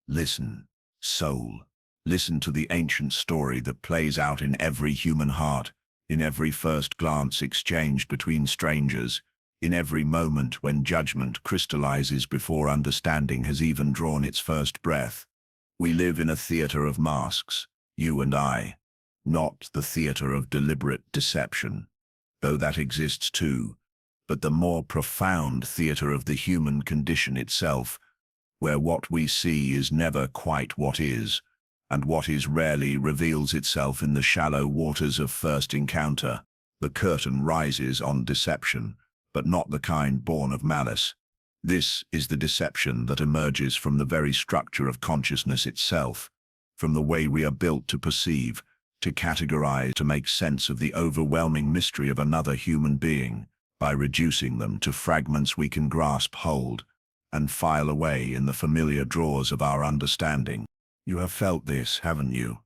Listen, soul. Listen to the ancient story that plays out in every human heart, in every first glance exchanged between strangers, in every moment when judgment crystallizes before understanding has even drawn its first breath. We live in a theater of masks, you and I, not the theater of deliberate deception, though that exists too, but the more profound theater of the human condition itself, where what we see is never quite what is, and what is rarely reveals itself in the shallow waters of first encounter. The curtain rises on deception, but not the kind born of malice. This is the deception that emerges from the very structure of consciousness itself, from the way we are built to perceive, to categorize, to make sense of the overwhelming mystery of another human being, by reducing them to fragments we can grasp hold and file away in the familiar drawers of our understanding. You have felt this, haven't you?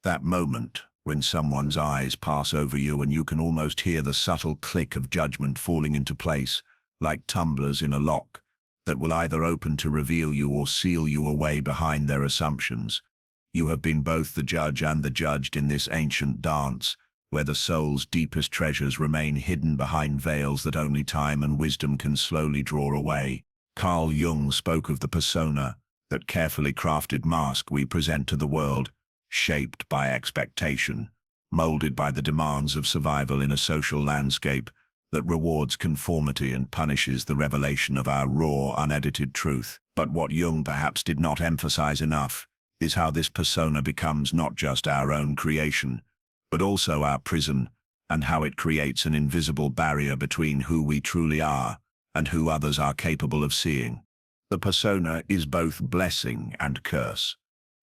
That moment when someone's eyes pass over you and you can almost hear the subtle click of judgment falling into place, like tumblers in a lock, that will either open to reveal you or seal you away behind their assumptions. You have been both the judge and the judged in this ancient dance, where the soul's deepest treasures remain hidden behind veils that only time and wisdom can slowly draw away. Carl Jung spoke of the persona, that carefully crafted mask we present to the world, shaped by expectation, molded by the demands of survival in a social landscape that rewards conformity and punishes the revelation of our raw, unedited truth. But what Jung perhaps did not emphasize enough is how this persona becomes not just our own creation, but also our prison, and how it creates an invisible barrier between who we truly are and who others are capable of seeing. The persona is both blessing and curse.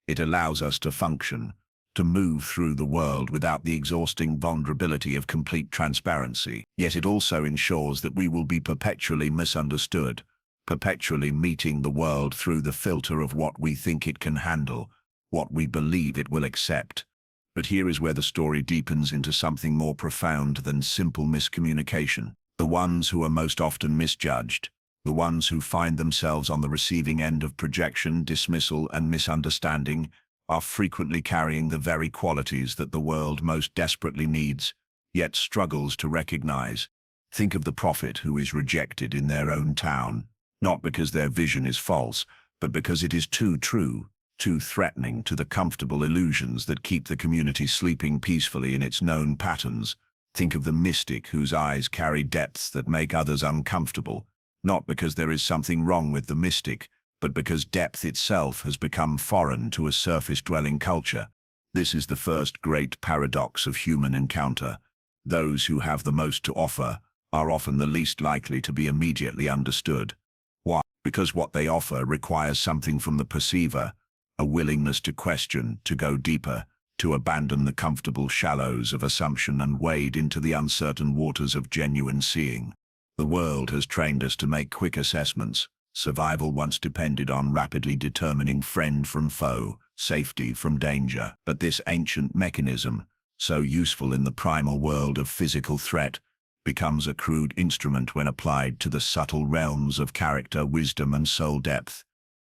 It allows us to function, to move through the world without the exhausting vulnerability of complete transparency. Yet it also ensures that we will be perpetually misunderstood, perpetually meeting the world through the filter of what we think it can handle, what we believe it will accept. But here is where the story deepens into something more profound than simple miscommunication. The ones who are most often misjudged, the ones who find themselves on the receiving end of projection, dismissal, and misunderstanding, are frequently carrying the very qualities that the world most desperately needs, yet struggles to recognize. Think of the prophet who is rejected in their own town, not because their vision is false, but because it is too true, too threatening to the comfortable illusions that keep the community sleeping peacefully in its known patterns. Think of the mystic whose eyes carry depths that make others uncomfortable, not because there is something wrong with the mystic, but because depth itself has become foreign to a surface-dwelling culture. This is the first great paradox of human encounter. Those who have the most to offer are often the least likely to be immediately understood. Why? Because what they offer requires something from the perceiver, a willingness to question, to go deeper, to abandon the comfortable shallows of assumption and wade into the uncertain waters of genuine seeing. The world has trained us to make quick assessments. Survival once depended on rapidly determining friend from foe, safety from danger. But this ancient mechanism, so useful in the primal world of physical threat, becomes a crude instrument when applied to the subtle realms of character, wisdom, and soul depth.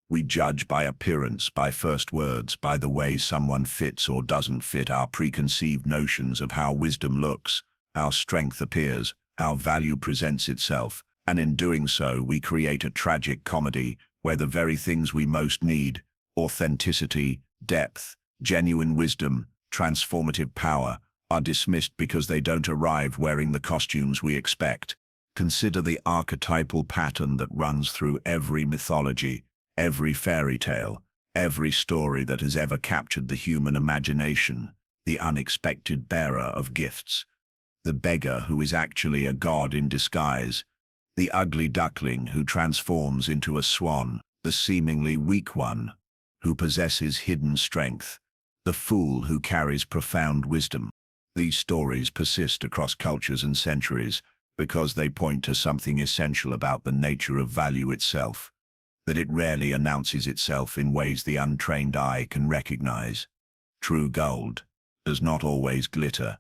We judge by appearance, by first words, by the way someone fits or doesn't fit our preconceived notions of how wisdom looks, how strength appears, how value presents itself, and in doing so we create a tragic comedy where the very things we most need, authenticity, depth, genuine wisdom, transformative power, are dismissed because they don't arrive wearing the costumes we expect. Consider the archetypal pattern that runs through every mythology, every fairy tale, every story that has ever captured the human imagination, the unexpected bearer of gifts, the beggar who is actually a god in disguise, the ugly duckling who transforms into a swan, the seemingly weak one who possesses hidden strength, the fool who carries profound wisdom. These stories persist across cultures and centuries because they point to something essential about the nature of value itself, that it rarely announces itself in ways the untrained eye can recognize. True gold does not always glitter.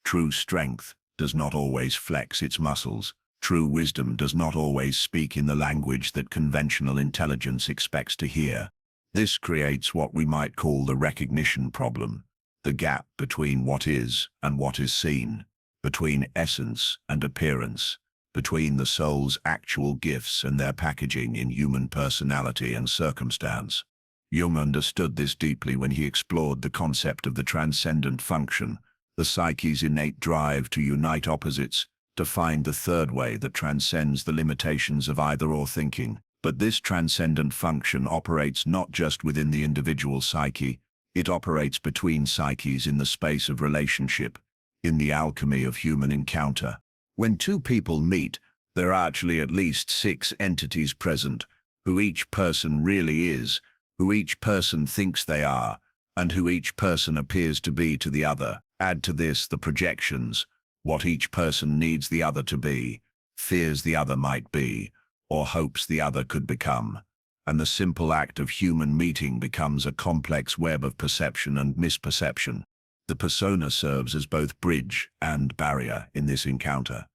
True strength does not always flex its muscles. True wisdom does not always speak in the language that conventional intelligence expects to hear. This creates what we might call the recognition problem, the gap between what is and what is seen, between essence and appearance, between the soul's actual gifts and their packaging in human personality and circumstance. Jung understood this deeply when he explored the concept of the transcendent function, the psyche's innate drive to unite opposites, to find the third way that transcends the limitations of either-or thinking. But this transcendent function operates not just within the individual psyche, it operates between psyches in the space of relationship, in the alchemy of human encounter. When two people meet, there are actually at least 6 entities present, who each person really is, who each person thinks they are, and who each person appears to be to the other. Add to this the projections, what each person needs the other to be, fears the other might be, or hopes the other could become, and the simple act of human meeting becomes a complex web of perception and misperception. The persona serves as both bridge and barrier in this encounter.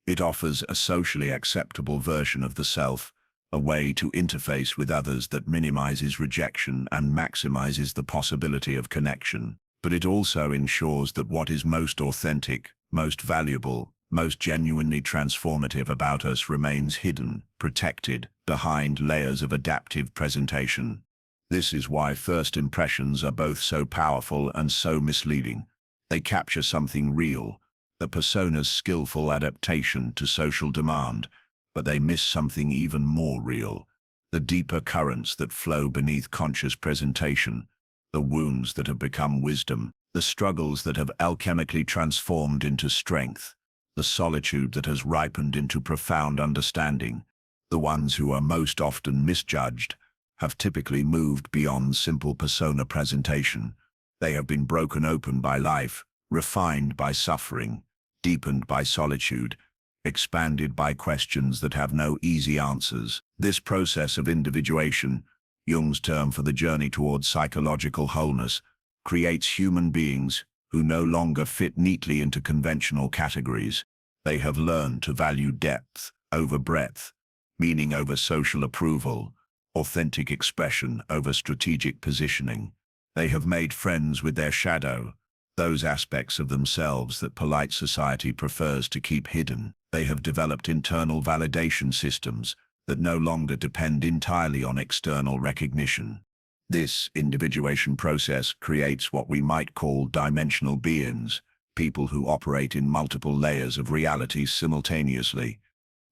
It offers a socially acceptable version of the self, a way to interface with others that minimizes rejection and maximizes the possibility of connection. But it also ensures that what is most authentic, most valuable, most genuinely transformative about us remains hidden, protected, behind layers of adaptive presentation. This is why first impressions are both so powerful and so misleading. They capture something real, the persona's skillful adaptation to social demand, but they miss something even more real, the deeper currents that flow beneath conscious presentation, the wounds that have become wisdom, the struggles that have alchemically transformed into strength, the solitude that has ripened into profound understanding. The ones who are most often misjudged have typically moved beyond simple persona presentation. They have been broken open by life, refined by suffering, deepened by solitude, expanded by questions that have no easy answers. This process of individuation, Jung's term for the journey towards psychological wholeness, creates human beings who no longer fit neatly into conventional categories. They have learned to value depth over breadth, meaning over social approval, authentic expression over strategic positioning. They have made friends with their shadow, those aspects of themselves that polite society prefers to keep hidden. They have developed internal validation systems that no longer depend entirely on external recognition. This individuation process creates what we might call dimensional beings, people who operate in multiple layers of reality simultaneously.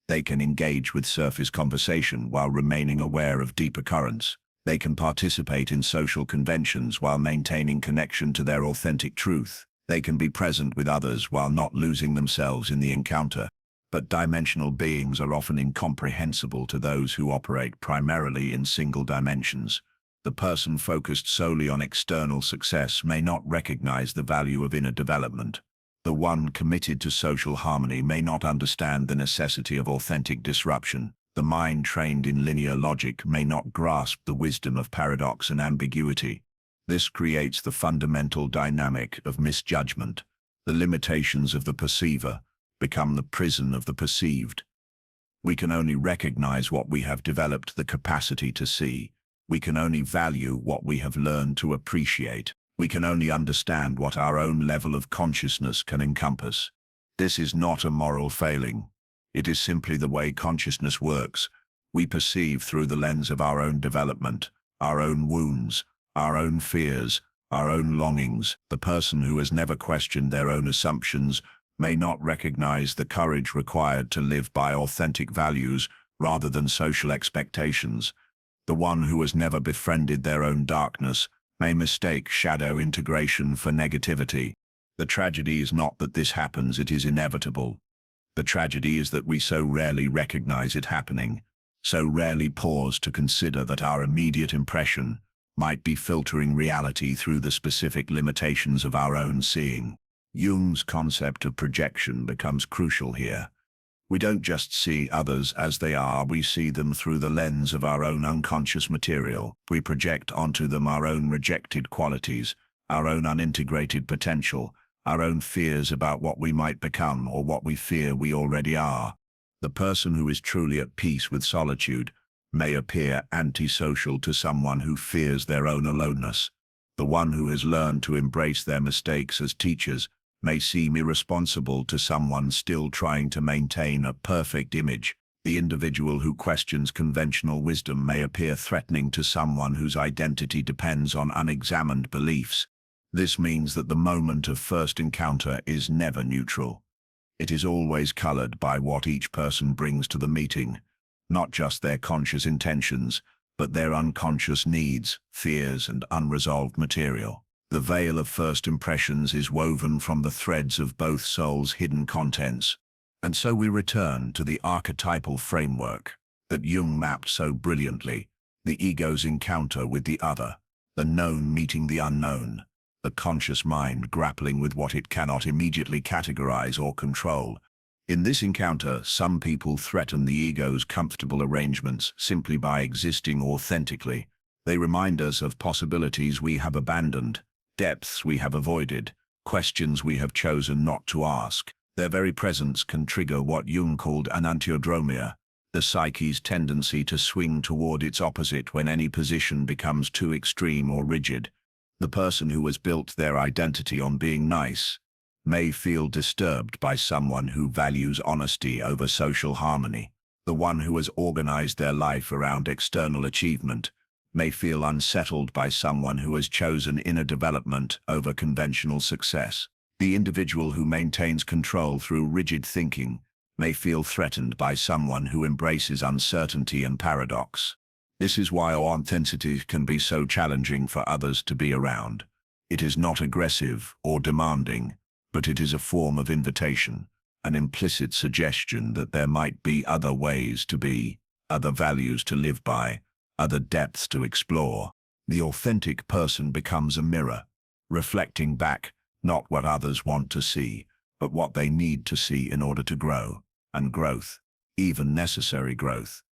They can engage with surface conversation while remaining aware of deeper currents. They can participate in social conventions while maintaining connection to their authentic truth. They can be present with others while not losing themselves in the encounter. But dimensional beings are often incomprehensible to those who operate primarily in single dimensions. The person focused solely on external success may not recognize the value of inner development. The one committed to social harmony may not understand the necessity of authentic disruption. The mind trained in linear logic may not grasp the wisdom of paradox and ambiguity. This creates the fundamental dynamic of misjudgment. The limitations of the perceiver become the prison of the perceived. We can only recognize what we have developed the capacity to see. We can only value what we have learned to appreciate. We can only understand what our own level of consciousness can encompass. This is not a moral failing. It is simply the way consciousness works. We perceive through the lens of our own development, our own wounds, our own fears, our own longings. The person who has never questioned their own assumptions may not recognize the courage required to live by authentic values rather than social expectations. The one who has never befriended their own darkness may mistake shadow integration for negativity. The tragedy is not that this happens, it is inevitable. The tragedy is that we so rarely recognize it happening, so rarely pause to consider that our immediate impression might be filtering reality through the specific limitations of our own seeing. Jung's concept of projection becomes crucial here. We don't just see others as they are, we see them through the lens of our own unconscious material. We project onto them our own rejected qualities, our own unintegrated potential, our own fears about what we might become or what we fear we already are. The person who is truly at peace with solitude may appear antisocial to someone who fears their own aloneness. The one who has learned to embrace their mistakes as teachers may seem irresponsible to someone still trying to maintain a perfect image. The individual who questions conventional wisdom may appear threatening to someone whose identity depends on unexamined beliefs. This means that the moment of first encounter is never neutral. It is always colored by what each person brings to the meeting, not just their conscious intentions, but their unconscious needs, fears, and unresolved material. The veil of first impressions is woven from the threads of both souls' hidden contents. And so we return to the archetypal framework that Jung mapped so brilliantly: the ego's encounter with the other, the known meeting the unknown, the conscious mind grappling with what it cannot immediately categorize or control. In this encounter, some people threaten the ego's comfortable arrangements simply by existing authentically. They remind us of possibilities we have abandoned, depths we have avoided, questions we have chosen not to ask. Their very presence can trigger what Jung called enantiodromia, the psyche's tendency to swing toward its opposite when any position becomes too extreme or rigid. The person who has built their identity on being nice may feel disturbed by someone who values honesty over social harmony. The one who has organized their life around external achievement may feel unsettled by someone who has chosen inner development over conventional success. The individual who maintains control through rigid thinking may feel threatened by someone who embraces uncertainty and paradox. This is why authenticity can be so challenging for others to be around. It is not aggressive or demanding, but it is a form of invitation, an implicit suggestion that there might be other ways to be, other values to live by, other depths to explore. The authentic person becomes a mirror, reflecting back not what others want to see, but what they need to see in order to grow. And growth, even necessary growth,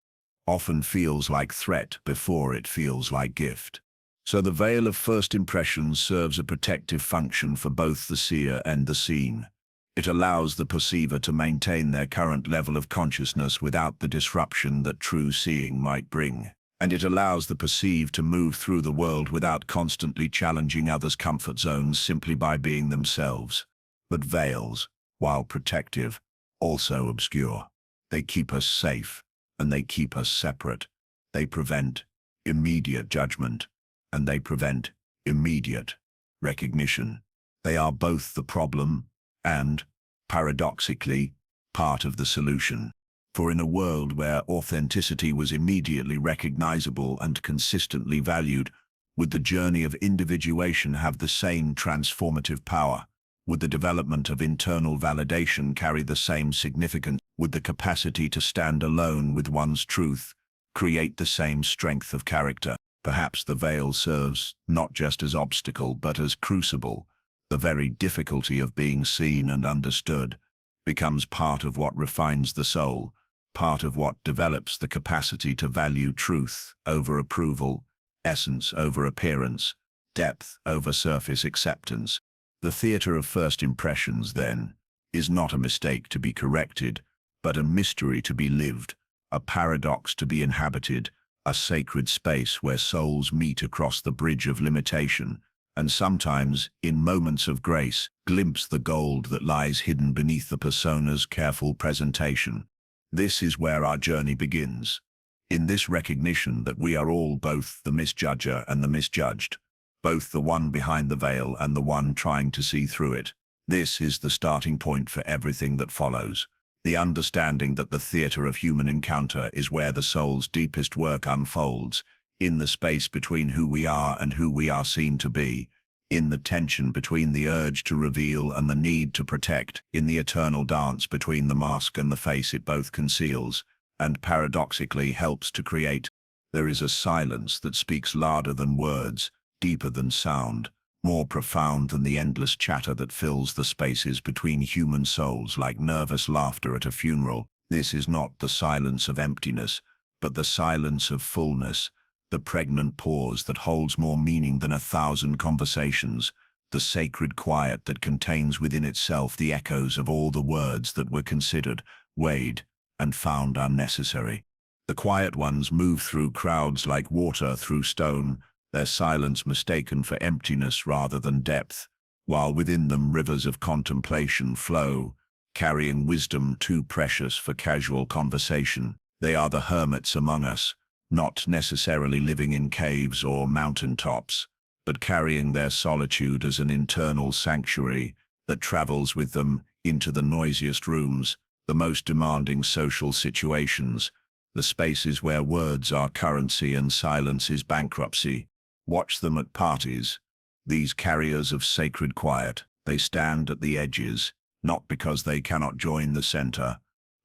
often feels like threat before it feels like gift. So the veil of first impressions serves a protective function for both the seer and the seen. It allows the perceiver to maintain their current level of consciousness without the disruption that true seeing might bring. And it allows the perceived to move through the world without constantly challenging others' comfort zones simply by being themselves. But veils, while protective, also obscure. They keep us safe, and they keep us separate. They prevent immediate judgment, and they prevent immediate recognition. They are both the problem and, paradoxically, part of the solution. For in a world where authenticity was immediately recognizable and consistently valued, would the journey of individuation have the same transformative power? Would the development of internal validation carry the same significance? Would the capacity to stand alone with one's truth create the same strength of character? Perhaps the veil serves not just as obstacle but as crucible. The very difficulty of being seen and understood becomes part of what refines the soul, part of what develops the capacity to value truth over approval, essence over appearance, depth over surface acceptance. The theater of first impressions, then, is not a mistake to be corrected, but a mystery to be lived, a paradox to be inhabited, a sacred space where souls meet across the bridge of limitation, and sometimes, in moments of grace, glimpse the gold that lies hidden beneath the persona's careful presentation. This is where our journey begins, in this recognition that we are all both the misjudger and the misjudged, both the one behind the veil and the one trying to see through it. This is the starting point for everything that follows. The understanding that the theater of human encounter is where the soul's deepest work unfolds, in the space between who we are and who we are seen to be, in the tension between the urge to reveal and the need to protect, in the eternal dance between the mask and the face it both conceals, and paradoxically helps to create. There is a silence that speaks louder than words, deeper than sound, more profound than the endless chatter that fills the spaces between human souls like nervous laughter at a funeral. This is not the silence of emptiness, but the silence of fullness, the pregnant pause that holds more meaning than 1,000 conversations, the sacred quiet that contains within itself the echoes of all the words that were considered, weighed, and found unnecessary. The quiet ones move through crowds like water through stone, their silence mistaken for emptiness rather than depth, while within them rivers of contemplation flow, carrying wisdom too precious for casual conversation. They are the hermits among us, not necessarily living in caves or mountain tops, but carrying their solitude as an internal sanctuary that travels with them into the noisiest rooms, the most demanding social situations, the spaces where words are currency and silence is bankruptcy. Watch them at parties. These carriers of sacred quiet, they stand at the edges, not because they cannot join the center,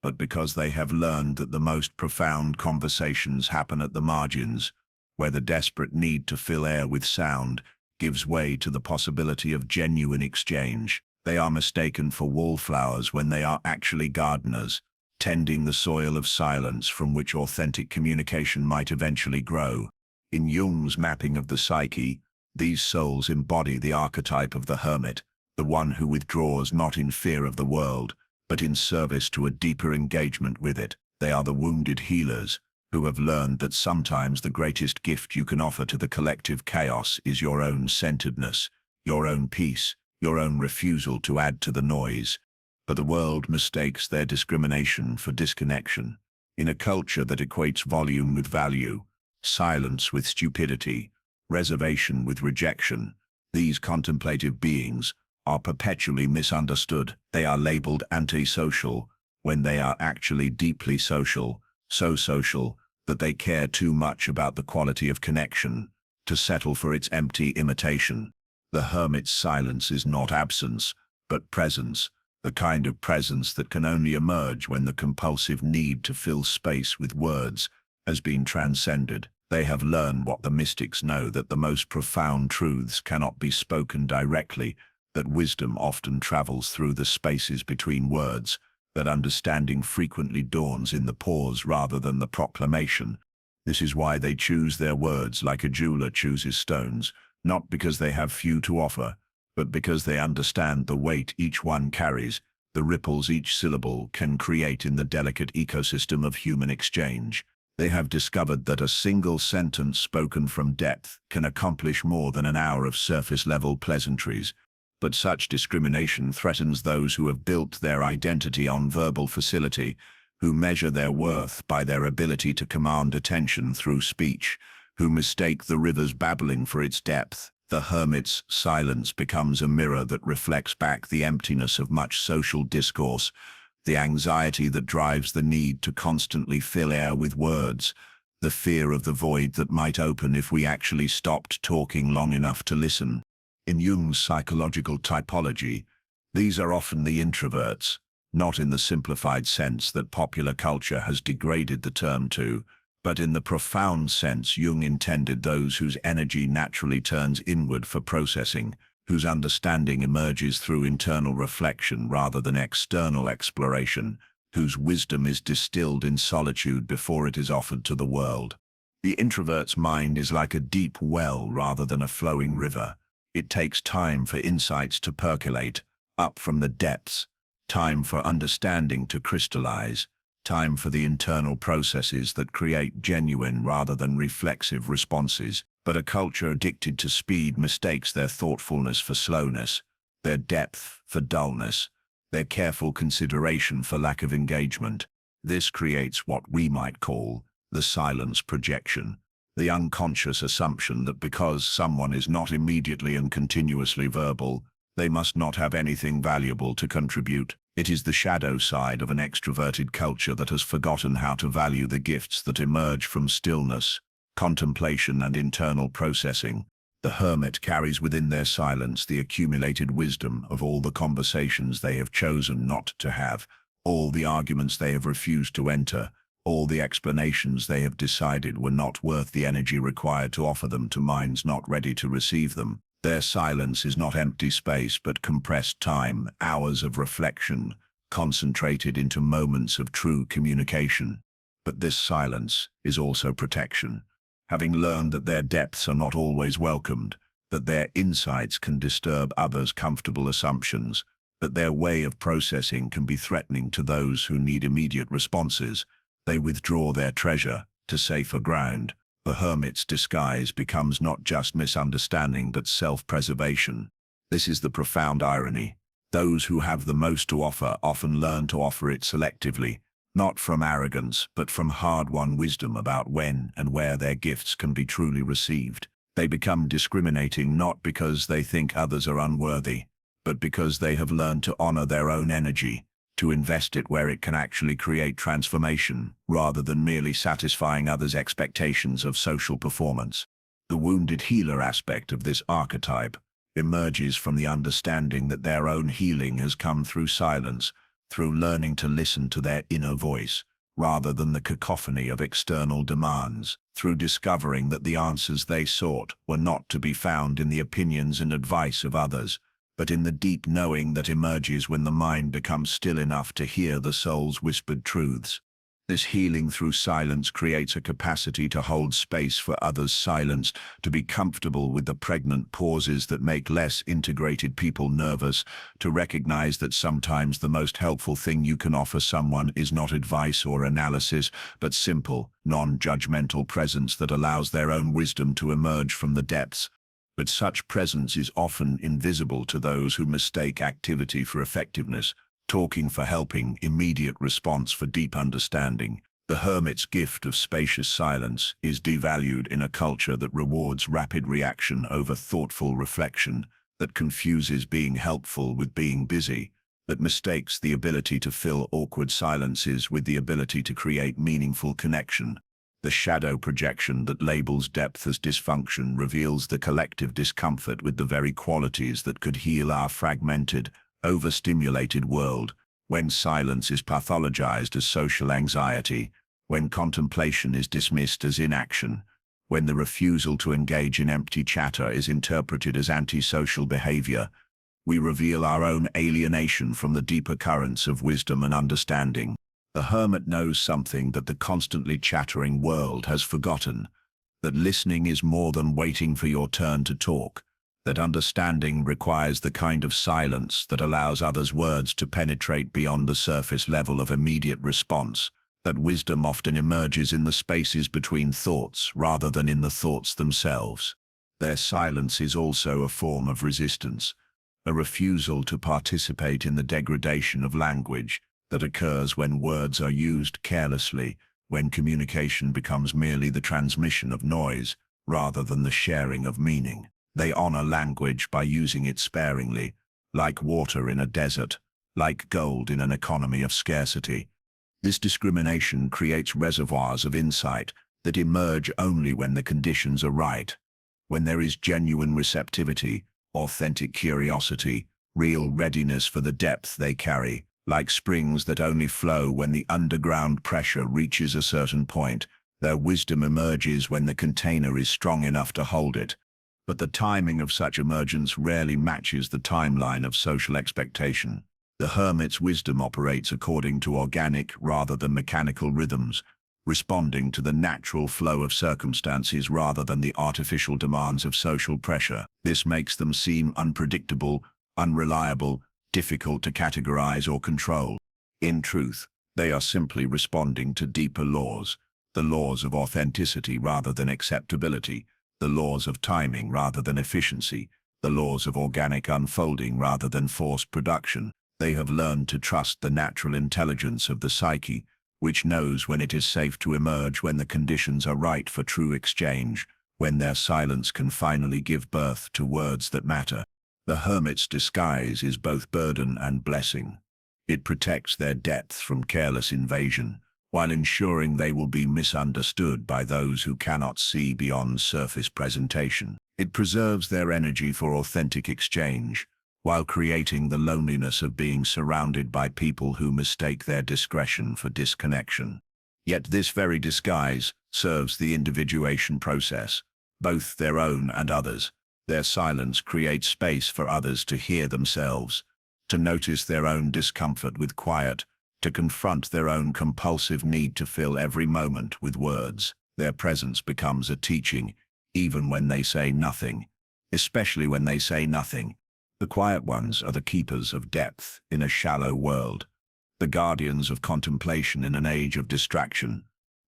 but because they have learned that the most profound conversations happen at the margins, where the desperate need to fill air with sound gives way to the possibility of genuine exchange. They are mistaken for wallflowers when they are actually gardeners, tending the soil of silence from which authentic communication might eventually grow. In Jung's mapping of the psyche, these souls embody the archetype of the hermit, the one who withdraws not in fear of the world, but in service to a deeper engagement with it. They are the wounded healers, who have learned that sometimes the greatest gift you can offer to the collective chaos is your own centeredness, your own peace, your own refusal to add to the noise. But the world mistakes their discrimination for disconnection. In a culture that equates volume with value, silence with stupidity, reservation with rejection, these contemplative beings are perpetually misunderstood. They are labeled antisocial when they are actually deeply social, so social that they care too much about the quality of connection to settle for its empty imitation. The hermit's silence is not absence, but presence, the kind of presence that can only emerge when the compulsive need to fill space with words has been transcended. They have learned what the mystics know, that the most profound truths cannot be spoken directly, that wisdom often travels through the spaces between words, that understanding frequently dawns in the pause rather than the proclamation. This is why they choose their words like a jeweler chooses stones, not because they have few to offer, but because they understand the weight each one carries, the ripples each syllable can create in the delicate ecosystem of human exchange. They have discovered that a single sentence spoken from depth can accomplish more than an hour of surface-level pleasantries. But such discrimination threatens those who have built their identity on verbal facility, who measure their worth by their ability to command attention through speech, who mistake the river's babbling for its depth. The hermit's silence becomes a mirror that reflects back the emptiness of much social discourse, the anxiety that drives the need to constantly fill air with words, the fear of the void that might open if we actually stopped talking long enough to listen. In Jung's psychological typology, these are often the introverts, not in the simplified sense that popular culture has degraded the term to, but in the profound sense Jung intended: those whose energy naturally turns inward for processing, whose understanding emerges through internal reflection rather than external exploration, whose wisdom is distilled in solitude before it is offered to the world. The introvert's mind is like a deep well rather than a flowing river. It takes time for insights to percolate up from the depths, time for understanding to crystallize, time for the internal processes that create genuine rather than reflexive responses. But a culture addicted to speed mistakes their thoughtfulness for slowness, their depth for dullness, their careful consideration for lack of engagement. This creates what we might call the silence projection, the unconscious assumption that because someone is not immediately and continuously verbal, they must not have anything valuable to contribute. It is the shadow side of an extroverted culture that has forgotten how to value the gifts that emerge from stillness, contemplation, and internal processing. The hermit carries within their silence the accumulated wisdom of all the conversations they have chosen not to have, all the arguments they have refused to enter, all the explanations they have decided were not worth the energy required to offer them to minds not ready to receive them. Their silence is not empty space but compressed time, hours of reflection, concentrated into moments of true communication. But this silence is also protection. Having learned that their depths are not always welcomed, that their insights can disturb others' comfortable assumptions, that their way of processing can be threatening to those who need immediate responses, They withdraw their treasure to safer ground. The hermit's disguise becomes not just misunderstanding but self-preservation. This is the profound irony. Those who have the most to offer often learn to offer it selectively, not from arrogance, but from hard-won wisdom about when and where their gifts can be truly received. They become discriminating not because they think others are unworthy, but because they have learned to honor their own energy, to invest it where it can actually create transformation, rather than merely satisfying others' expectations of social performance. The wounded healer aspect of this archetype emerges from the understanding that their own healing has come through silence, through learning to listen to their inner voice, rather than the cacophony of external demands, through discovering that the answers they sought were not to be found in the opinions and advice of others, but in the deep knowing that emerges when the mind becomes still enough to hear the soul's whispered truths. This healing through silence creates a capacity to hold space for others' silence, to be comfortable with the pregnant pauses that make less integrated people nervous, to recognize that sometimes the most helpful thing you can offer someone is not advice or analysis, but simple, non-judgmental presence that allows their own wisdom to emerge from the depths. But such presence is often invisible to those who mistake activity for effectiveness, talking for helping, immediate response for deep understanding. The hermit's gift of spacious silence is devalued in a culture that rewards rapid reaction over thoughtful reflection, that confuses being helpful with being busy, that mistakes the ability to fill awkward silences with the ability to create meaningful connection. The shadow projection that labels depth as dysfunction reveals the collective discomfort with the very qualities that could heal our fragmented, overstimulated world, when silence is pathologized as social anxiety, when contemplation is dismissed as inaction, when the refusal to engage in empty chatter is interpreted as antisocial behavior, we reveal our own alienation from the deeper currents of wisdom and understanding. The hermit knows something that the constantly chattering world has forgotten, that listening is more than waiting for your turn to talk, that understanding requires the kind of silence that allows others' words to penetrate beyond the surface level of immediate response, that wisdom often emerges in the spaces between thoughts rather than in the thoughts themselves. Their silence is also a form of resistance, a refusal to participate in the degradation of language that occurs when words are used carelessly, when communication becomes merely the transmission of noise rather than the sharing of meaning. They honor language by using it sparingly, like water in a desert, like gold in an economy of scarcity. This discrimination creates reservoirs of insight that emerge only when the conditions are right, when there is genuine receptivity, authentic curiosity, real readiness for the depth they carry, like springs that only flow when the underground pressure reaches a certain point. Their wisdom emerges when the container is strong enough to hold it. But the timing of such emergence rarely matches the timeline of social expectation. The hermit's wisdom operates according to organic rather than mechanical rhythms, responding to the natural flow of circumstances rather than the artificial demands of social pressure. This makes them seem unpredictable, unreliable, difficult to categorize or control. In truth, they are simply responding to deeper laws, the laws of authenticity rather than acceptability, the laws of timing rather than efficiency, the laws of organic unfolding rather than forced production. They have learned to trust the natural intelligence of the psyche, which knows when it is safe to emerge, when the conditions are right for true exchange, when their silence can finally give birth to words that matter. The hermit's disguise is both burden and blessing. It protects their depth from careless invasion, while ensuring they will be misunderstood by those who cannot see beyond surface presentation. It preserves their energy for authentic exchange, while creating the loneliness of being surrounded by people who mistake their discretion for disconnection. Yet this very disguise serves the individuation process, both their own and others. Their silence creates space for others to hear themselves, to notice their own discomfort with quiet, to confront their own compulsive need to fill every moment with words. Their presence becomes a teaching, even when they say nothing, especially when they say nothing. The quiet ones are the keepers of depth in a shallow world. the guardians of contemplation in an age of distraction,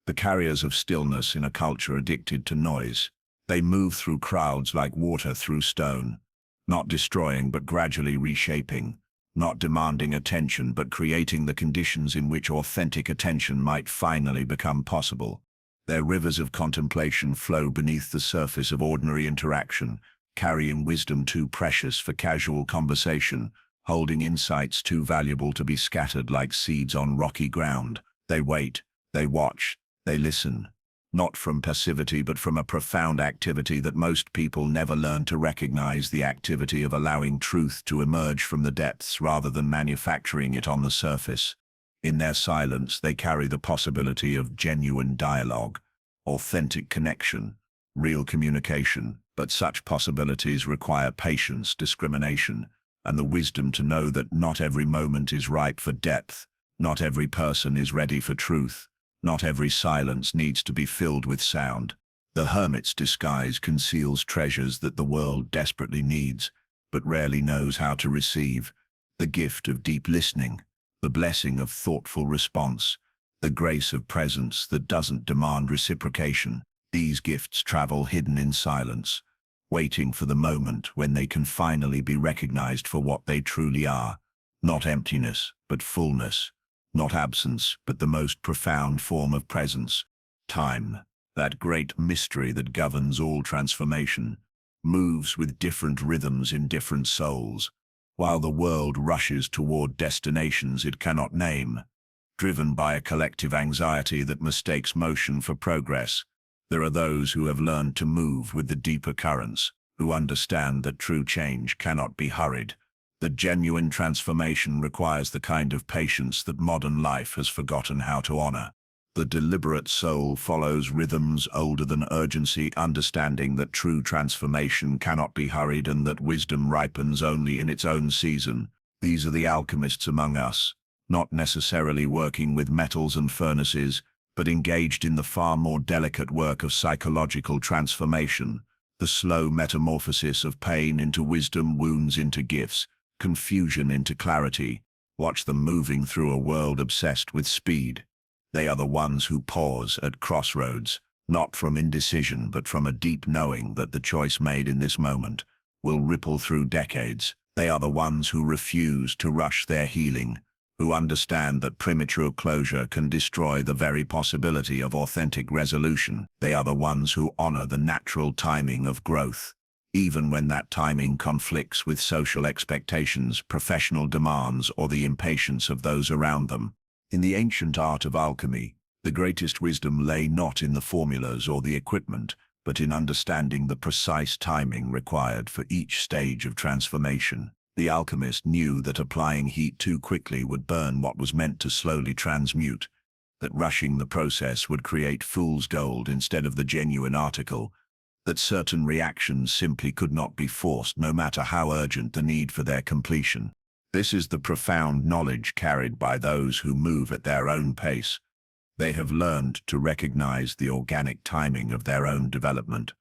the carriers of stillness in a culture addicted to noise. They move through crowds like water through stone, not destroying but gradually reshaping, not demanding attention but creating the conditions in which authentic attention might finally become possible. Their rivers of contemplation flow beneath the surface of ordinary interaction, carrying wisdom too precious for casual conversation, holding insights too valuable to be scattered like seeds on rocky ground. They wait, they watch, they listen, not from passivity but from a profound activity that most people never learn to recognize, the activity of allowing truth to emerge from the depths rather than manufacturing it on the surface. In their silence, they carry the possibility of genuine dialogue, authentic connection, real communication, but such possibilities require patience, discrimination, and the wisdom to know that not every moment is ripe for depth, not every person is ready for truth, not every silence needs to be filled with sound. The hermit's disguise conceals treasures that the world desperately needs, but rarely knows how to receive. The gift of deep listening, the blessing of thoughtful response, the grace of presence that doesn't demand reciprocation. These gifts travel hidden in silence, waiting for the moment when they can finally be recognized for what they truly are. Not emptiness, but fullness. Not absence, but the most profound form of presence. Time, that great mystery that governs all transformation, moves with different rhythms in different souls, while the world rushes toward destinations it cannot name. Driven by a collective anxiety that mistakes motion for progress, there are those who have learned to move with the deeper currents, who understand that true change cannot be hurried. That genuine transformation requires the kind of patience that modern life has forgotten how to honor. The deliberate soul follows rhythms older than urgency, understanding that true transformation cannot be hurried and that wisdom ripens only in its own season. These are the alchemists among us, not necessarily working with metals and furnaces, but engaged in the far more delicate work of psychological transformation, the slow metamorphosis of pain into wisdom, wounds into gifts, confusion into clarity. Watch them moving through a world obsessed with speed. They are the ones who pause at crossroads, not from indecision but from a deep knowing that the choice made in this moment will ripple through decades. They are the ones who refuse to rush their healing, who understand that premature closure can destroy the very possibility of authentic resolution. They are the ones who honor the natural timing of growth, even when that timing conflicts with social expectations, professional demands, or the impatience of those around them. In the ancient art of alchemy, the greatest wisdom lay not in the formulas or the equipment, but in understanding the precise timing required for each stage of transformation. The alchemist knew that applying heat too quickly would burn what was meant to slowly transmute, that rushing the process would create fool's gold instead of the genuine article, that certain reactions simply could not be forced no matter how urgent the need for their completion. This is the profound knowledge carried by those who move at their own pace. They have learned to recognize the organic timing of their own development,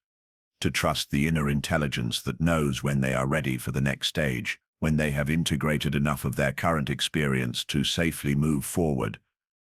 to trust the inner intelligence that knows when they are ready for the next stage, when they have integrated enough of their current experience to safely move forward,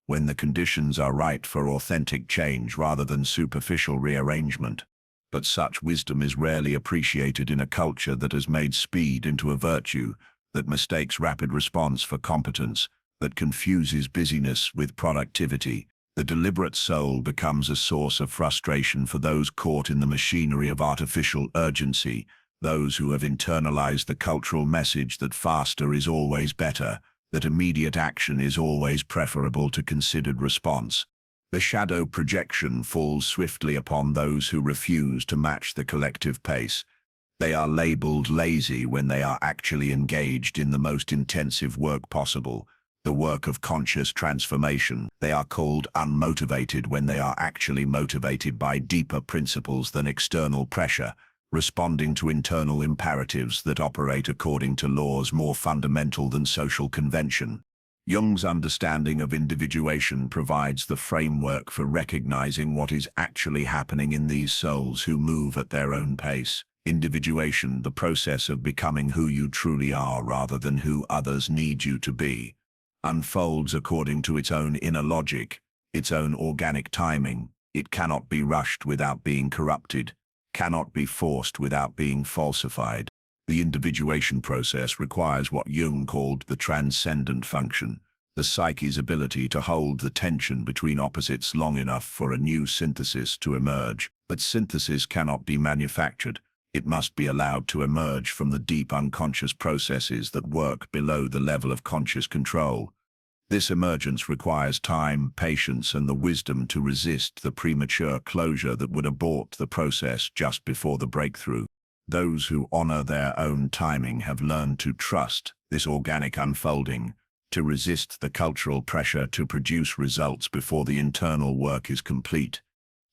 when the conditions are right for authentic change rather than superficial rearrangement. But such wisdom is rarely appreciated in a culture that has made speed into a virtue, that mistakes rapid response for competence, that confuses busyness with productivity. The deliberate soul becomes a source of frustration for those caught in the machinery of artificial urgency, those who have internalized the cultural message that faster is always better, that immediate action is always preferable to considered response. The shadow projection falls swiftly upon those who refuse to match the collective pace. They are labeled lazy when they are actually engaged in the most intensive work possible, the work of conscious transformation. They are called unmotivated when they are actually motivated by deeper principles than external pressure, responding to internal imperatives that operate according to laws more fundamental than social convention. Jung's understanding of individuation provides the framework for recognizing what is actually happening in these souls who move at their own pace. Individuation, the process of becoming who you truly are rather than who others need you to be. unfolds according to its own inner logic, its own organic timing. It cannot be rushed without being corrupted, cannot be forced without being falsified. The individuation process requires what Jung called the transcendent function, the psyche's ability to hold the tension between opposites long enough for a new synthesis to emerge. But synthesis cannot be manufactured. It must be allowed to emerge from the deep unconscious processes that work below the level of conscious control. This emergence requires time, patience, and the wisdom to resist the premature closure that would abort the process just before the breakthrough. Those who honor their own timing have learned to trust this organic unfolding, to resist the cultural pressure to produce results before the internal work is complete,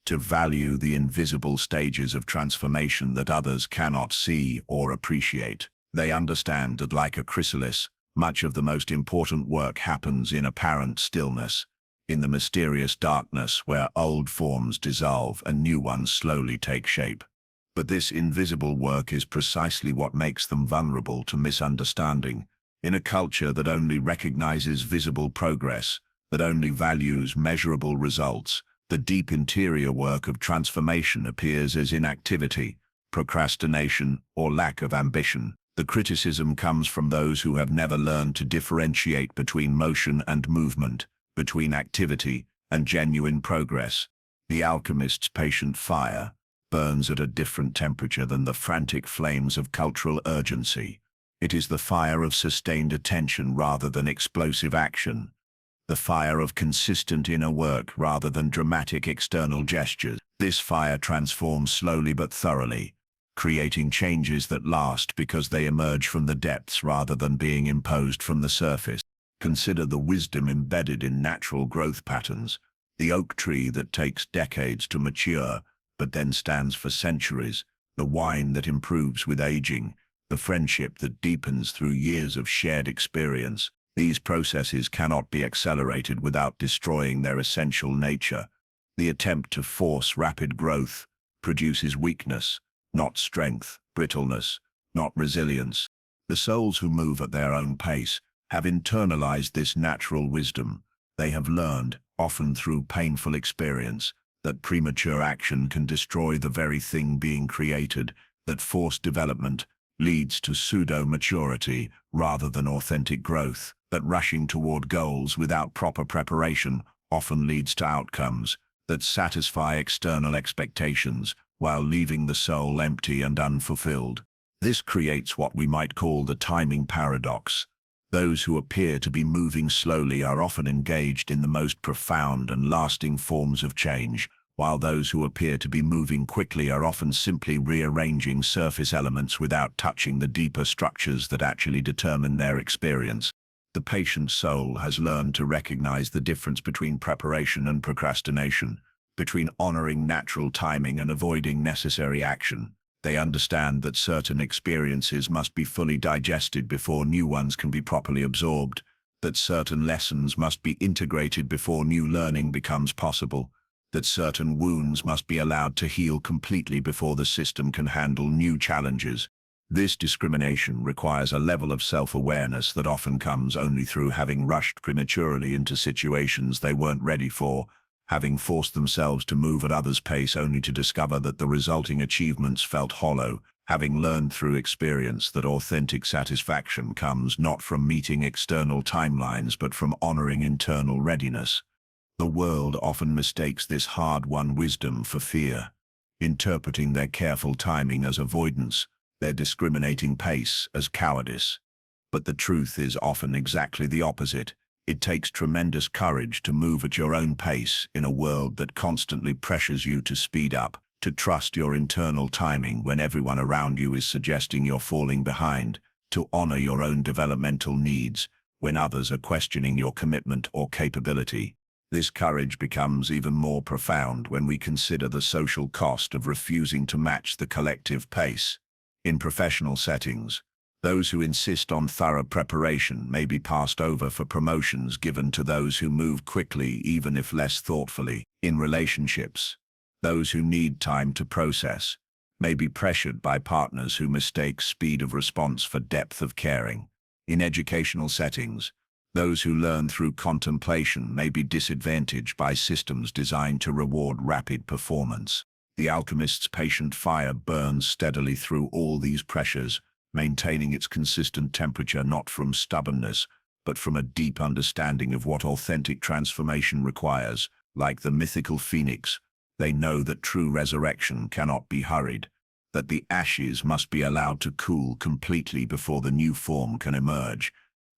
to value the invisible stages of transformation that others cannot see or appreciate. They understand that, like a chrysalis, much of the most important work happens in apparent stillness, in the mysterious darkness where old forms dissolve and new ones slowly take shape. But this invisible work is precisely what makes them vulnerable to misunderstanding. In a culture that only recognizes visible progress, that only values measurable results, the deep interior work of transformation appears as inactivity, procrastination, or lack of ambition. The criticism comes from those who have never learned to differentiate between motion and movement, between activity and genuine progress. The alchemist's patient fire burns at a different temperature than the frantic flames of cultural urgency. It is the fire of sustained attention rather than explosive action, the fire of consistent inner work rather than dramatic external gestures. This fire transforms slowly but thoroughly, creating changes that last because they emerge from the depths rather than being imposed from the surface. Consider the wisdom embedded in natural growth patterns, the oak tree that takes decades to mature, but then stands for centuries, the wine that improves with aging, the friendship that deepens through years of shared experience. These processes cannot be accelerated without destroying their essential nature. The attempt to force rapid growth produces weakness, not strength, brittleness, not resilience. The souls who move at their own pace have internalized this natural wisdom. They have learned, often through painful experience, that premature action can destroy the very thing being created, that forced development leads to pseudo-maturity rather than authentic growth, that rushing toward goals without proper preparation often leads to outcomes that satisfy external expectations while leaving the soul empty and unfulfilled. This creates what we might call the timing paradox. Those who appear to be moving slowly are often engaged in the most profound and lasting forms of change, while those who appear to be moving quickly are often simply rearranging surface elements without touching the deeper structures that actually determine their experience. The patient soul has learned to recognize the difference between preparation and procrastination, between honoring natural timing and avoiding necessary action. They understand that certain experiences must be fully digested before new ones can be properly absorbed, that certain lessons must be integrated before new learning becomes possible, that certain wounds must be allowed to heal completely before the system can handle new challenges. This discrimination requires a level of self-awareness that often comes only through having rushed prematurely into situations they weren't ready for, having forced themselves to move at others' pace only to discover that the resulting achievements felt hollow, having learned through experience that authentic satisfaction comes not from meeting external timelines but from honoring internal readiness. The world often mistakes this hard-won wisdom for fear, interpreting their careful timing as avoidance, their discriminating pace as cowardice. But the truth is often exactly the opposite. It takes tremendous courage to move at your own pace in a world that constantly pressures you to speed up, to trust your internal timing when everyone around you is suggesting you're falling behind, to honor your own developmental needs when others are questioning your commitment or capability. This courage becomes even more profound when we consider the social cost of refusing to match the collective pace. In professional settings, those who insist on thorough preparation may be passed over for promotions given to those who move quickly even if less thoughtfully. In relationships, those who need time to process may be pressured by partners who mistake speed of response for depth of caring. In educational settings, Those who learn through contemplation may be disadvantaged by systems designed to reward rapid performance. The alchemist's patient fire burns steadily through all these pressures, maintaining its consistent temperature not from stubbornness, but from a deep understanding of what authentic transformation requires. Like the mythical phoenix, they know that true resurrection cannot be hurried, that the ashes must be allowed to cool completely before the new form can emerge,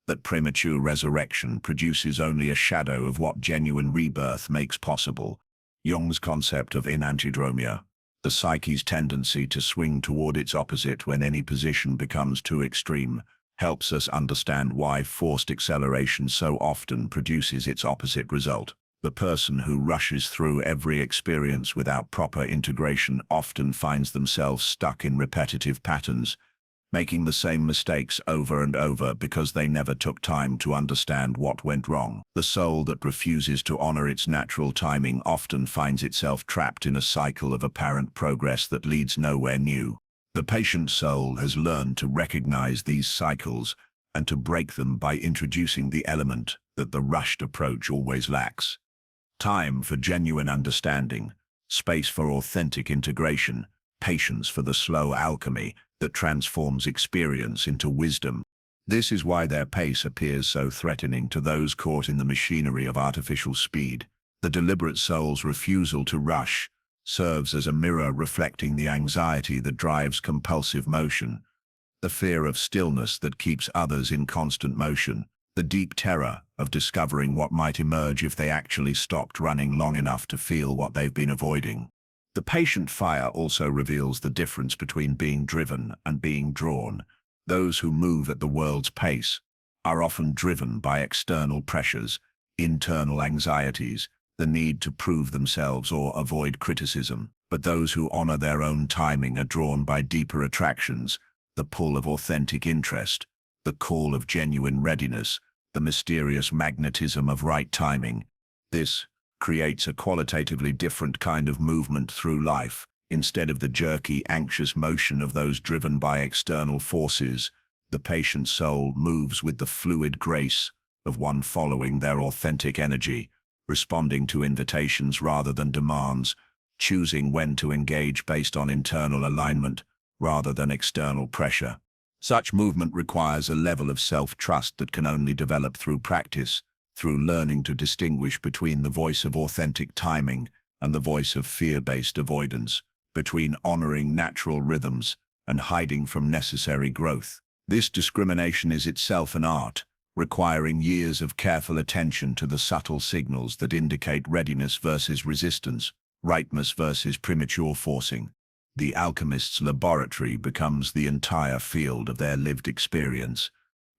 that premature resurrection produces only a shadow of what genuine rebirth makes possible. Jung's concept of enantiodromia, the psyche's tendency to swing toward its opposite when any position becomes too extreme, helps us understand why forced acceleration so often produces its opposite result. The person who rushes through every experience without proper integration often finds themselves stuck in repetitive patterns, making the same mistakes over and over because they never took time to understand what went wrong. The soul that refuses to honor its natural timing often finds itself trapped in a cycle of apparent progress that leads nowhere new. The patient soul has learned to recognize these cycles and to break them by introducing the element that the rushed approach always lacks: time for genuine understanding, space for authentic integration, patience for the slow alchemy that transforms experience into wisdom. This is why their pace appears so threatening to those caught in the machinery of artificial speed. The deliberate soul's refusal to rush serves as a mirror reflecting the anxiety that drives compulsive motion, the fear of stillness that keeps others in constant motion, the deep terror of discovering what might emerge if they actually stopped running long enough to feel what they've been avoiding. The patient fire also reveals the difference between being driven and being drawn. Those who move at the world's pace are often driven by external pressures, internal anxieties, the need to prove themselves or avoid criticism. But those who honor their own timing are drawn by deeper attractions, the pull of authentic interest, the call of genuine readiness, the mysterious magnetism of right timing. This creates a qualitatively different kind of movement through life. Instead of the jerky, anxious motion of those driven by external forces, the patient soul moves with the fluid grace of one following their authentic energy, responding to invitations rather than demands, choosing when to engage based on internal alignment rather than external pressure. Such movement requires a level of self-trust that can only develop through practice, through learning to distinguish between the voice of authentic timing and the voice of fear-based avoidance, between honoring natural rhythms and hiding from necessary growth. This discrimination is itself an art, requiring years of careful attention to the subtle signals that indicate readiness versus resistance, rightness versus premature forcing. The alchemist's laboratory becomes the entire field of their lived experience,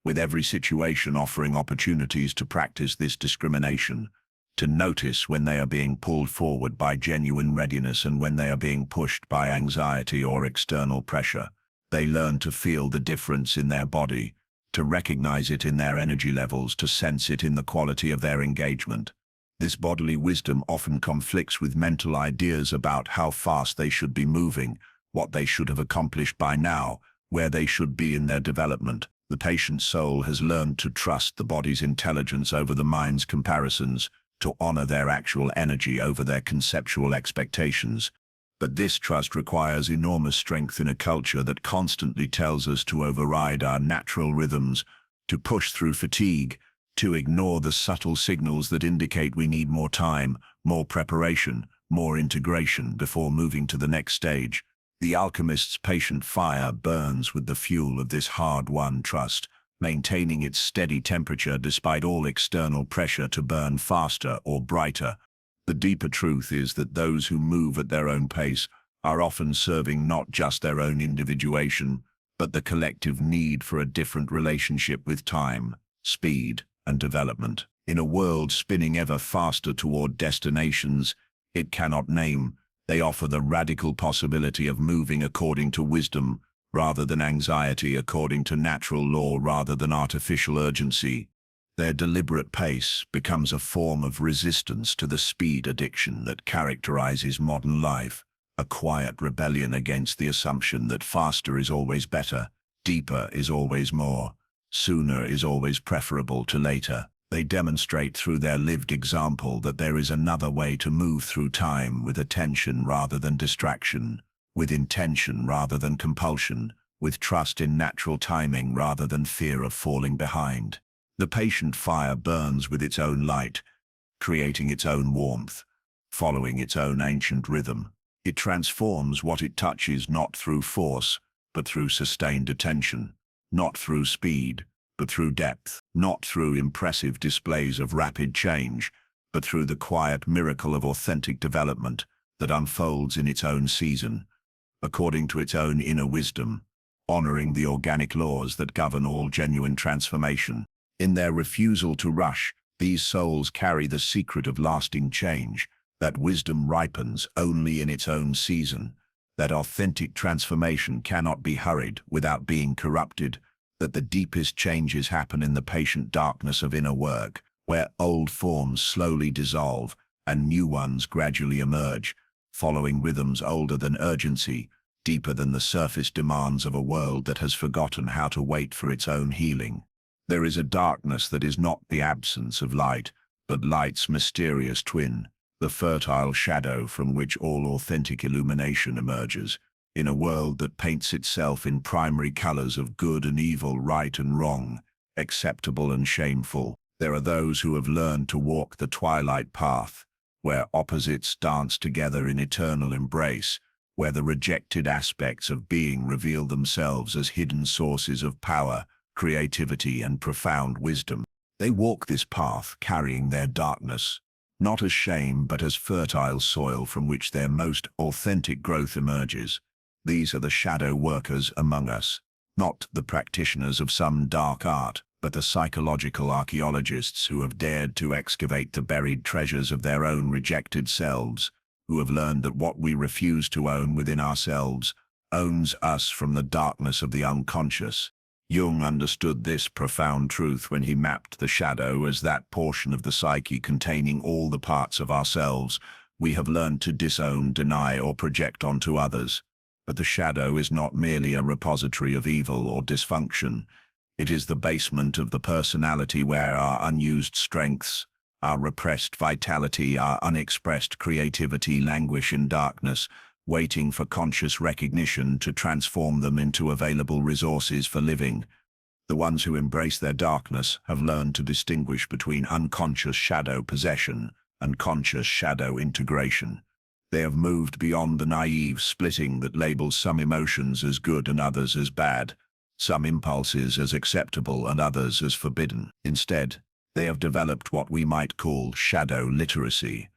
with every situation offering opportunities to practice this discrimination, to notice when they are being pulled forward by genuine readiness and when they are being pushed by anxiety or external pressure. They learn to feel the difference in their body, to recognize it in their energy levels, to sense it in the quality of their engagement. This bodily wisdom often conflicts with mental ideas about how fast they should be moving, what they should have accomplished by now, where they should be in their development. The patient soul has learned to trust the body's intelligence over the mind's comparisons, to honor their actual energy over their conceptual expectations. But this trust requires enormous strength in a culture that constantly tells us to override our natural rhythms, to push through fatigue, to ignore the subtle signals that indicate we need more time, more preparation, more integration before moving to the next stage. The alchemist's patient fire burns with the fuel of this hard-won trust, maintaining its steady temperature despite all external pressure to burn faster or brighter. The deeper truth is that those who move at their own pace are often serving not just their own individuation, but the collective need for a different relationship with time, speed, and development. In a world spinning ever faster toward destinations it cannot name, they offer the radical possibility of moving according to wisdom rather than anxiety, according to natural law rather than artificial urgency. Their deliberate pace becomes a form of resistance to the speed addiction that characterizes modern life, a quiet rebellion against the assumption that faster is always better, deeper is always more. Sooner is always preferable to later. They demonstrate through their lived example that there is another way to move through time with attention rather than distraction, with intention rather than compulsion, with trust in natural timing rather than fear of falling behind. The patient fire burns with its own light, creating its own warmth, following its own ancient rhythm. It transforms what it touches not through force, but through sustained attention, not through speed, but through depth, not through impressive displays of rapid change, but through the quiet miracle of authentic development that unfolds in its own season, according to its own inner wisdom, honoring the organic laws that govern all genuine transformation. In their refusal to rush, these souls carry the secret of lasting change, that wisdom ripens only in its own season, that authentic transformation cannot be hurried without being corrupted, that the deepest changes happen in the patient darkness of inner work, where old forms slowly dissolve and new ones gradually emerge, following rhythms older than urgency, deeper than the surface demands of a world that has forgotten how to wait for its own healing. There is a darkness that is not the absence of light, but light's mysterious twin, the fertile shadow from which all authentic illumination emerges. In a world that paints itself in primary colors of good and evil, right and wrong, acceptable and shameful, there are those who have learned to walk the twilight path, where opposites dance together in eternal embrace, where the rejected aspects of being reveal themselves as hidden sources of power, creativity, and profound wisdom. They walk this path carrying their darkness, not as shame but as fertile soil from which their most authentic growth emerges. These are the shadow workers among us, not the practitioners of some dark art, but the psychological archaeologists who have dared to excavate the buried treasures of their own rejected selves, who have learned that what we refuse to own within ourselves owns us from the darkness of the unconscious. Jung understood this profound truth when he mapped the shadow as that portion of the psyche containing all the parts of ourselves we have learned to disown, deny, or project onto others. But the shadow is not merely a repository of evil or dysfunction. It is the basement of the personality where our unused strengths, our repressed vitality, our unexpressed creativity languish in darkness, waiting for conscious recognition to transform them into available resources for living. The ones who embrace their darkness have learned to distinguish between unconscious shadow possession and conscious shadow integration. They have moved beyond the naive splitting that labels some emotions as good and others as bad, some impulses as acceptable and others as forbidden. Instead, they have developed what we might call shadow literacy,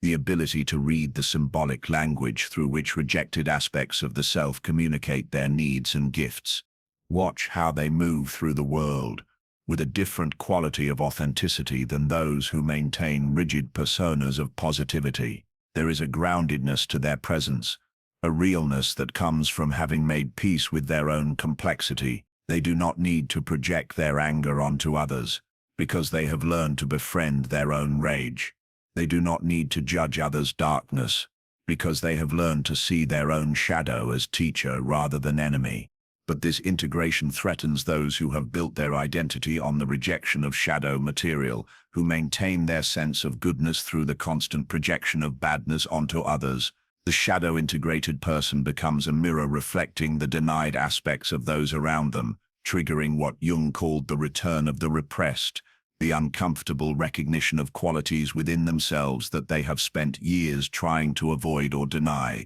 the ability to read the symbolic language through which rejected aspects of the self communicate their needs and gifts. Watch how they move through the world, with a different quality of authenticity than those who maintain rigid personas of positivity. There is a groundedness to their presence, a realness that comes from having made peace with their own complexity. They do not need to project their anger onto others, because they have learned to befriend their own rage. They do not need to judge others' darkness, because they have learned to see their own shadow as teacher rather than enemy. But this integration threatens those who have built their identity on the rejection of shadow material, who maintain their sense of goodness through the constant projection of badness onto others. The shadow-integrated person becomes a mirror reflecting the denied aspects of those around them, triggering what Jung called the return of the repressed, the uncomfortable recognition of qualities within themselves that they have spent years trying to avoid or deny.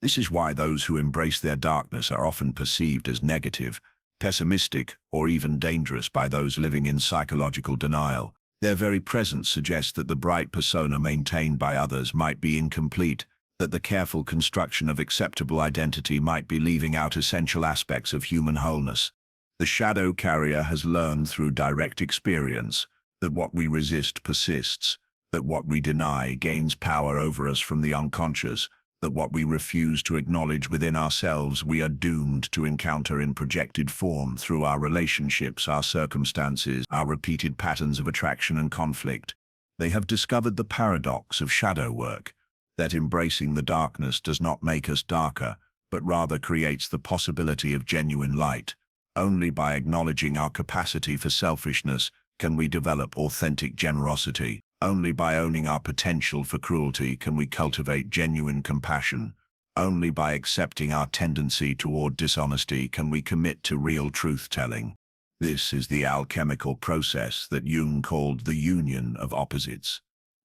This is why those who embrace their darkness are often perceived as negative, pessimistic, or even dangerous by those living in psychological denial. Their very presence suggests that the bright persona maintained by others might be incomplete, that the careful construction of acceptable identity might be leaving out essential aspects of human wholeness. The shadow carrier has learned through direct experience that what we resist persists, that what we deny gains power over us from the unconscious, that what we refuse to acknowledge within ourselves we are doomed to encounter in projected form through our relationships, our circumstances, our repeated patterns of attraction and conflict. They have discovered the paradox of shadow work, that embracing the darkness does not make us darker, but rather creates the possibility of genuine light, Only by acknowledging our capacity for selfishness can we develop authentic generosity. Only by owning our potential for cruelty can we cultivate genuine compassion. Only by accepting our tendency toward dishonesty can we commit to real truth-telling. This is the alchemical process that Jung called the union of opposites.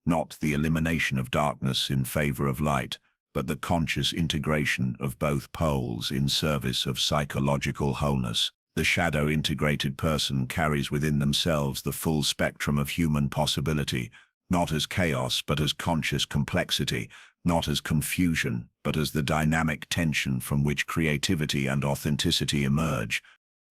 Not the elimination of darkness in favor of light, but the conscious integration of both poles in service of psychological wholeness. The shadow-integrated person carries within themselves the full spectrum of human possibility, not as chaos but as conscious complexity, not as confusion but as the dynamic tension from which creativity and authenticity emerge.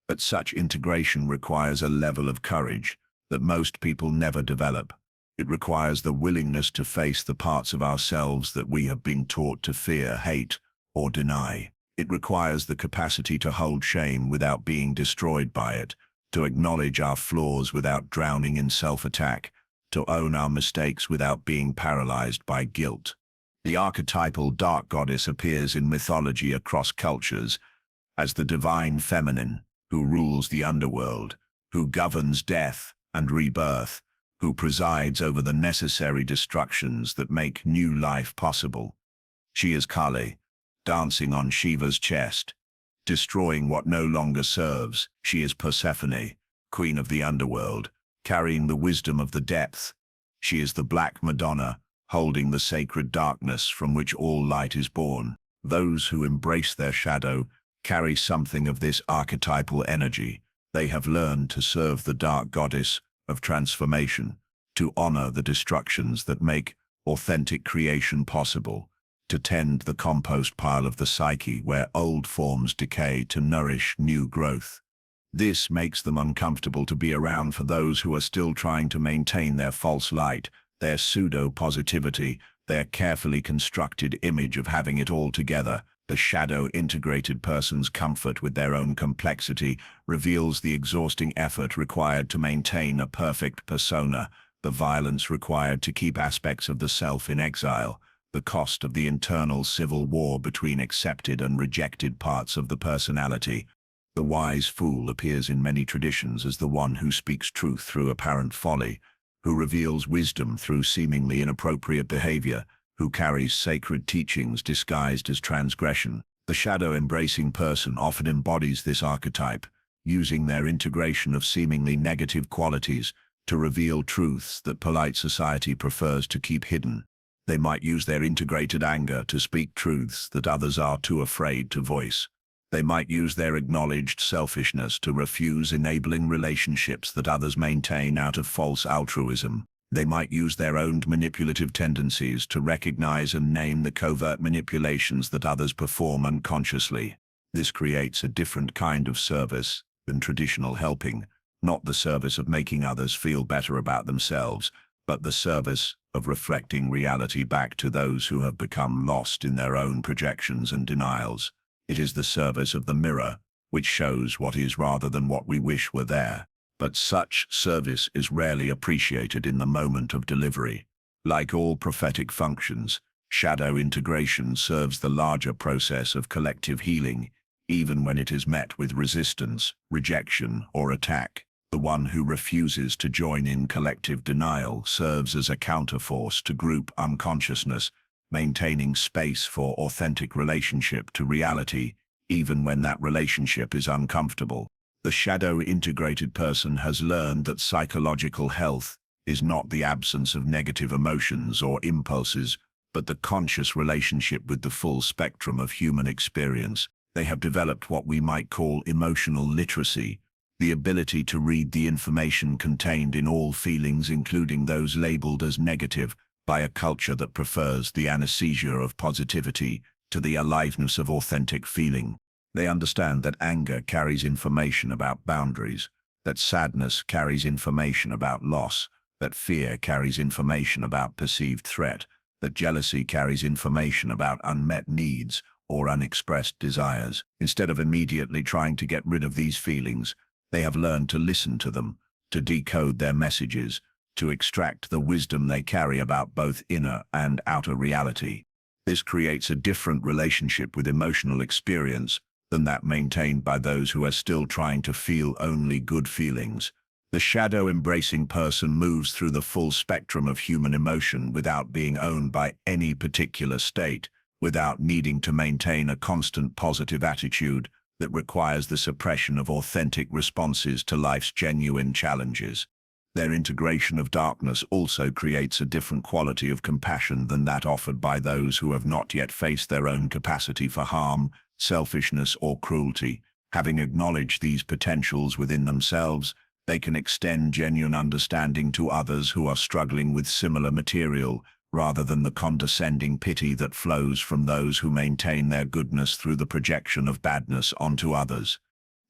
But such integration requires a level of courage that most people never develop. It requires the willingness to face the parts of ourselves that we have been taught to fear, hate, or deny. It requires the capacity to hold shame without being destroyed by it, to acknowledge our flaws without drowning in self-attack, to own our mistakes without being paralyzed by guilt. The archetypal dark goddess appears in mythology across cultures as the divine feminine, who rules the underworld, who governs death and rebirth, who presides over the necessary destructions that make new life possible. She is Kali, dancing on Shiva's chest, destroying what no longer serves. She is Persephone, queen of the underworld, carrying the wisdom of the depth. She is the Black Madonna, holding the sacred darkness from which all light is born. Those who embrace their shadow carry something of this archetypal energy. They have learned to serve the dark goddess of transformation, to honor the destructions that make authentic creation possible, to tend the compost pile of the psyche where old forms decay to nourish new growth. This makes them uncomfortable to be around for those who are still trying to maintain their false light, their pseudo-positivity, their carefully constructed image of having it all together. The shadow-integrated person's comfort with their own complexity reveals the exhausting effort required to maintain a perfect persona, the violence required to keep aspects of the self in exile, the cost of the internal civil war between accepted and rejected parts of the personality. The wise fool appears in many traditions as the one who speaks truth through apparent folly, who reveals wisdom through seemingly inappropriate behavior, who carries sacred teachings disguised as transgression. The shadow-embracing person often embodies this archetype, using their integration of seemingly negative qualities to reveal truths that polite society prefers to keep hidden. They might use their integrated anger to speak truths that others are too afraid to voice. They might use their acknowledged selfishness to refuse enabling relationships that others maintain out of false altruism. They might use their own manipulative tendencies to recognize and name the covert manipulations that others perform unconsciously. This creates a different kind of service than traditional helping, not the service of making others feel better about themselves, but the service of reflecting reality back to those who have become lost in their own projections and denials. It is the service of the mirror, which shows what is rather than what we wish were there. But such service is rarely appreciated in the moment of delivery. Like all prophetic functions, shadow integration serves the larger process of collective healing, even when it is met with resistance, rejection, or attack. The one who refuses to join in collective denial serves as a counterforce to group unconsciousness, maintaining space for authentic relationship to reality, even when that relationship is uncomfortable. The shadow-integrated person has learned that psychological health is not the absence of negative emotions or impulses, but the conscious relationship with the full spectrum of human experience. They have developed what we might call emotional literacy, the ability to read the information contained in all feelings, including those labeled as negative, by a culture that prefers the anesthesia of positivity to the aliveness of authentic feeling. They understand that anger carries information about boundaries, that sadness carries information about loss, that fear carries information about perceived threat, that jealousy carries information about unmet needs or unexpressed desires. Instead of immediately trying to get rid of these feelings, they have learned to listen to them, to decode their messages, to extract the wisdom they carry about both inner and outer reality. This creates a different relationship with emotional experience than that maintained by those who are still trying to feel only good feelings. The shadow-embracing person moves through the full spectrum of human emotion without being owned by any particular state, without needing to maintain a constant positive attitude that requires the suppression of authentic responses to life's genuine challenges. Their integration of darkness also creates a different quality of compassion than that offered by those who have not yet faced their own capacity for harm, selfishness, or cruelty. Having acknowledged these potentials within themselves, they can extend genuine understanding to others who are struggling with similar material, rather than the condescending pity that flows from those who maintain their goodness through the projection of badness onto others.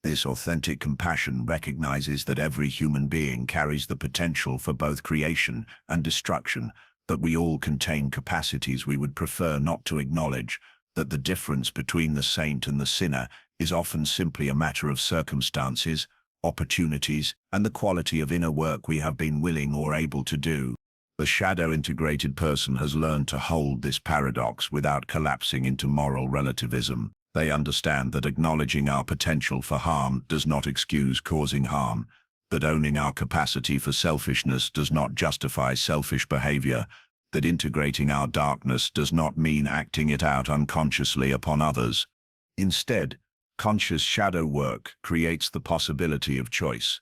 This authentic compassion recognizes that every human being carries the potential for both creation and destruction, that we all contain capacities we would prefer not to acknowledge, that the difference between the saint and the sinner is often simply a matter of circumstances, opportunities, and the quality of inner work we have been willing or able to do. The shadow-integrated person has learned to hold this paradox without collapsing into moral relativism. They understand that acknowledging our potential for harm does not excuse causing harm, that owning our capacity for selfishness does not justify selfish behavior, that integrating our darkness does not mean acting it out unconsciously upon others. Instead, conscious shadow work creates the possibility of choice.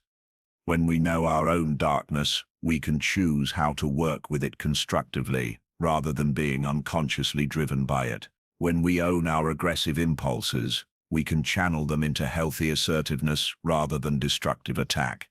When we know our own darkness, we can choose how to work with it constructively, rather than being unconsciously driven by it. When we own our aggressive impulses, we can channel them into healthy assertiveness rather than destructive attack.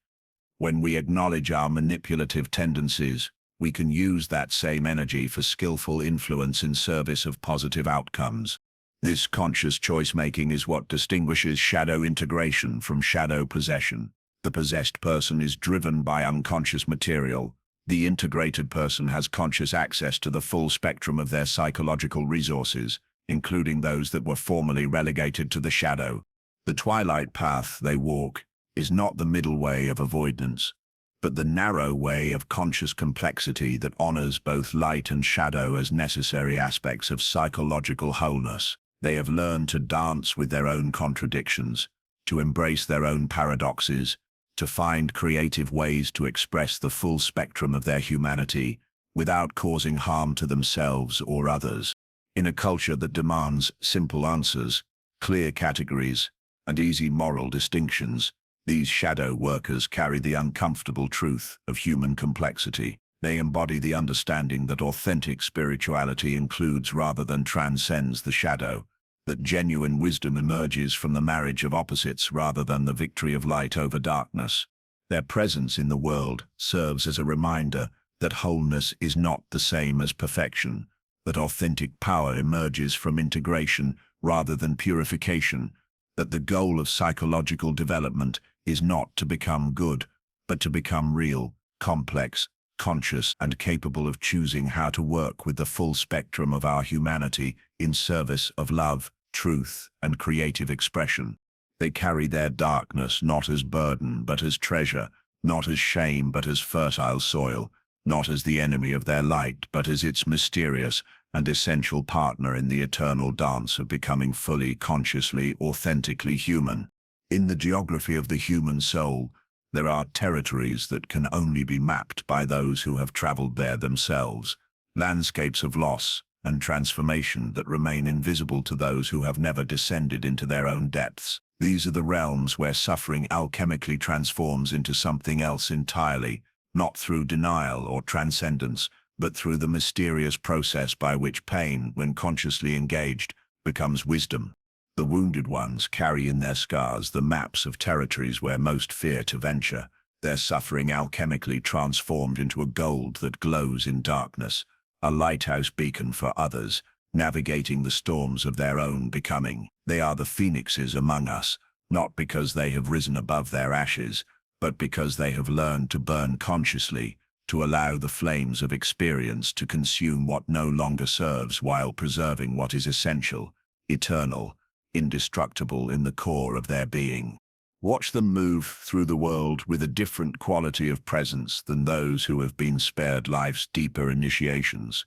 When we acknowledge our manipulative tendencies, we can use that same energy for skillful influence in service of positive outcomes. This conscious choice-making is what distinguishes shadow integration from shadow possession. The possessed person is driven by unconscious material. The integrated person has conscious access to the full spectrum of their psychological resources, including those that were formerly relegated to the shadow. The twilight path they walk is not the middle way of avoidance, but the narrow way of conscious complexity that honors both light and shadow as necessary aspects of psychological wholeness. They have learned to dance with their own contradictions, to embrace their own paradoxes, to find creative ways to express the full spectrum of their humanity without causing harm to themselves or others. In a culture that demands simple answers, clear categories, and easy moral distinctions, these shadow workers carry the uncomfortable truth of human complexity. They embody the understanding that authentic spirituality includes rather than transcends the shadow, that genuine wisdom emerges from the marriage of opposites rather than the victory of light over darkness. Their presence in the world serves as a reminder that wholeness is not the same as perfection, that authentic power emerges from integration rather than purification, that the goal of psychological development is not to become good, but to become real, complex, conscious, and capable of choosing how to work with the full spectrum of our humanity in service of love, truth, and creative expression. They carry their darkness not as burden but as treasure, not as shame but as fertile soil, not as the enemy of their light but as its mysterious and essential partner in the eternal dance of becoming fully, consciously, authentically human. In the geography of the human soul, there are territories that can only be mapped by those who have traveled there themselves, landscapes of loss and transformation that remain invisible to those who have never descended into their own depths. These are the realms where suffering alchemically transforms into something else entirely, not through denial or transcendence, but through the mysterious process by which pain, when consciously engaged, becomes wisdom. The wounded ones carry in their scars the maps of territories where most fear to venture, their suffering alchemically transformed into a gold that glows in darkness, a lighthouse beacon for others, navigating the storms of their own becoming. They are the phoenixes among us, not because they have risen above their ashes, but because they have learned to burn consciously, to allow the flames of experience to consume what no longer serves while preserving what is essential, eternal, indestructible in the core of their being. Watch them move through the world with a different quality of presence than those who have been spared life's deeper initiations.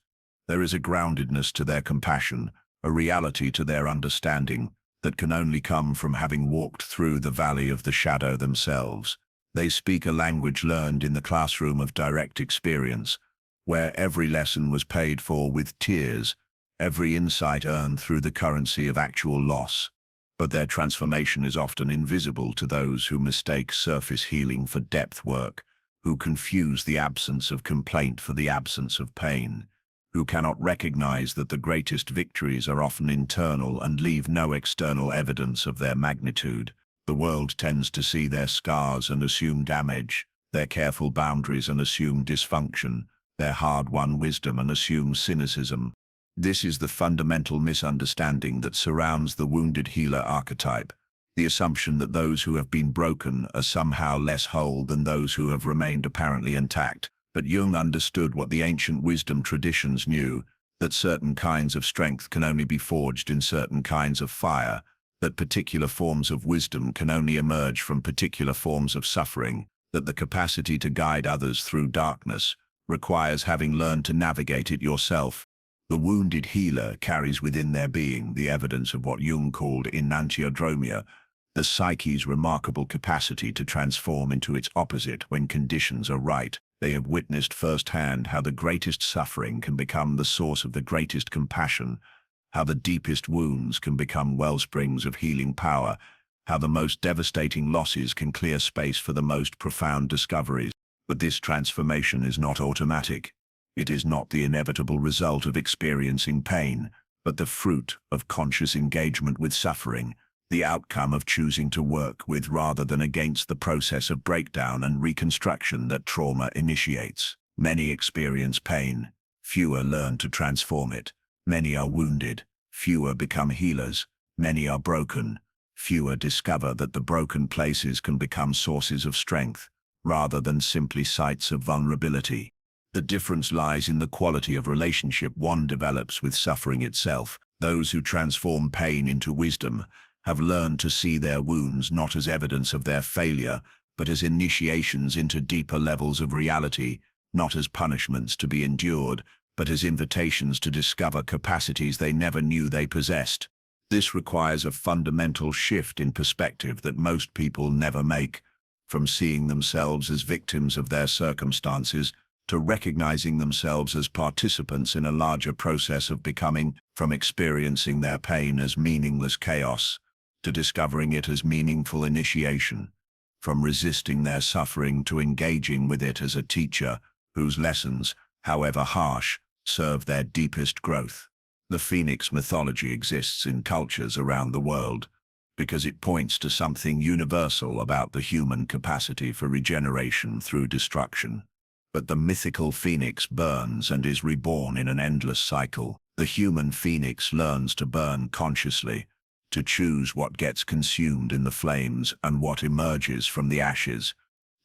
There is a groundedness to their compassion, a reality to their understanding, that can only come from having walked through the valley of the shadow themselves. They speak a language learned in the classroom of direct experience, where every lesson was paid for with tears, every insight earned through the currency of actual loss. But their transformation is often invisible to those who mistake surface healing for depth work, who confuse the absence of complaint for the absence of pain, who cannot recognize that the greatest victories are often internal and leave no external evidence of their magnitude. The world tends to see their scars and assume damage, their careful boundaries and assume dysfunction, their hard-won wisdom and assume cynicism. This is the fundamental misunderstanding that surrounds the wounded healer archetype, the assumption that those who have been broken are somehow less whole than those who have remained apparently intact. But Jung understood what the ancient wisdom traditions knew, that certain kinds of strength can only be forged in certain kinds of fire, that particular forms of wisdom can only emerge from particular forms of suffering, that the capacity to guide others through darkness requires having learned to navigate it yourself. The wounded healer carries within their being the evidence of what Jung called enantiodromia, the psyche's remarkable capacity to transform into its opposite when conditions are right. They have witnessed firsthand how the greatest suffering can become the source of the greatest compassion, how the deepest wounds can become wellsprings of healing power, how the most devastating losses can clear space for the most profound discoveries. But this transformation is not automatic. It is not the inevitable result of experiencing pain, but the fruit of conscious engagement with suffering, the outcome of choosing to work with rather than against the process of breakdown and reconstruction that trauma initiates. Many experience pain, fewer learn to transform it. Many are wounded, fewer become healers. Many are broken, fewer discover that the broken places can become sources of strength, rather than simply sites of vulnerability. The difference lies in the quality of relationship one develops with suffering itself. Those who transform pain into wisdom have learned to see their wounds not as evidence of their failure, but as initiations into deeper levels of reality, not as punishments to be endured, but as invitations to discover capacities they never knew they possessed. This requires a fundamental shift in perspective that most people never make, from seeing themselves as victims of their circumstances to recognizing themselves as participants in a larger process of becoming, from experiencing their pain as meaningless chaos to discovering it as meaningful initiation, from resisting their suffering to engaging with it as a teacher whose lessons, however harsh, serve their deepest growth. The phoenix mythology exists in cultures around the world because it points to something universal about the human capacity for regeneration through destruction. But the mythical phoenix burns and is reborn in an endless cycle. The human phoenix learns to burn consciously, to choose what gets consumed in the flames and what emerges from the ashes,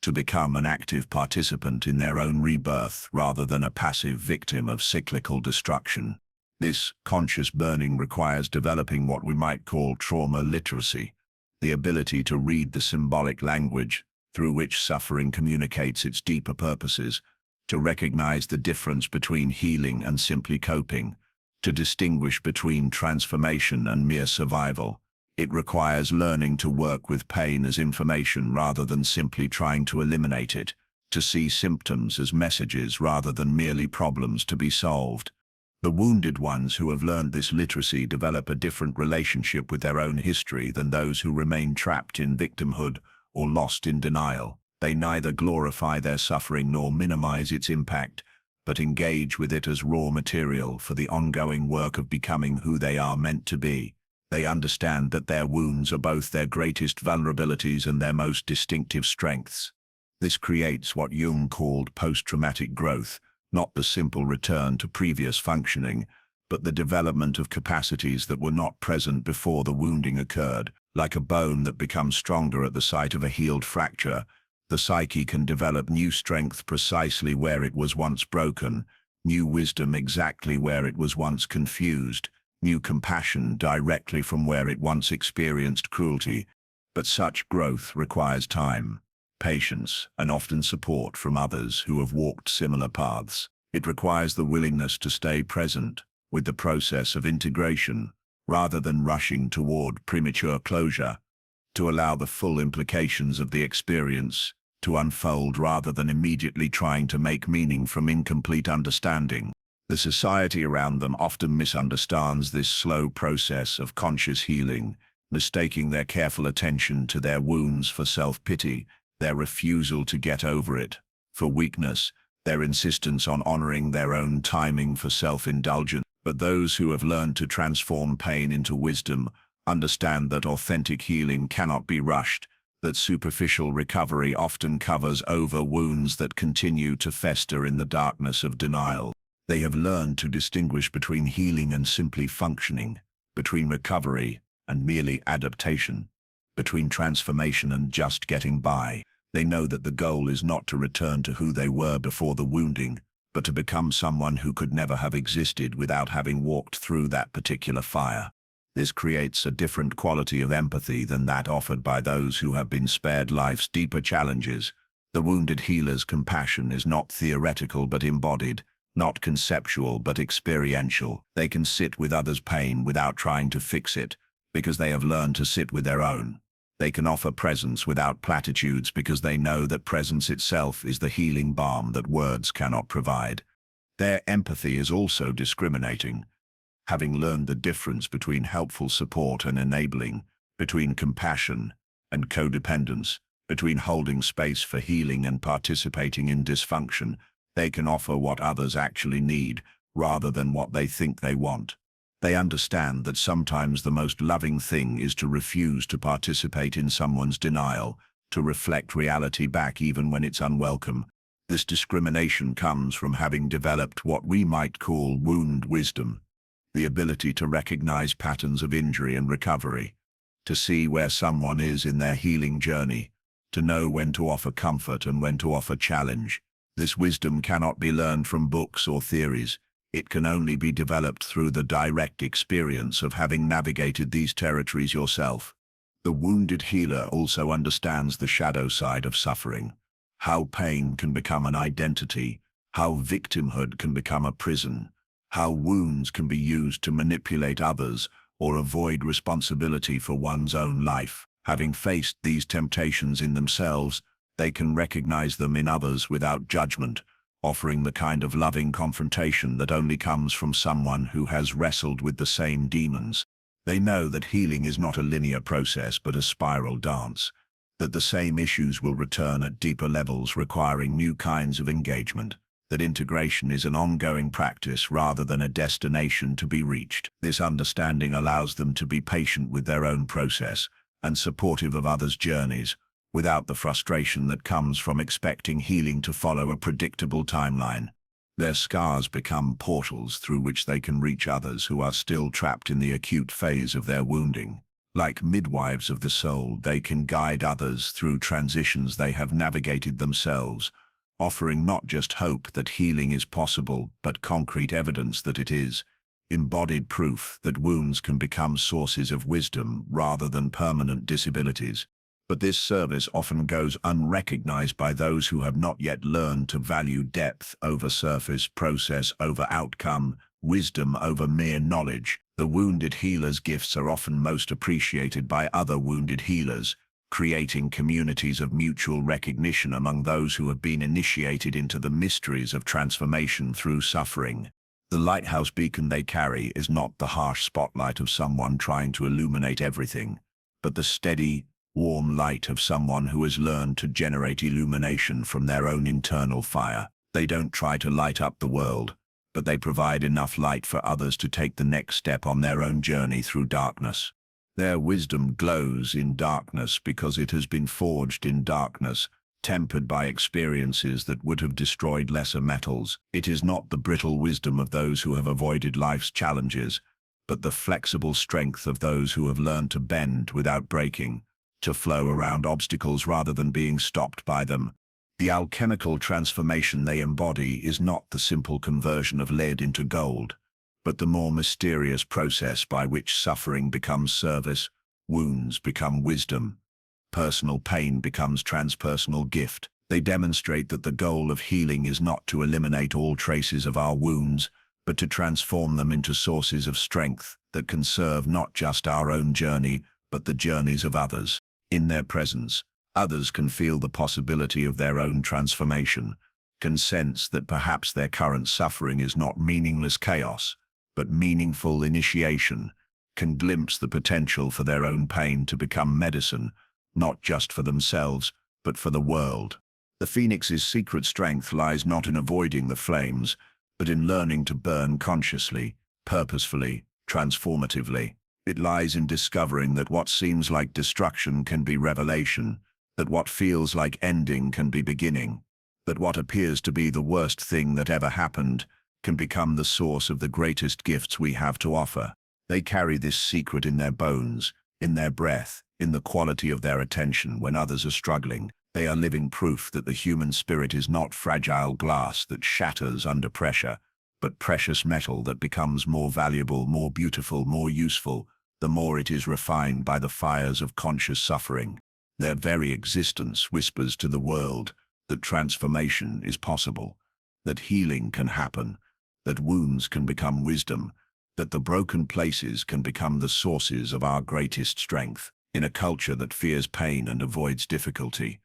to become an active participant in their own rebirth rather than a passive victim of cyclical destruction. This conscious burning requires developing what we might call trauma literacy, the ability to read the symbolic language through which suffering communicates its deeper purposes, to recognize the difference between healing and simply coping, to distinguish between transformation and mere survival. It requires learning to work with pain as information rather than simply trying to eliminate it, to see symptoms as messages rather than merely problems to be solved. The wounded ones who have learned this literacy develop a different relationship with their own history than those who remain trapped in victimhood or lost in denial. They neither glorify their suffering nor minimize its impact, but engage with it as raw material for the ongoing work of becoming who they are meant to be. They understand that their wounds are both their greatest vulnerabilities and their most distinctive strengths. This creates what Jung called post-traumatic growth, not the simple return to previous functioning, but the development of capacities that were not present before the wounding occurred. Like a bone that becomes stronger at the site of a healed fracture, the psyche can develop new strength precisely where it was once broken, new wisdom exactly where it was once confused, new compassion directly from where it once experienced cruelty. But such growth requires time, patience, and often support from others who have walked similar paths. It requires the willingness to stay present with the process of integration, rather than rushing toward premature closure, to allow the full implications of the experience to unfold rather than immediately trying to make meaning from incomplete understanding. The society around them often misunderstands this slow process of conscious healing, mistaking their careful attention to their wounds for self-pity, their refusal to get over it for weakness, their insistence on honoring their own timing for self-indulgence. But those who have learned to transform pain into wisdom understand that authentic healing cannot be rushed, that superficial recovery often covers over wounds that continue to fester in the darkness of denial. They have learned to distinguish between healing and simply functioning, between recovery and merely adaptation, between transformation and just getting by. They know that the goal is not to return to who they were before the wounding, but to become someone who could never have existed without having walked through that particular fire. This creates a different quality of empathy than that offered by those who have been spared life's deeper challenges. The wounded healer's compassion is not theoretical but embodied, not conceptual but experiential. They can sit with others' pain without trying to fix it, because they have learned to sit with their own. They can offer presence without platitudes because they know that presence itself is the healing balm that words cannot provide. Their empathy is also discriminating. Having learned the difference between helpful support and enabling, between compassion and codependence, between holding space for healing and participating in dysfunction, they can offer what others actually need rather than what they think they want. They understand that sometimes the most loving thing is to refuse to participate in someone's denial, to reflect reality back even when it's unwelcome. This discrimination comes from having developed what we might call wound wisdom, the ability to recognize patterns of injury and recovery, to see where someone is in their healing journey, to know when to offer comfort and when to offer challenge. This wisdom cannot be learned from books or theories. It can only be developed through the direct experience of having navigated these territories yourself. The wounded healer also understands the shadow side of suffering, how pain can become an identity, how victimhood can become a prison, how wounds can be used to manipulate others or avoid responsibility for one's own life. Having faced these temptations in themselves, they can recognize them in others without judgment, offering the kind of loving confrontation that only comes from someone who has wrestled with the same demons. They know that healing is not a linear process but a spiral dance, that the same issues will return at deeper levels requiring new kinds of engagement, that integration is an ongoing practice rather than a destination to be reached. This understanding allows them to be patient with their own process and supportive of others' journeys, without the frustration that comes from expecting healing to follow a predictable timeline. Their scars become portals through which they can reach others who are still trapped in the acute phase of their wounding. Like midwives of the soul, they can guide others through transitions they have navigated themselves, offering not just hope that healing is possible, but concrete evidence that it is, embodied proof that wounds can become sources of wisdom rather than permanent disabilities. But this service often goes unrecognized by those who have not yet learned to value depth over surface, process over outcome, wisdom over mere knowledge. The wounded healer's gifts are often most appreciated by other wounded healers, creating communities of mutual recognition among those who have been initiated into the mysteries of transformation through suffering. The lighthouse beacon they carry is not the harsh spotlight of someone trying to illuminate everything, but the steady, warm light of someone who has learned to generate illumination from their own internal fire. They don't try to light up the world, but they provide enough light for others to take the next step on their own journey through darkness. Their wisdom glows in darkness because it has been forged in darkness, tempered by experiences that would have destroyed lesser metals. It is not the brittle wisdom of those who have avoided life's challenges, but the flexible strength of those who have learned to bend without breaking, to flow around obstacles rather than being stopped by them. The alchemical transformation they embody is not the simple conversion of lead into gold, but the more mysterious process by which suffering becomes service, wounds become wisdom, personal pain becomes transpersonal gift. They demonstrate that the goal of healing is not to eliminate all traces of our wounds, but to transform them into sources of strength that can serve not just our own journey, but the journeys of others. In their presence, others can feel the possibility of their own transformation, can sense that perhaps their current suffering is not meaningless chaos, but meaningful initiation, can glimpse the potential for their own pain to become medicine, not just for themselves, but for the world. The phoenix's secret strength lies not in avoiding the flames, but in learning to burn consciously, purposefully, transformatively. It lies in discovering that what seems like destruction can be revelation, that what feels like ending can be beginning, that what appears to be the worst thing that ever happened can become the source of the greatest gifts we have to offer. They carry this secret in their bones, in their breath, in the quality of their attention when others are struggling. They are living proof that the human spirit is not fragile glass that shatters under pressure, but precious metal that becomes more valuable, more beautiful, more useful, the more it is refined by the fires of conscious suffering. Their very existence whispers to the world that transformation is possible, that healing can happen, that wounds can become wisdom, that the broken places can become the sources of our greatest strength. In a culture that fears pain and avoids difficulty,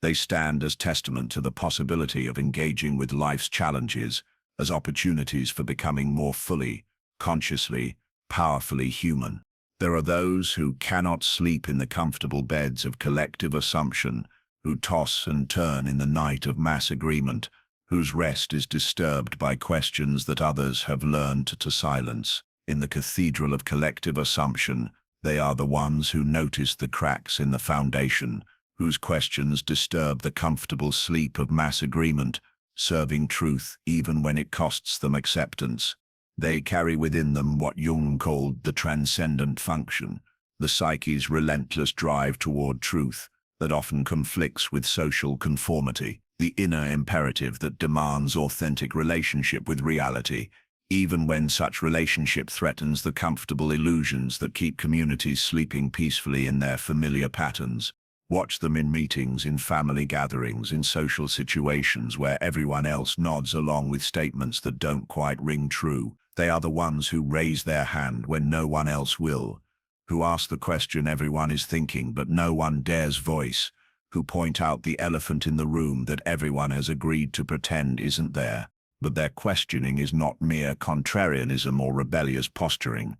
they stand as testament to the possibility of engaging with life's challenges as opportunities for becoming more fully, consciously, powerfully human. There are those who cannot sleep in the comfortable beds of collective assumption, who toss and turn in the night of mass agreement, whose rest is disturbed by questions that others have learned to silence. In the cathedral of collective assumption, they are the ones who notice the cracks in the foundation, whose questions disturb the comfortable sleep of mass agreement, serving truth even when it costs them acceptance. They carry within them what Jung called the transcendent function, the psyche's relentless drive toward truth that often conflicts with social conformity, the inner imperative that demands authentic relationship with reality, even when such relationship threatens the comfortable illusions that keep communities sleeping peacefully in their familiar patterns. Watch them in meetings, in family gatherings, in social situations where everyone else nods along with statements that don't quite ring true. They are the ones who raise their hand when no one else will, who ask the question everyone is thinking but no one dares voice, who point out the elephant in the room that everyone has agreed to pretend isn't there. But their questioning is not mere contrarianism or rebellious posturing.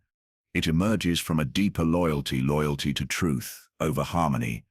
It emerges from a deeper loyalty to truth over harmony,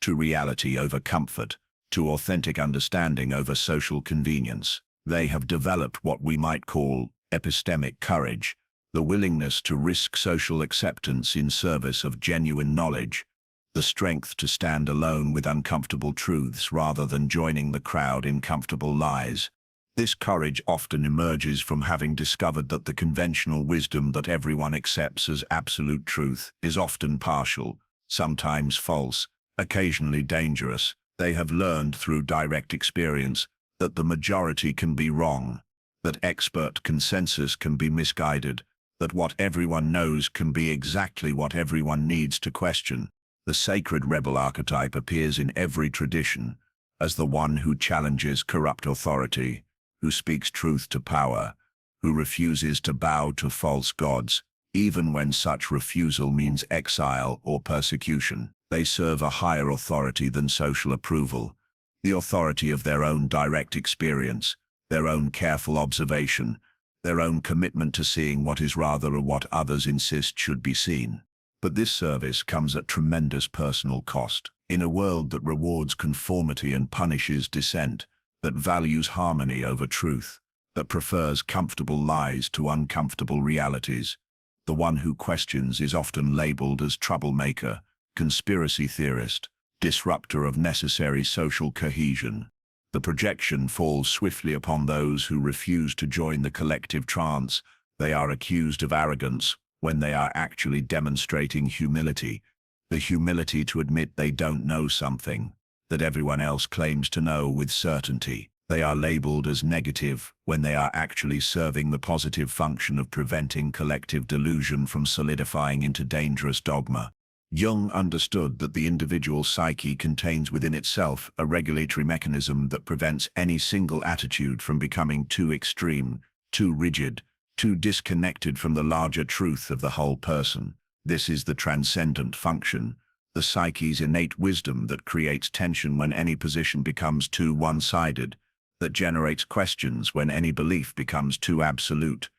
to reality over comfort, to authentic understanding over social convenience. They have developed what we might call epistemic courage, the willingness to risk social acceptance in service of genuine knowledge, the strength to stand alone with uncomfortable truths rather than joining the crowd in comfortable lies. This courage often emerges from having discovered that the conventional wisdom that everyone accepts as absolute truth is often partial, sometimes false, occasionally dangerous. They have learned through direct experience that the majority can be wrong, that expert consensus can be misguided, that what everyone knows can be exactly what everyone needs to question. The sacred rebel archetype appears in every tradition as the one who challenges corrupt authority, who speaks truth to power, who refuses to bow to false gods, even when such refusal means exile or persecution. They serve a higher authority than social approval, the authority of their own direct experience, their own careful observation, their own commitment to seeing what is rather what others insist should be seen. But this service comes at tremendous personal cost. In a world that rewards conformity and punishes dissent, that values harmony over truth, that prefers comfortable lies to uncomfortable realities, the one who questions is often labeled as troublemaker, conspiracy theorist, disruptor of necessary social cohesion. The projection falls swiftly upon those who refuse to join the collective trance. They are accused of arrogance when they are actually demonstrating humility, the humility to admit they don't know something that everyone else claims to know with certainty. They are labeled as negative when they are actually serving the positive function of preventing collective delusion from solidifying into dangerous dogma. Jung understood that the individual psyche contains within itself a regulatory mechanism that prevents any single attitude from becoming too extreme, too rigid, too disconnected from the larger truth of the whole person. This is the transcendent function, the psyche's innate wisdom that creates tension when any position becomes too one-sided, that generates questions when any belief becomes too absolute.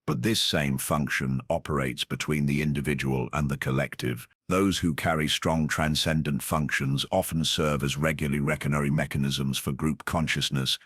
But this same function operates between the individual and the collective. Those who carry strong transcendent functions often serve as regular reckoning mechanisms for group consciousness,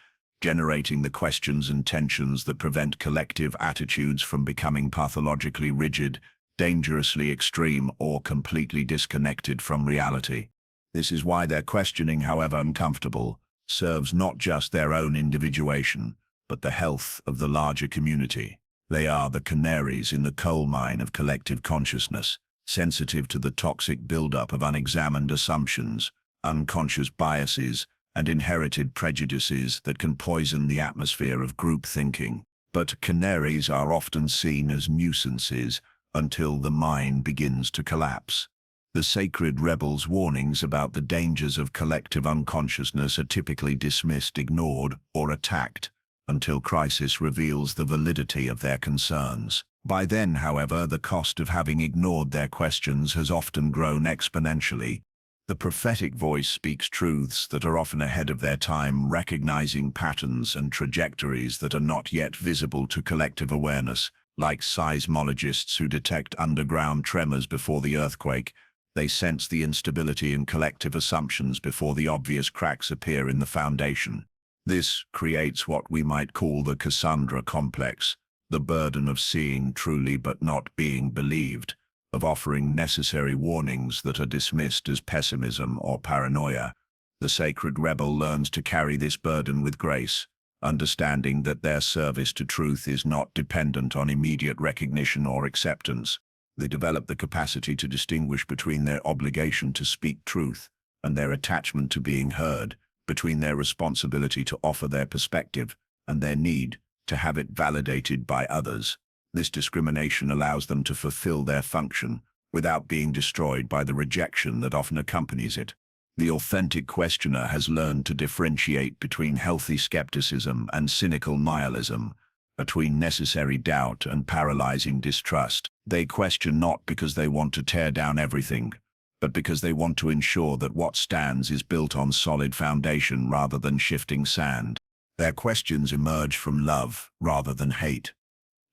generating the questions and tensions that prevent collective attitudes from becoming pathologically rigid, dangerously extreme, or completely disconnected from reality. This is why their questioning, however uncomfortable, serves not just their own individuation, but the health of the larger community. They are the canaries in the coal mine of collective consciousness, sensitive to the toxic buildup of unexamined assumptions, unconscious biases, and inherited prejudices that can poison the atmosphere of group thinking. But canaries are often seen as nuisances until the mine begins to collapse. The sacred rebels' warnings about the dangers of collective unconsciousness are typically dismissed, ignored, or attacked, until crisis reveals the validity of their concerns. By then, however, the cost of having ignored their questions has often grown exponentially. The prophetic voice speaks truths that are often ahead of their time, recognizing patterns and trajectories that are not yet visible to collective awareness. Like seismologists who detect underground tremors before the earthquake, they sense the instability in collective assumptions before the obvious cracks appear in the foundation. This creates what we might call the Cassandra complex, the burden of seeing truly but not being believed, of offering necessary warnings that are dismissed as pessimism or paranoia. The sacred rebel learns to carry this burden with grace, understanding that their service to truth is not dependent on immediate recognition or acceptance. They develop the capacity to distinguish between their obligation to speak truth and their attachment to being heard, between their responsibility to offer their perspective and their need to have it validated by others. This discrimination allows them to fulfill their function without being destroyed by the rejection that often accompanies it. The authentic questioner has learned to differentiate between healthy skepticism and cynical nihilism, between necessary doubt and paralyzing distrust. They question not because they want to tear down everything, but because they want to ensure that what stands is built on solid foundation rather than shifting sand. Their questions emerge from love rather than hate.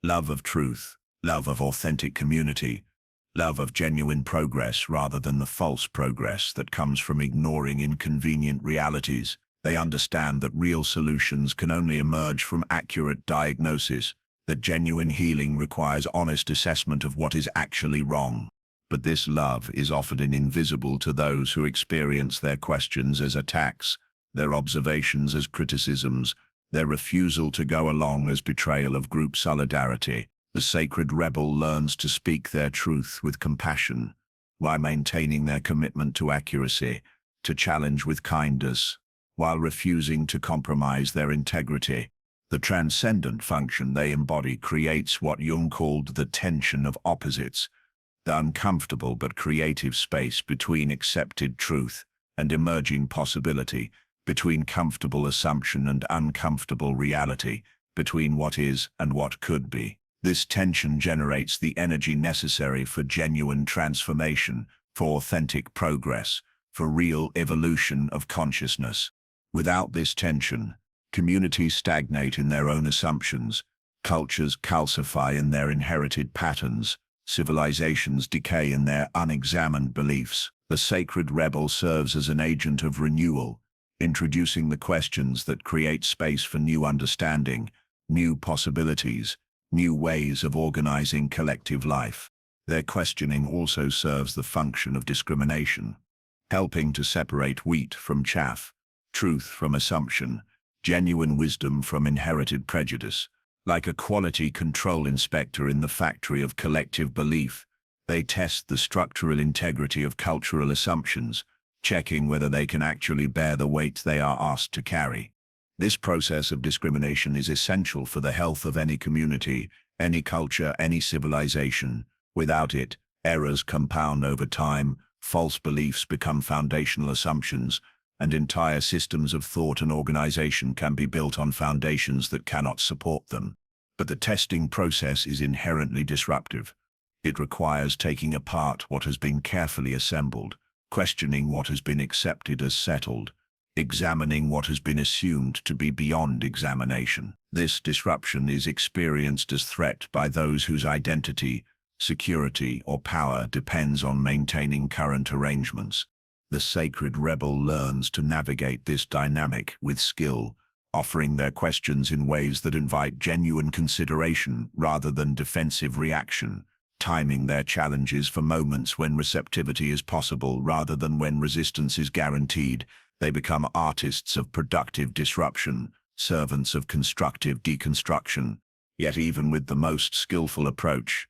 Love of truth, love of authentic community, love of genuine progress rather than the false progress that comes from ignoring inconvenient realities. They understand that real solutions can only emerge from accurate diagnosis, that genuine healing requires honest assessment of what is actually wrong. But this love is often invisible to those who experience their questions as attacks, their observations as criticisms, their refusal to go along as betrayal of group solidarity. The sacred rebel learns to speak their truth with compassion, while maintaining their commitment to accuracy, to challenge with kindness, while refusing to compromise their integrity. The transcendent function they embody creates what Jung called the tension of opposites, the uncomfortable but creative space between accepted truth and emerging possibility, between comfortable assumption and uncomfortable reality, between what is and what could be. This tension generates the energy necessary for genuine transformation, for authentic progress, for real evolution of consciousness. Without this tension, communities stagnate in their own assumptions, cultures calcify in their inherited patterns, civilizations decay in their unexamined beliefs. The sacred rebel serves as an agent of renewal, introducing the questions that create space for new understanding, new possibilities, new ways of organizing collective life. Their questioning also serves the function of discrimination, helping to separate wheat from chaff, truth from assumption, genuine wisdom from inherited prejudice. Like a quality control inspector in the factory of collective belief, they test the structural integrity of cultural assumptions, checking whether they can actually bear the weight they are asked to carry. This process of discrimination is essential for the health of any community, any culture, any civilization. Without it, errors compound over time, false beliefs become foundational assumptions, and entire systems of thought and organization can be built on foundations that cannot support them. But the testing process is inherently disruptive. It requires taking apart what has been carefully assembled, questioning what has been accepted as settled, examining what has been assumed to be beyond examination. This disruption is experienced as threat by those whose identity, security, or power depends on maintaining current arrangements. The sacred rebel learns to navigate this dynamic with skill, offering their questions in ways that invite genuine consideration rather than defensive reaction, timing their challenges for moments when receptivity is possible rather than when resistance is guaranteed. They become artists of productive disruption, servants of constructive deconstruction. Yet even with the most skillful approach,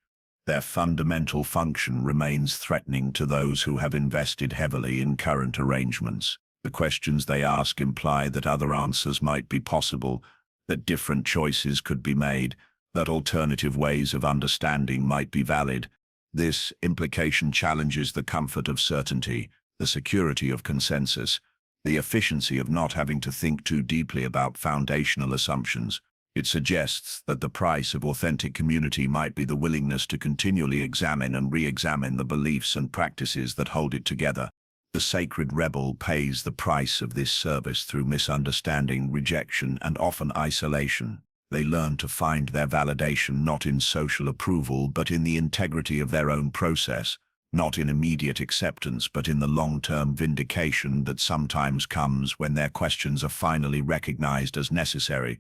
their fundamental function remains threatening to those who have invested heavily in current arrangements. The questions they ask imply that other answers might be possible, that different choices could be made, that alternative ways of understanding might be valid. This implication challenges the comfort of certainty, the security of consensus, the efficiency of not having to think too deeply about foundational assumptions. It suggests that the price of authentic community might be the willingness to continually examine and re-examine the beliefs and practices that hold it together. The sacred rebel pays the price of this service through misunderstanding, rejection, and often isolation. They learn to find their validation not in social approval but in the integrity of their own process, not in immediate acceptance but in the long-term vindication that sometimes comes when their questions are finally recognized as necessary.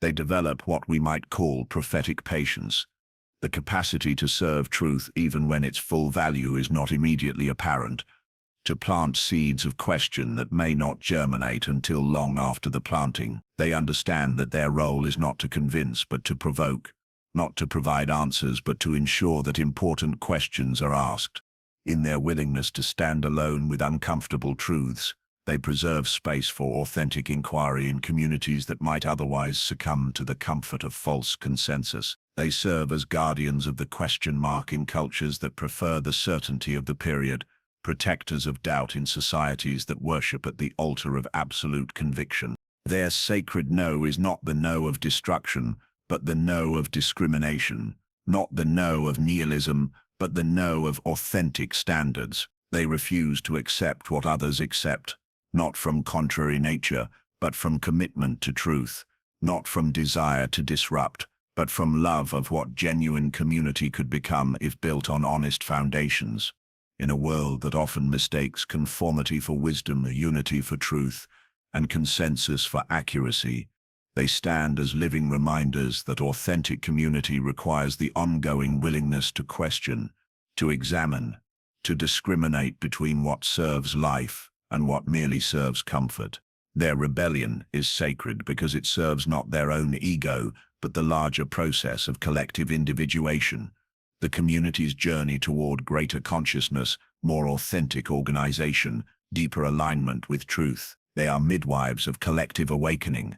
They develop what we might call prophetic patience, the capacity to serve truth even when its full value is not immediately apparent, to plant seeds of question that may not germinate until long after the planting. They understand that their role is not to convince but to provoke, not to provide answers but to ensure that important questions are asked. In their willingness to stand alone with uncomfortable truths, they preserve space for authentic inquiry in communities that might otherwise succumb to the comfort of false consensus. They serve as guardians of the question mark in cultures that prefer the certainty of the period, protectors of doubt in societies that worship at the altar of absolute conviction. Their sacred no is not the no of destruction, but the no of discrimination, not the no of nihilism, but the no of authentic standards. They refuse to accept what others accept, not from contrary nature, but from commitment to truth, not from desire to disrupt, but from love of what genuine community could become if built on honest foundations. In a world that often mistakes conformity for wisdom, unity for truth, and consensus for accuracy, they stand as living reminders that authentic community requires the ongoing willingness to question, to examine, to discriminate between what serves life and what merely serves comfort. Their rebellion is sacred because it serves not their own ego, but the larger process of collective individuation, the community's journey toward greater consciousness, more authentic organization, deeper alignment with truth. They are midwives of collective awakening,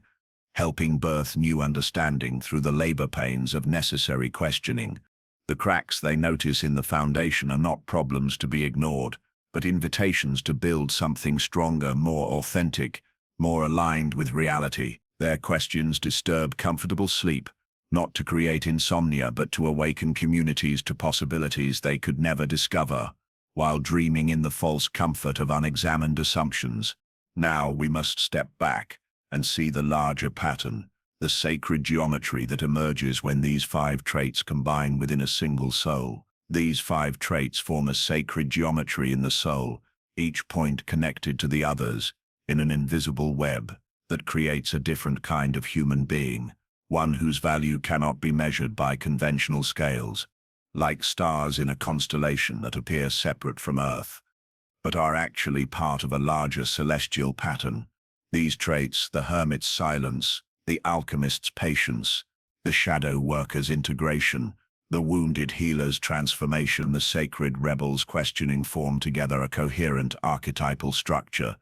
helping birth new understanding through the labor pains of necessary questioning. The cracks they notice in the foundation are not problems to be ignored, but invitations to build something stronger, more authentic, more aligned with reality. Their questions disturb comfortable sleep, not to create insomnia but to awaken communities to possibilities they could never discover, while dreaming in the false comfort of unexamined assumptions. Now we must step back and see the larger pattern, the sacred geometry that emerges when these 5 traits combine within a single soul. These 5 traits form a sacred geometry in the soul, each point connected to the others in an invisible web that creates a different kind of human being, one whose value cannot be measured by conventional scales, like stars in a constellation that appear separate from Earth, but are actually part of a larger celestial pattern. These traits, the hermit's silence, the alchemist's patience, the shadow worker's integration, the wounded healer's transformation, the sacred rebel's questioning, form together a coherent archetypal structure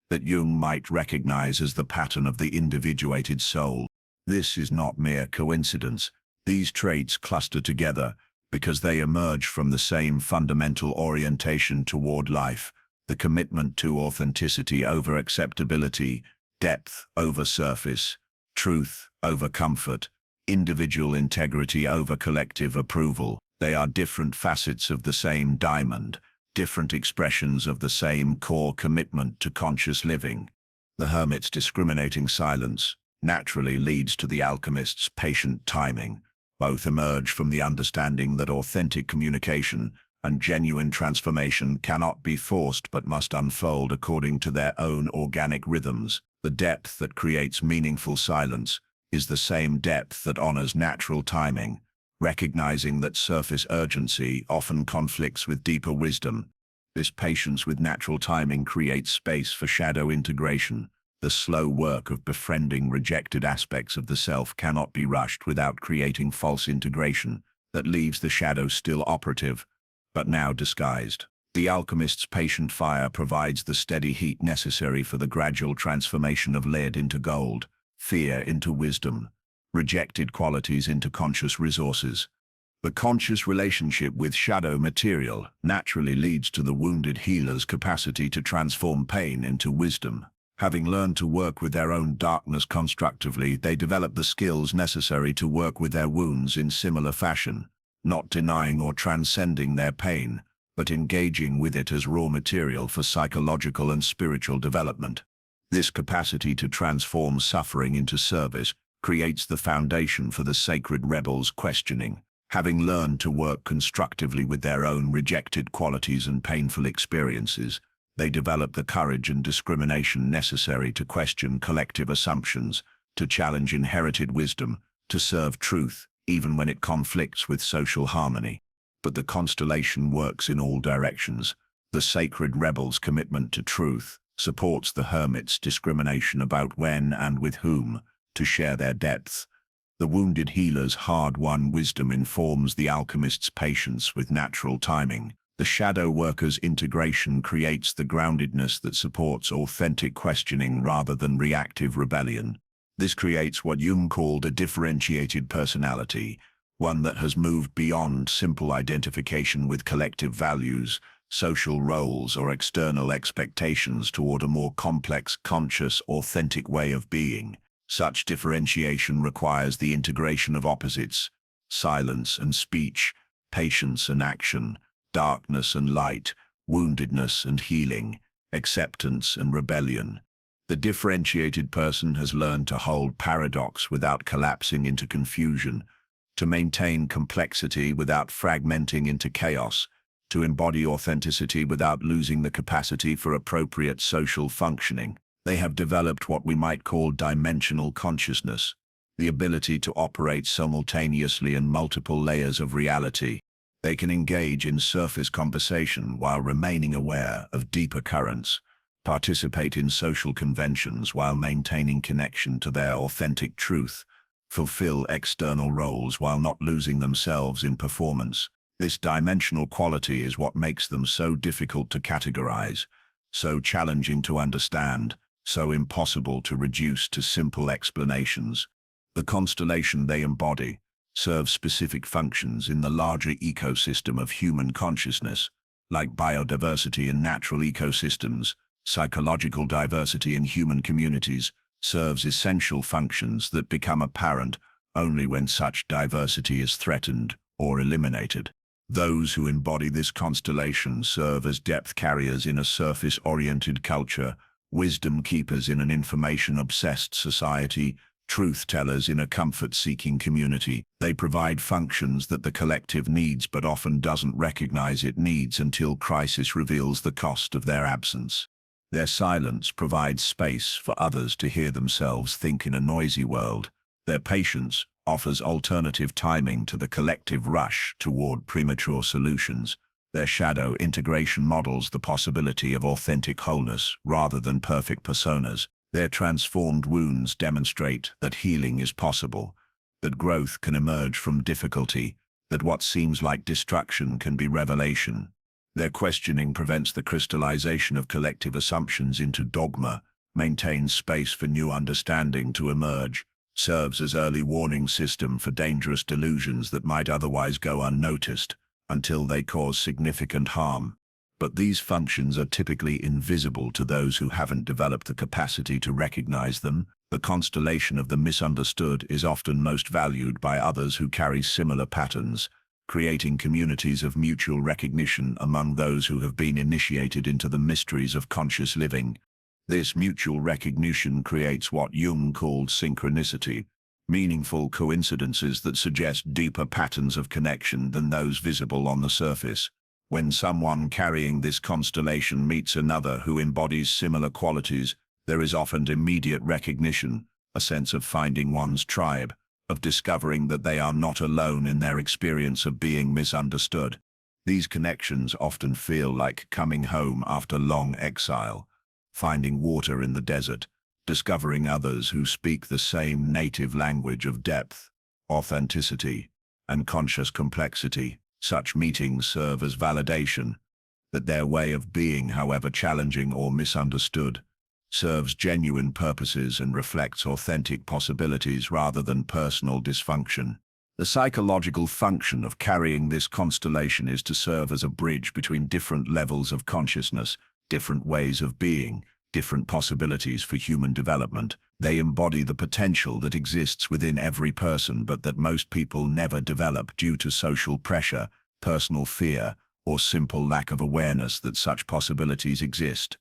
that Jung might recognize as the pattern of the individuated soul. This is not mere coincidence. These traits cluster together because they emerge from the same fundamental orientation toward life, the commitment to authenticity over acceptability, depth over surface, truth over comfort, individual integrity over collective approval. They are different facets of the same diamond, different expressions of the same core commitment to conscious living. The hermit's discriminating silence naturally leads to the alchemist's patient timing. Both emerge from the understanding that authentic communication and genuine transformation cannot be forced but must unfold according to their own organic rhythms. The depth that creates meaningful silence is the same depth that honors natural timing, recognizing that surface urgency often conflicts with deeper wisdom. This patience with natural timing creates space for shadow integration. The slow work of befriending rejected aspects of the self cannot be rushed without creating false integration that leaves the shadow still operative, but now disguised. The alchemist's patient fire provides the steady heat necessary for the gradual transformation of lead into gold, fear into wisdom, rejected qualities into conscious resources. The conscious relationship with shadow material naturally leads to the wounded healer's capacity to transform pain into wisdom. Having learned to work with their own darkness constructively, they develop the skills necessary to work with their wounds in similar fashion, not denying or transcending their pain, but engaging with it as raw material for psychological and spiritual development. This capacity to transform suffering into service creates the foundation for the sacred rebel's questioning. Having learned to work constructively with their own rejected qualities and painful experiences, they develop the courage and discrimination necessary to question collective assumptions, to challenge inherited wisdom, to serve truth, even when it conflicts with social harmony. But the constellation works in all directions. The sacred rebel's commitment to truth supports the hermit's discrimination about when and with whom to share their depths. The wounded healer's hard-won wisdom informs the alchemist's patience with natural timing. The shadow worker's integration creates the groundedness that supports authentic questioning rather than reactive rebellion. This creates what Jung called a differentiated personality, one that has moved beyond simple identification with collective values, social roles, or external expectations toward a more complex, conscious, authentic way of being. Such differentiation requires the integration of opposites, silence and speech, patience and action, darkness and light, woundedness and healing, acceptance and rebellion. The differentiated person has learned to hold paradox without collapsing into confusion, to maintain complexity without fragmenting into chaos, to embody authenticity without losing the capacity for appropriate social functioning. They have developed what we might call dimensional consciousness, the ability to operate simultaneously in multiple layers of reality. They can engage in surface conversation while remaining aware of deeper currents, participate in social conventions while maintaining connection to their authentic truth, fulfill external roles while not losing themselves in performance. This dimensional quality is what makes them so difficult to categorize, so challenging to understand, so impossible to reduce to simple explanations. The constellation they embody serves specific functions in the larger ecosystem of human consciousness, like biodiversity in natural ecosystems. Psychological diversity in human communities serves essential functions that become apparent only when such diversity is threatened or eliminated. Those who embody this constellation serve as depth carriers in a surface-oriented culture, wisdom keepers in an information-obsessed society, truth-tellers in a comfort-seeking community. They provide functions that the collective needs but often doesn't recognize it needs until crisis reveals the cost of their absence. Their silence provides space for others to hear themselves think in a noisy world. Their patience offers alternative timing to the collective rush toward premature solutions. Their shadow integration models the possibility of authentic wholeness rather than perfect personas. Their transformed wounds demonstrate that healing is possible, that growth can emerge from difficulty, that what seems like destruction can be revelation. Their questioning prevents the crystallization of collective assumptions into dogma, maintains space for new understanding to emerge, serves as early warning system for dangerous delusions that might otherwise go unnoticed until they cause significant harm. But these functions are typically invisible to those who haven't developed the capacity to recognize them. The constellation of the misunderstood is often most valued by others who carry similar patterns, creating communities of mutual recognition among those who have been initiated into the mysteries of conscious living. This mutual recognition creates what Jung called synchronicity, meaningful coincidences that suggest deeper patterns of connection than those visible on the surface. When someone carrying this constellation meets another who embodies similar qualities, there is often immediate recognition, a sense of finding one's tribe, of discovering that they are not alone in their experience of being misunderstood. These connections often feel like coming home after long exile, finding water in the desert, discovering others who speak the same native language of depth, authenticity, and conscious complexity. Such meetings serve as validation that their way of being, however challenging or misunderstood, serves genuine purposes and reflects authentic possibilities rather than personal dysfunction. The psychological function of carrying this constellation is to serve as a bridge between different levels of consciousness, different ways of being, different possibilities for human development. They embody the potential that exists within every person but that most people never develop due to social pressure, personal fear, or simple lack of awareness that such possibilities exist.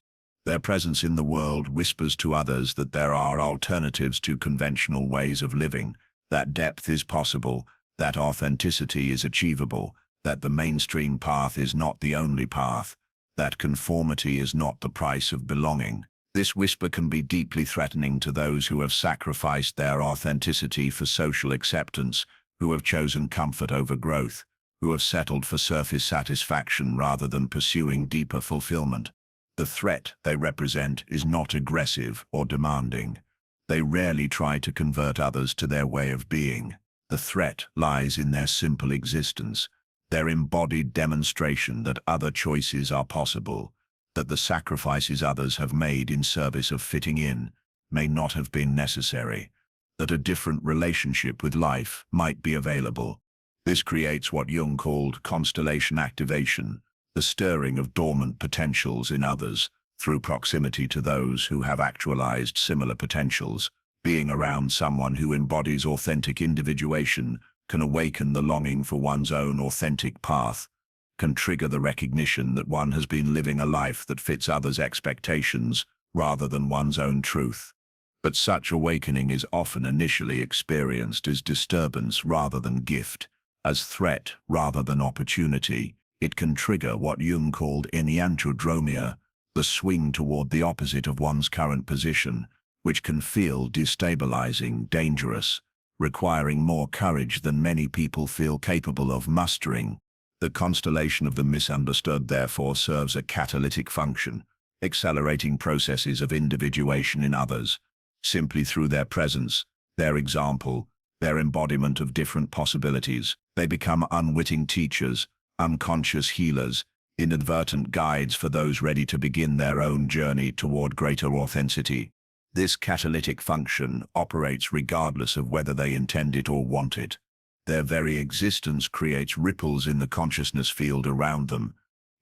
Their presence in the world whispers to others that there are alternatives to conventional ways of living, that depth is possible, that authenticity is achievable, that the mainstream path is not the only path, that conformity is not the price of belonging. This whisper can be deeply threatening to those who have sacrificed their authenticity for social acceptance, who have chosen comfort over growth, who have settled for surface satisfaction rather than pursuing deeper fulfillment. The threat they represent is not aggressive or demanding. They rarely try to convert others to their way of being. The threat lies in their simple existence, their embodied demonstration that other choices are possible, that the sacrifices others have made in service of fitting in may not have been necessary, that a different relationship with life might be available. This creates what Jung called constellation activation, the stirring of dormant potentials in others through proximity to those who have actualized similar potentials. Being around someone who embodies authentic individuation can awaken the longing for one's own authentic path, can trigger the recognition that one has been living a life that fits others' expectations rather than one's own truth. But such awakening is often initially experienced as disturbance rather than gift, as threat rather than opportunity. It can trigger what Jung called enantiodromia, the swing toward the opposite of one's current position, which can feel destabilizing, dangerous, requiring more courage than many people feel capable of mustering. The constellation of the misunderstood therefore serves a catalytic function, accelerating processes of individuation in others. Simply through their presence, their example, their embodiment of different possibilities, they become unwitting teachers, unconscious healers, inadvertent guides for those ready to begin their own journey toward greater authenticity. This catalytic function operates regardless of whether they intend it or want it. Their very existence creates ripples in the consciousness field around them,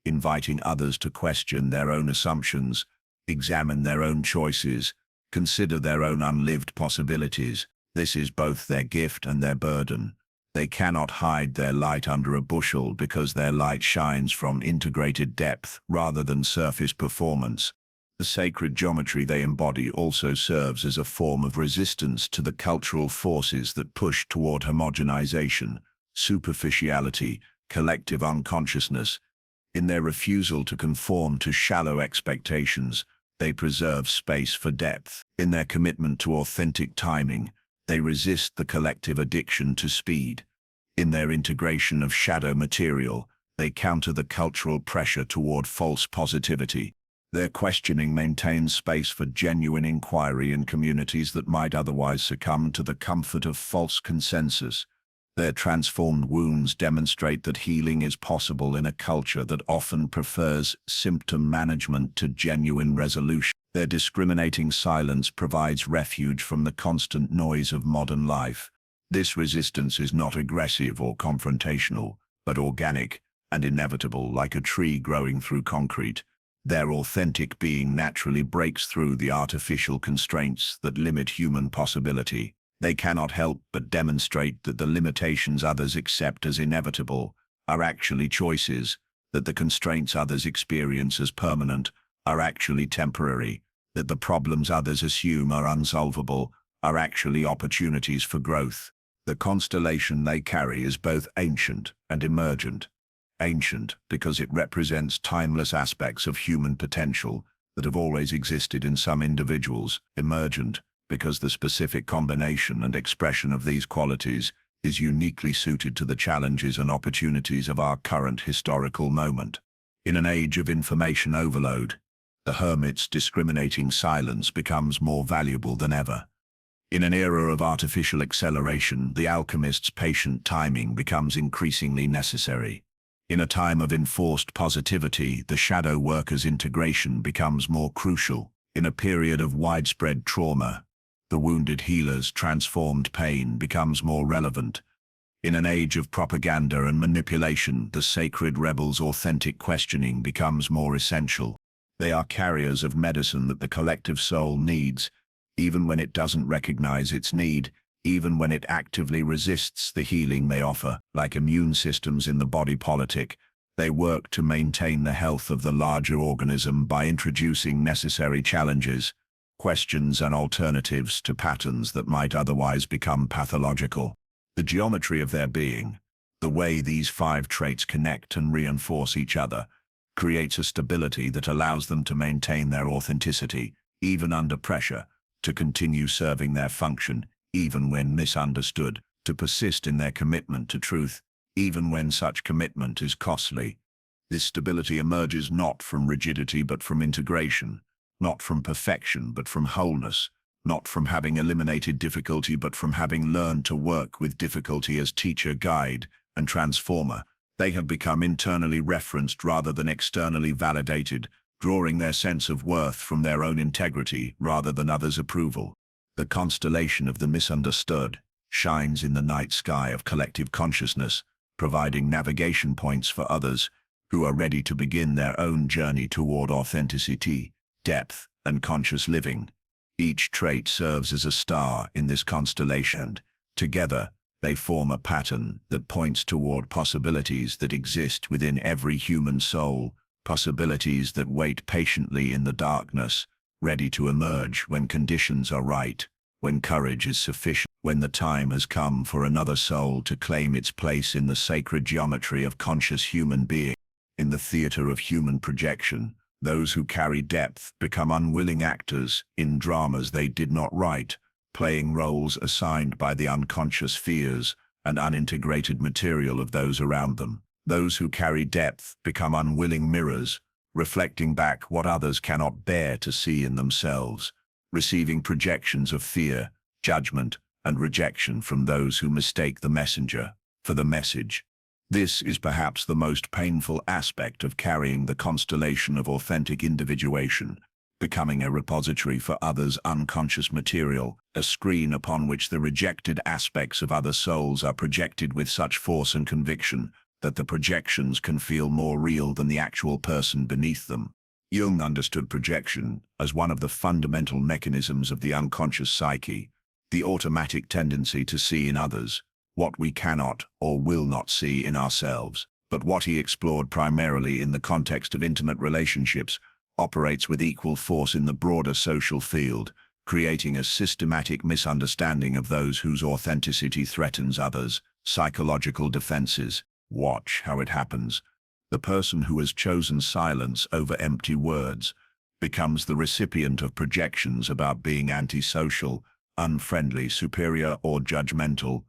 inviting others to question their own assumptions, examine their own choices, consider their own unlived possibilities. This is both their gift and their burden. They cannot hide their light under a bushel because their light shines from integrated depth rather than surface performance. The sacred geometry they embody also serves as a form of resistance to the cultural forces that push toward homogenization, superficiality, collective unconsciousness. In their refusal to conform to shallow expectations, they preserve space for depth. In their commitment to authentic timing, they resist the collective addiction to speed. In their integration of shadow material, they counter the cultural pressure toward false positivity. Their questioning maintains space for genuine inquiry in communities that might otherwise succumb to the comfort of false consensus. Their transformed wounds demonstrate that healing is possible in a culture that often prefers symptom management to genuine resolution. Their discriminating silence provides refuge from the constant noise of modern life. This resistance is not aggressive or confrontational, but organic and inevitable, like a tree growing through concrete. Their authentic being naturally breaks through the artificial constraints that limit human possibility. They cannot help but demonstrate that the limitations others accept as inevitable are actually choices, that the constraints others experience as permanent are actually temporary, that the problems others assume are unsolvable are actually opportunities for growth. The constellation they carry is both ancient and emergent. Ancient because it represents timeless aspects of human potential that have always existed in some individuals. Emergent because the specific combination and expression of these qualities is uniquely suited to the challenges and opportunities of our current historical moment. In an age of information overload, the hermit's discriminating silence becomes more valuable than ever. In an era of artificial acceleration, the alchemist's patient timing becomes increasingly necessary. In a time of enforced positivity, the shadow worker's integration becomes more crucial. In a period of widespread trauma, the wounded healer's transformed pain becomes more relevant. In an age of propaganda and manipulation, the sacred rebel's authentic questioning becomes more essential. They are carriers of medicine that the collective soul needs, even when it doesn't recognize its need, even when it actively resists the healing they offer. Like immune systems in the body politic, they work to maintain the health of the larger organism by introducing necessary challenges, questions and alternatives to patterns that might otherwise become pathological. The geometry of their being, the way these 5 traits connect and reinforce each other, creates a stability that allows them to maintain their authenticity, even under pressure, to continue serving their function, even when misunderstood, to persist in their commitment to truth, even when such commitment is costly. This stability emerges not from rigidity but from integration, not from perfection but from wholeness, not from having eliminated difficulty but from having learned to work with difficulty as teacher, guide, and transformer. They have become internally referenced rather than externally validated, drawing their sense of worth from their own integrity rather than others' approval. The constellation of the misunderstood shines in the night sky of collective consciousness, providing navigation points for others who are ready to begin their own journey toward authenticity, depth, and conscious living. Each trait serves as a star in this constellation, and together they form a pattern that points toward possibilities that exist within every human soul, possibilities that wait patiently in the darkness, ready to emerge when conditions are right, when courage is sufficient, when the time has come for another soul to claim its place in the sacred geometry of conscious human being. In the theater of human projection, those who carry depth become unwilling actors in dramas they did not write, playing roles assigned by the unconscious fears and unintegrated material of those around them. Those who carry depth become unwilling mirrors, reflecting back what others cannot bear to see in themselves, receiving projections of fear, judgment, and rejection from those who mistake the messenger for the message. This is perhaps the most painful aspect of carrying the constellation of authentic individuation, becoming a repository for others' unconscious material, a screen upon which the rejected aspects of other souls are projected with such force and conviction that the projections can feel more real than the actual person beneath them. Jung understood projection as one of the fundamental mechanisms of the unconscious psyche, the automatic tendency to see in others what we cannot or will not see in ourselves. But what he explored primarily in the context of intimate relationships operates with equal force in the broader social field, creating a systematic misunderstanding of those whose authenticity threatens others. Psychological defenses. Watch how it happens. The person who has chosen silence over empty words becomes the recipient of projections about being antisocial, unfriendly, superior, or judgmental,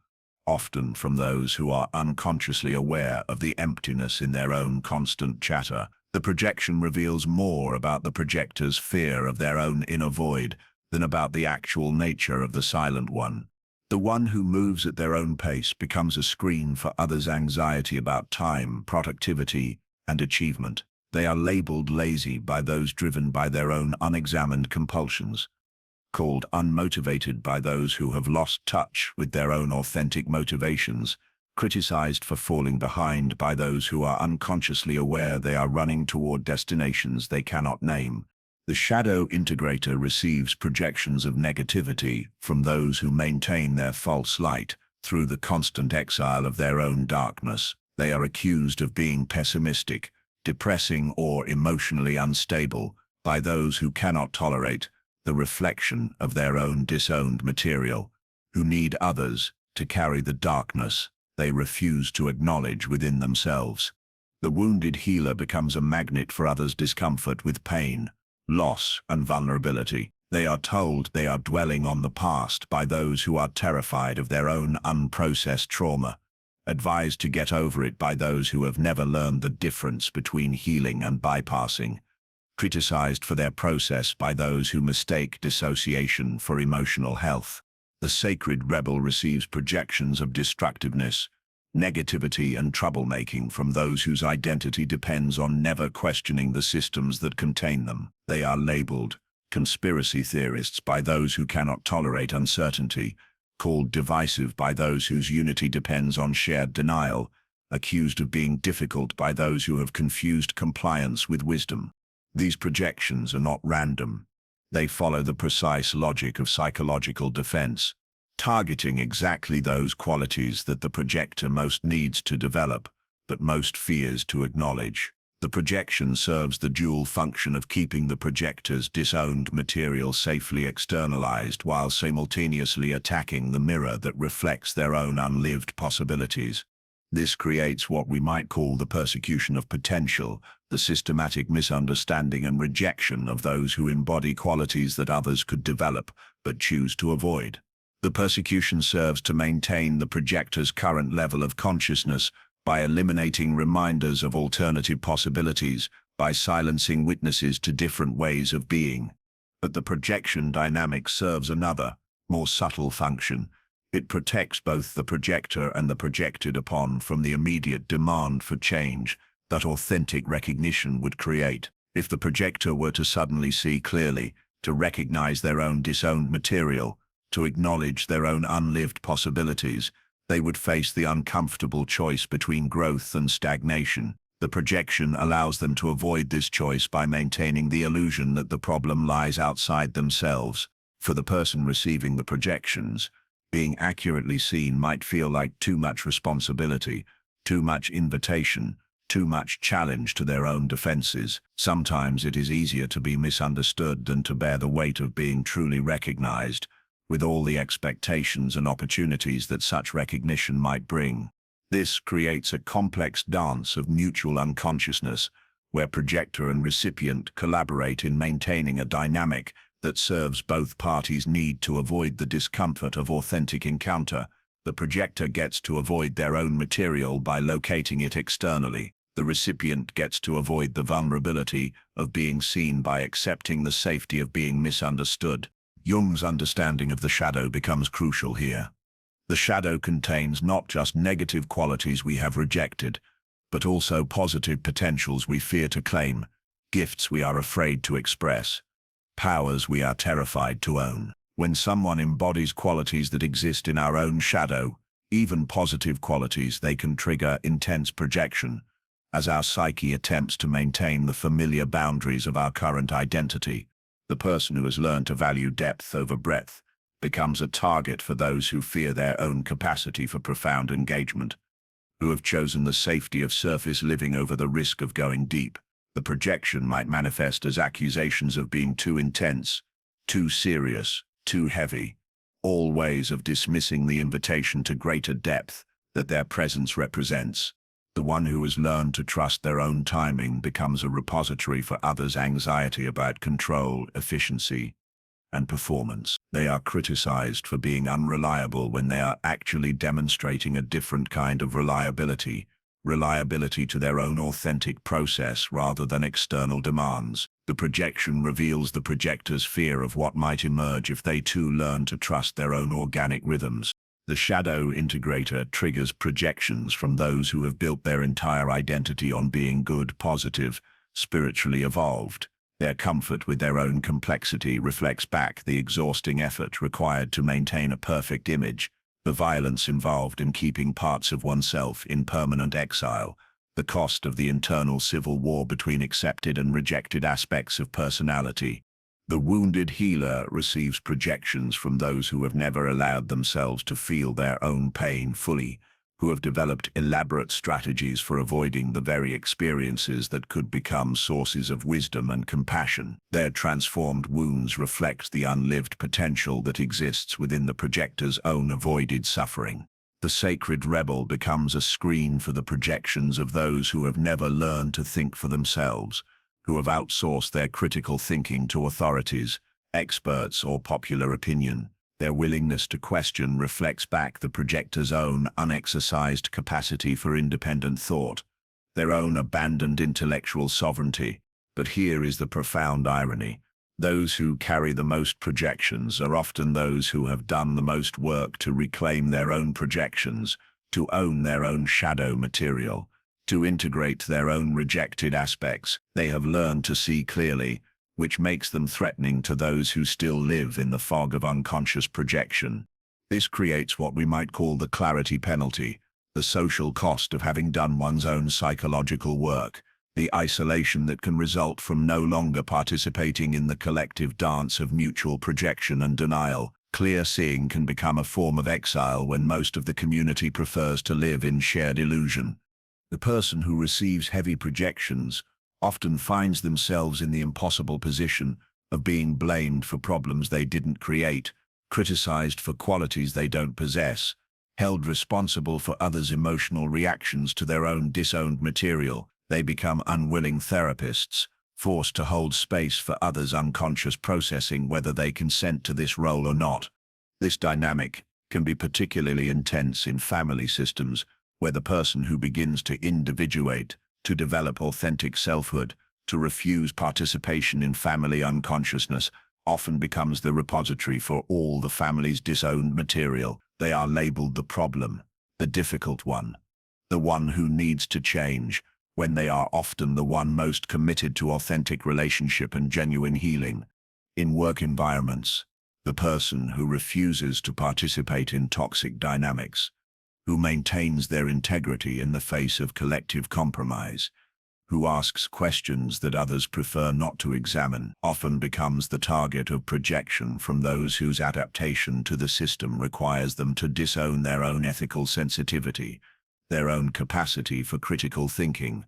often from those who are unconsciously aware of the emptiness in their own constant chatter. The projection reveals more about the projector's fear of their own inner void than about the actual nature of the silent one. The one who moves at their own pace becomes a screen for others' anxiety about time, productivity, and achievement. They are labeled lazy by those driven by their own unexamined compulsions, called unmotivated by those who have lost touch with their own authentic motivations, criticized for falling behind by those who are unconsciously aware they are running toward destinations they cannot name. The shadow integrator receives projections of negativity from those who maintain their false light through the constant exile of their own darkness. They are accused of being pessimistic, depressing, or emotionally unstable by those who cannot tolerate the reflection of their own disowned material, who need others to carry the darkness they refuse to acknowledge within themselves. The wounded healer becomes a magnet for others' discomfort with pain, loss, and vulnerability. They are told they are dwelling on the past by those who are terrified of their own unprocessed trauma, advised to get over it by those who have never learned the difference between healing and bypassing, criticized for their process by those who mistake dissociation for emotional health. The sacred rebel receives projections of destructiveness, negativity, and troublemaking from those whose identity depends on never questioning the systems that contain them. They are labeled conspiracy theorists by those who cannot tolerate uncertainty, called divisive by those whose unity depends on shared denial, accused of being difficult by those who have confused compliance with wisdom. These projections are not random. They follow the precise logic of psychological defense, targeting exactly those qualities that the projector most needs to develop, but most fears to acknowledge. The projection serves the dual function of keeping the projector's disowned material safely externalized while simultaneously attacking the mirror that reflects their own unlived possibilities. This creates what we might call the persecution of potential, the systematic misunderstanding and rejection of those who embody qualities that others could develop but choose to avoid. The persecution serves to maintain the projector's current level of consciousness by eliminating reminders of alternative possibilities, by silencing witnesses to different ways of being. But the projection dynamic serves another, more subtle function. It protects both the projector and the projected upon from the immediate demand for change that authentic recognition would create. If the projector were to suddenly see clearly, to recognize their own disowned material, to acknowledge their own unlived possibilities, they would face the uncomfortable choice between growth and stagnation. The projection allows them to avoid this choice by maintaining the illusion that the problem lies outside themselves. For the person receiving the projections, being accurately seen might feel like too much responsibility, too much invitation, too much challenge to their own defenses. Sometimes it is easier to be misunderstood than to bear the weight of being truly recognized, with all the expectations and opportunities that such recognition might bring. This creates a complex dance of mutual unconsciousness, where projector and recipient collaborate in maintaining a dynamic that serves both parties' need to avoid the discomfort of authentic encounter. The projector gets to avoid their own material by locating it externally. The recipient gets to avoid the vulnerability of being seen by accepting the safety of being misunderstood. Jung's understanding of the shadow becomes crucial here. The shadow contains not just negative qualities we have rejected, but also positive potentials we fear to claim, gifts we are afraid to express, powers we are terrified to own. When someone embodies qualities that exist in our own shadow, even positive qualities, they can trigger intense projection, as our psyche attempts to maintain the familiar boundaries of our current identity. The person who has learned to value depth over breadth becomes a target for those who fear their own capacity for profound engagement, who have chosen the safety of surface living over the risk of going deep. The projection might manifest as accusations of being too intense, too serious, too heavy, all ways of dismissing the invitation to greater depth that their presence represents. The one who has learned to trust their own timing becomes a repository for others' anxiety about control, efficiency, and performance. They are criticized for being unreliable when they are actually demonstrating a different kind of reliability to their own authentic process rather than external demands. The projection reveals the projector's fear of what might emerge if they too learn to trust their own organic rhythms. The shadow integrator triggers projections from those who have built their entire identity on being good, positive, spiritually evolved. Their comfort with their own complexity reflects back the exhausting effort required to maintain a perfect image. the violence involved in keeping parts of oneself in permanent exile, the cost of the internal civil war between accepted and rejected aspects of personality. The wounded healer receives projections from those who have never allowed themselves to feel their own pain fully, who have developed elaborate strategies for avoiding the very experiences that could become sources of wisdom and compassion. Their transformed wounds reflect the unlived potential that exists within the projector's own avoided suffering. The sacred rebel becomes a screen for the projections of those who have never learned to think for themselves, who have outsourced their critical thinking to authorities, experts, or popular opinion. Their willingness to question reflects back the projector's own unexercised capacity for independent thought, their own abandoned intellectual sovereignty. But here is the profound irony. Those who carry the most projections are often those who have done the most work to reclaim their own projections, to own their own shadow material, to integrate their own rejected aspects. They have learned to see clearly, which makes them threatening to those who still live in the fog of unconscious projection. This creates what we might call the clarity penalty, the social cost of having done one's own psychological work, the isolation that can result from no longer participating in the collective dance of mutual projection and denial. Clear seeing can become a form of exile when most of the community prefers to live in shared illusion. The person who receives heavy projections often finds themselves in the impossible position of being blamed for problems they didn't create, criticized for qualities they don't possess, held responsible for others' emotional reactions to their own disowned material. They become unwilling therapists, forced to hold space for others' unconscious processing whether they consent to this role or not. This dynamic can be particularly intense in family systems, where the person who begins to individuate, to develop authentic selfhood, to refuse participation in family unconsciousness, often becomes the repository for all the family's disowned material. They are labeled the problem, the difficult one, the one who needs to change, when they are often the one most committed to authentic relationship and genuine healing. In work environments, the person who refuses to participate in toxic dynamics, who maintains their integrity in the face of collective compromise, who asks questions that others prefer not to examine, often becomes the target of projection from those whose adaptation to the system requires them to disown their own ethical sensitivity, their own capacity for critical thinking,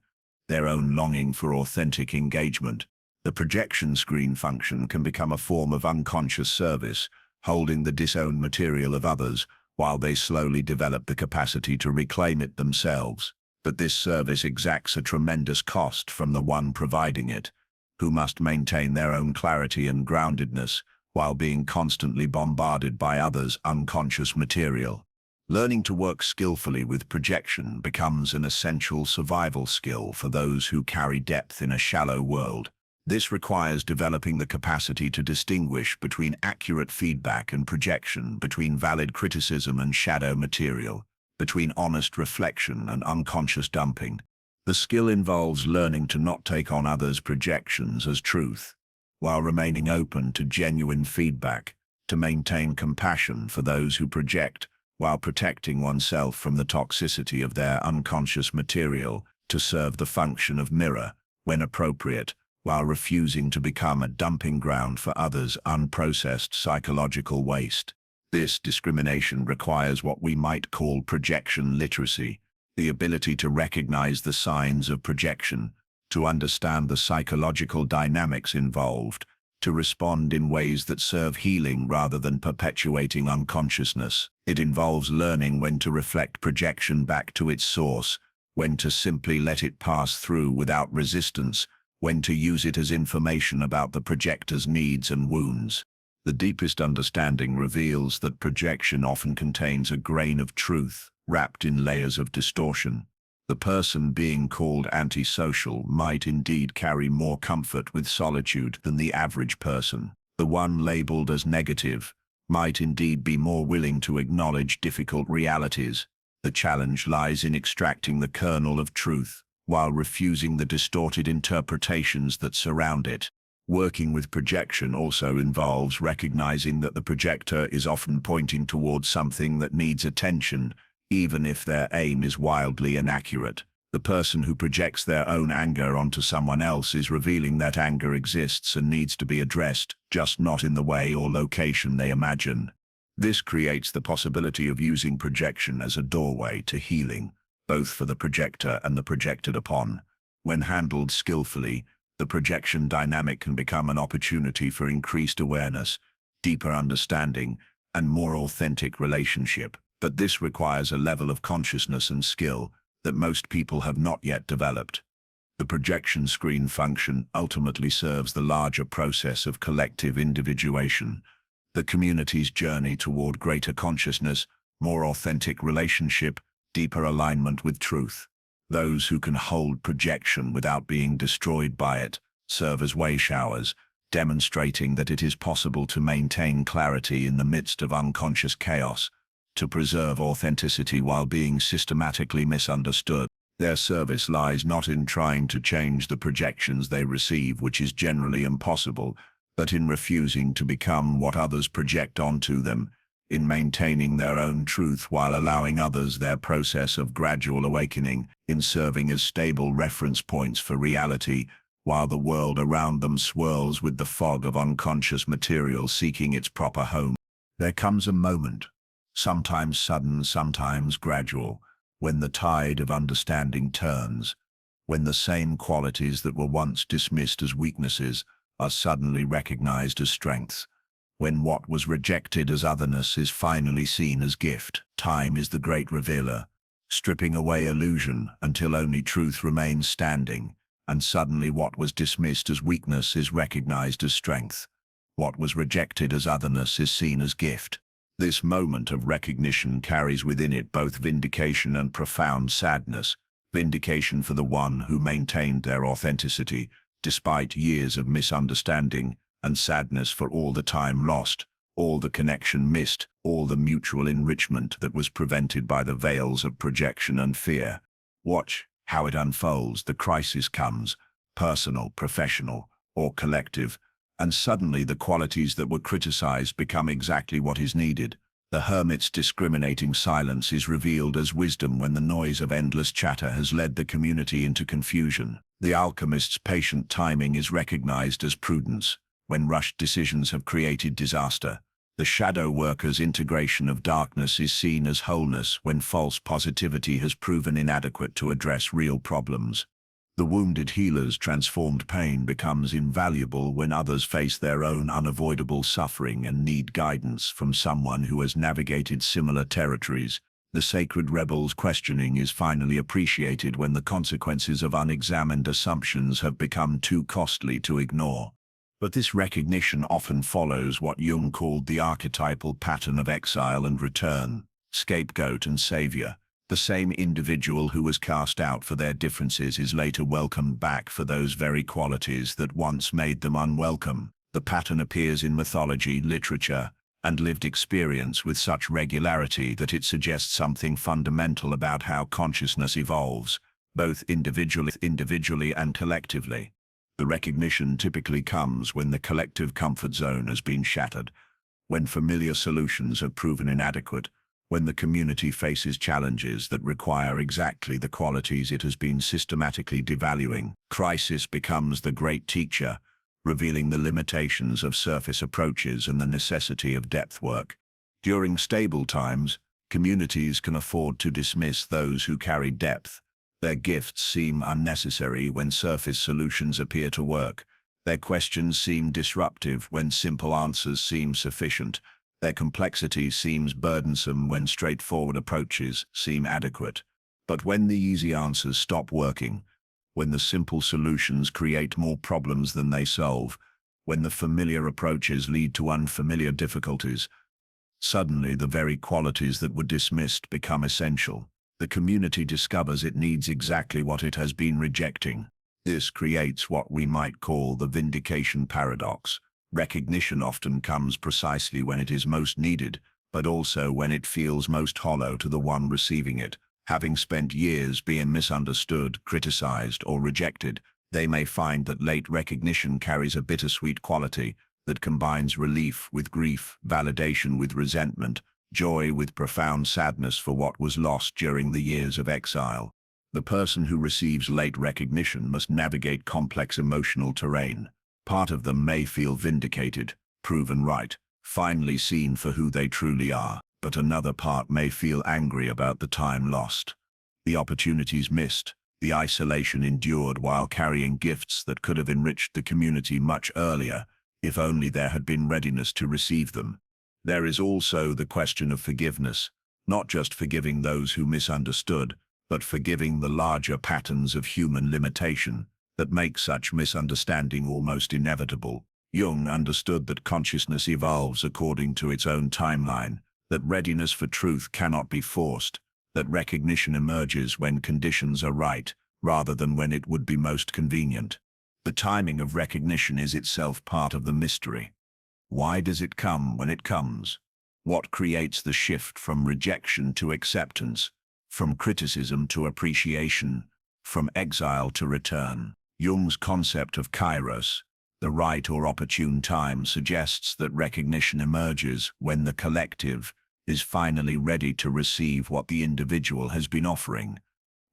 their own longing for authentic engagement. The projection screen function can become a form of unconscious service, holding the disowned material of others while they slowly develop the capacity to reclaim it themselves. But this service exacts a tremendous cost from the one providing it, who must maintain their own clarity and groundedness while being constantly bombarded by others' unconscious material. Learning to work skillfully with projection becomes an essential survival skill for those who carry depth in a shallow world. This requires developing the capacity to distinguish between accurate feedback and projection, between valid criticism and shadow material, between honest reflection and unconscious dumping. The skill involves learning to not take on others' projections as truth, while remaining open to genuine feedback, to maintain compassion for those who project, while protecting oneself from the toxicity of their unconscious material, to serve the function of mirror, when appropriate, while refusing to become a dumping ground for others' unprocessed psychological waste. This discrimination requires what we might call projection literacy, the ability to recognize the signs of projection, to understand the psychological dynamics involved, to respond in ways that serve healing rather than perpetuating unconsciousness. It involves learning when to reflect projection back to its source, when to simply let it pass through without resistance, when to use it as information about the projector's needs and wounds. The deepest understanding reveals that projection often contains a grain of truth wrapped in layers of distortion. The person being called antisocial might indeed carry more comfort with solitude than the average person. The one labeled as negative might indeed be more willing to acknowledge difficult realities. The challenge lies in extracting the kernel of truth, while refusing the distorted interpretations that surround it. Working with projection also involves recognizing that the projector is often pointing towards something that needs attention, even if their aim is wildly inaccurate. The person who projects their own anger onto someone else is revealing that anger exists and needs to be addressed, just not in the way or location they imagine. This creates the possibility of using projection as a doorway to healing, both for the projector and the projected upon. When handled skillfully, the projection dynamic can become an opportunity for increased awareness, deeper understanding, and more authentic relationship. But this requires a level of consciousness and skill that most people have not yet developed. The projection screen function ultimately serves the larger process of collective individuation, the community's journey toward greater consciousness, more authentic relationship, deeper alignment with truth. Those who can hold projection without being destroyed by it serve as way showers, demonstrating that it is possible to maintain clarity in the midst of unconscious chaos, to preserve authenticity while being systematically misunderstood. Their service lies not in trying to change the projections they receive, which is generally impossible, but in refusing to become what others project onto them, in maintaining their own truth while allowing others their process of gradual awakening, in serving as stable reference points for reality, while the world around them swirls with the fog of unconscious material seeking its proper home. There comes a moment, sometimes sudden, sometimes gradual, when the tide of understanding turns, when the same qualities that were once dismissed as weaknesses are suddenly recognized as strengths, when what was rejected as otherness is finally seen as gift. Time is the great revealer, stripping away illusion until only truth remains standing, and suddenly what was dismissed as weakness is recognized as strength. What was rejected as otherness is seen as gift. This moment of recognition carries within it both vindication and profound sadness. Vindication for the one who maintained their authenticity, despite years of misunderstanding, and sadness for all the time lost, all the connection missed, all the mutual enrichment that was prevented by the veils of projection and fear. Watch how it unfolds. The crisis comes, personal, professional, or collective, and suddenly the qualities that were criticized become exactly what is needed. The hermit's discriminating silence is revealed as wisdom when the noise of endless chatter has led the community into confusion. The alchemist's patient timing is recognized as prudence when rushed decisions have created disaster. The shadow worker's integration of darkness is seen as wholeness when false positivity has proven inadequate to address real problems. The wounded healer's transformed pain becomes invaluable when others face their own unavoidable suffering and need guidance from someone who has navigated similar territories. The sacred rebel's questioning is finally appreciated when the consequences of unexamined assumptions have become too costly to ignore. But this recognition often follows what Jung called the archetypal pattern of exile and return, scapegoat and savior. The same individual who was cast out for their differences is later welcomed back for those very qualities that once made them unwelcome. The pattern appears in mythology, literature, and lived experience with such regularity that it suggests something fundamental about how consciousness evolves, both individually and collectively. The recognition typically comes when the collective comfort zone has been shattered, when familiar solutions have proven inadequate, when the community faces challenges that require exactly the qualities it has been systematically devaluing. Crisis becomes the great teacher, revealing the limitations of surface approaches and the necessity of depth work. During stable times, communities can afford to dismiss those who carry depth. Their gifts seem unnecessary when surface solutions appear to work. Their questions seem disruptive when simple answers seem sufficient. Their complexity seems burdensome when straightforward approaches seem adequate. But when the easy answers stop working, when the simple solutions create more problems than they solve, when the familiar approaches lead to unfamiliar difficulties, suddenly the very qualities that were dismissed become essential. The community discovers it needs exactly what it has been rejecting. This creates what we might call the vindication paradox. Recognition often comes precisely when it is most needed, but also when it feels most hollow to the one receiving it. Having spent years being misunderstood, criticized, or rejected, They may find that late recognition carries a bittersweet quality that combines relief with grief, validation with resentment, joy with profound sadness for what was lost during the years of exile. The person who receives late recognition must navigate complex emotional terrain. Part of them may feel vindicated, proven right, finally seen for who they truly are, but another part may feel angry about the time lost, the opportunities missed, the isolation endured while carrying gifts that could have enriched the community much earlier, if only there had been readiness to receive them. There is also the question of forgiveness, not just forgiving those who misunderstood, but forgiving the larger patterns of human limitation that make such misunderstanding almost inevitable. Jung understood that consciousness evolves according to its own timeline, that readiness for truth cannot be forced, that recognition emerges when conditions are right, rather than when it would be most convenient. The timing of recognition is itself part of the mystery. Why does it come when it comes? What creates the shift from rejection to acceptance, from criticism to appreciation, from exile to return? Jung's concept of kairos, the right or opportune time, suggests that recognition emerges when the collective is finally ready to receive what the individual has been offering,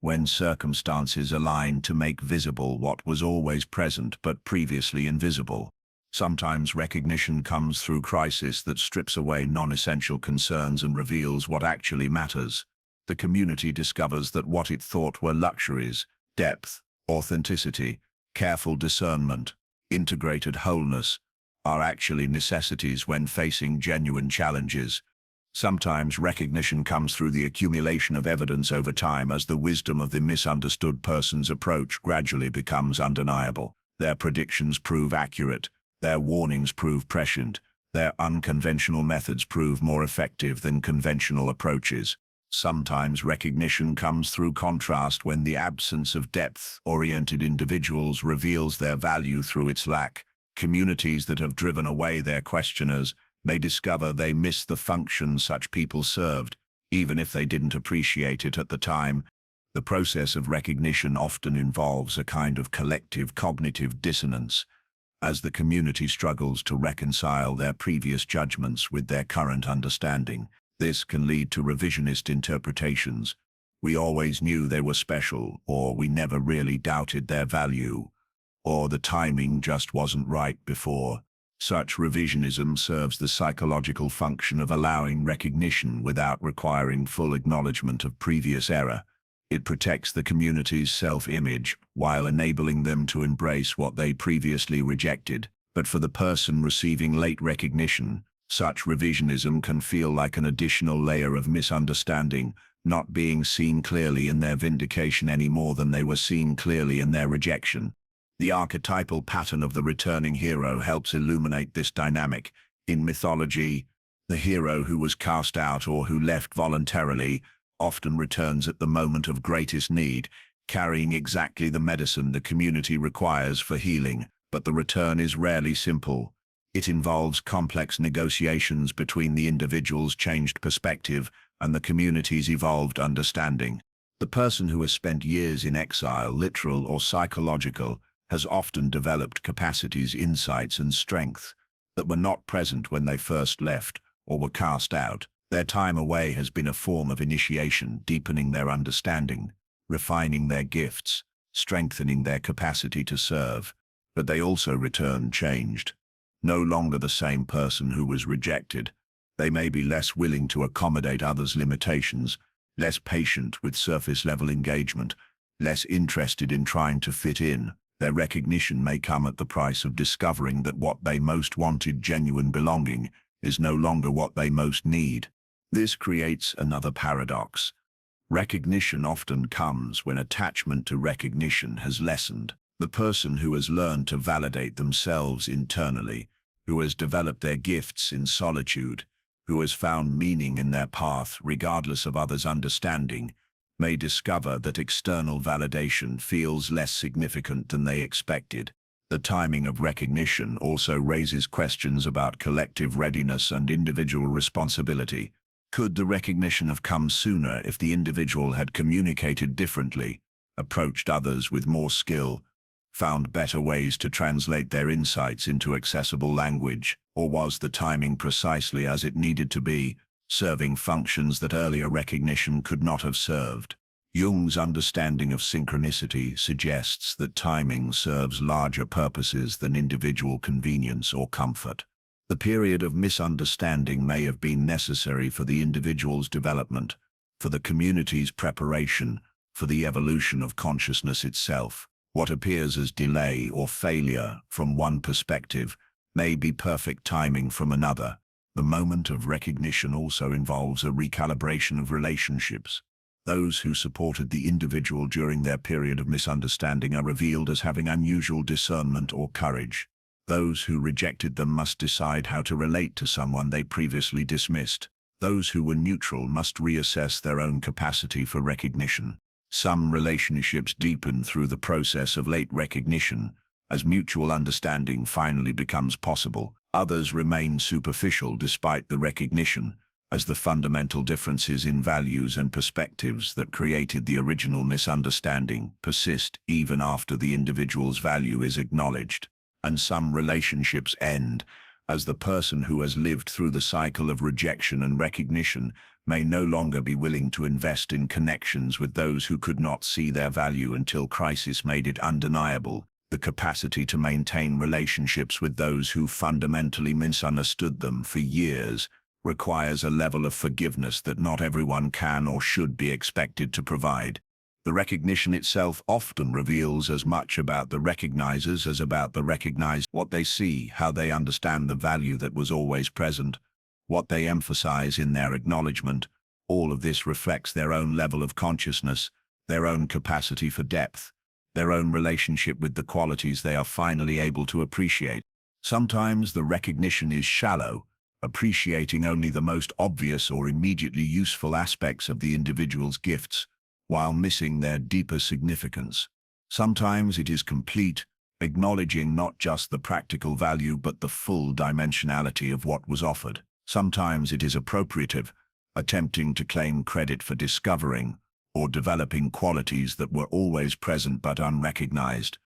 when circumstances align to make visible what was always present but previously invisible. Sometimes recognition comes through crisis that strips away non-essential concerns and reveals what actually matters. The community discovers that what it thought were luxuries, depth, authenticity, careful discernment, integrated wholeness, are actually necessities when facing genuine challenges. Sometimes recognition comes through the accumulation of evidence over time as the wisdom of the misunderstood person's approach gradually becomes undeniable. Their predictions prove accurate, their warnings prove prescient, their unconventional methods prove more effective than conventional approaches. Sometimes recognition comes through contrast when the absence of depth-oriented individuals reveals their value through its lack. Communities that have driven away their questioners may discover they miss the function such people served, even if they didn't appreciate it at the time. The process of recognition often involves a kind of collective cognitive dissonance, as the community struggles to reconcile their previous judgments with their current understanding. This can lead to revisionist interpretations. We always knew they were special, or we never really doubted their value, or the timing just wasn't right before. Such revisionism serves the psychological function of allowing recognition without requiring full acknowledgement of previous error. It protects the community's self-image while enabling them to embrace what they previously rejected. But for the person receiving late recognition, such revisionism can feel like an additional layer of misunderstanding, not being seen clearly in their vindication any more than they were seen clearly in their rejection. The archetypal pattern of the returning hero helps illuminate this dynamic. In mythology, the hero who was cast out or who left voluntarily often returns at the moment of greatest need, carrying exactly the medicine the community requires for healing. But the return is rarely simple. It involves complex negotiations between the individual's changed perspective and the community's evolved understanding. The person who has spent years in exile, literal or psychological, has often developed capacities, insights, and strength that were not present when they first left or were cast out. Their time away has been a form of initiation, deepening their understanding, refining their gifts, strengthening their capacity to serve. But they also return changed. No longer the same person who was rejected. They may be less willing to accommodate others' limitations, less patient with surface-level engagement, less interested in trying to fit in. Their recognition may come at the price of discovering that what they most wanted, genuine belonging, is no longer what they most need. This creates another paradox. Recognition often comes when attachment to recognition has lessened. The person who has learned to validate themselves internally, who has developed their gifts in solitude, who has found meaning in their path regardless of others' understanding, may discover that external validation feels less significant than they expected. The timing of recognition also raises questions about collective readiness and individual responsibility. Could the recognition have come sooner if the individual had communicated differently, approached others with more skill, found better ways to translate their insights into accessible language, or was the timing precisely as it needed to be, serving functions that earlier recognition could not have served? Jung's understanding of synchronicity suggests that timing serves larger purposes than individual convenience or comfort. The period of misunderstanding may have been necessary for the individual's development, for the community's preparation, for the evolution of consciousness itself. What appears as delay or failure from one perspective may be perfect timing from another. The moment of recognition also involves a recalibration of relationships. Those who supported the individual during their period of misunderstanding are revealed as having unusual discernment or courage. Those who rejected them must decide how to relate to someone they previously dismissed. Those who were neutral must reassess their own capacity for recognition. Some relationships deepen through the process of late recognition, as mutual understanding finally becomes possible. Others remain superficial despite the recognition, as the fundamental differences in values and perspectives that created the original misunderstanding persist even after the individual's value is acknowledged. And some relationships end, as the person who has lived through the cycle of rejection and recognition may no longer be willing to invest in connections with those who could not see their value until crisis made it undeniable. The capacity to maintain relationships with those who fundamentally misunderstood them for years requires a level of forgiveness that not everyone can or should be expected to provide. The recognition itself often reveals as much about the recognizers as about the recognized. What they see, how they understand the value that was always present, what they emphasize in their acknowledgement, all of this reflects their own level of consciousness, their own capacity for depth, their own relationship with the qualities they are finally able to appreciate. Sometimes the recognition is shallow, appreciating only the most obvious or immediately useful aspects of the individual's gifts, while missing their deeper significance. Sometimes it is complete, acknowledging not just the practical value but the full dimensionality of what was offered. Sometimes it is appropriative, attempting to claim credit for discovering or developing qualities that were always present but unrecognized.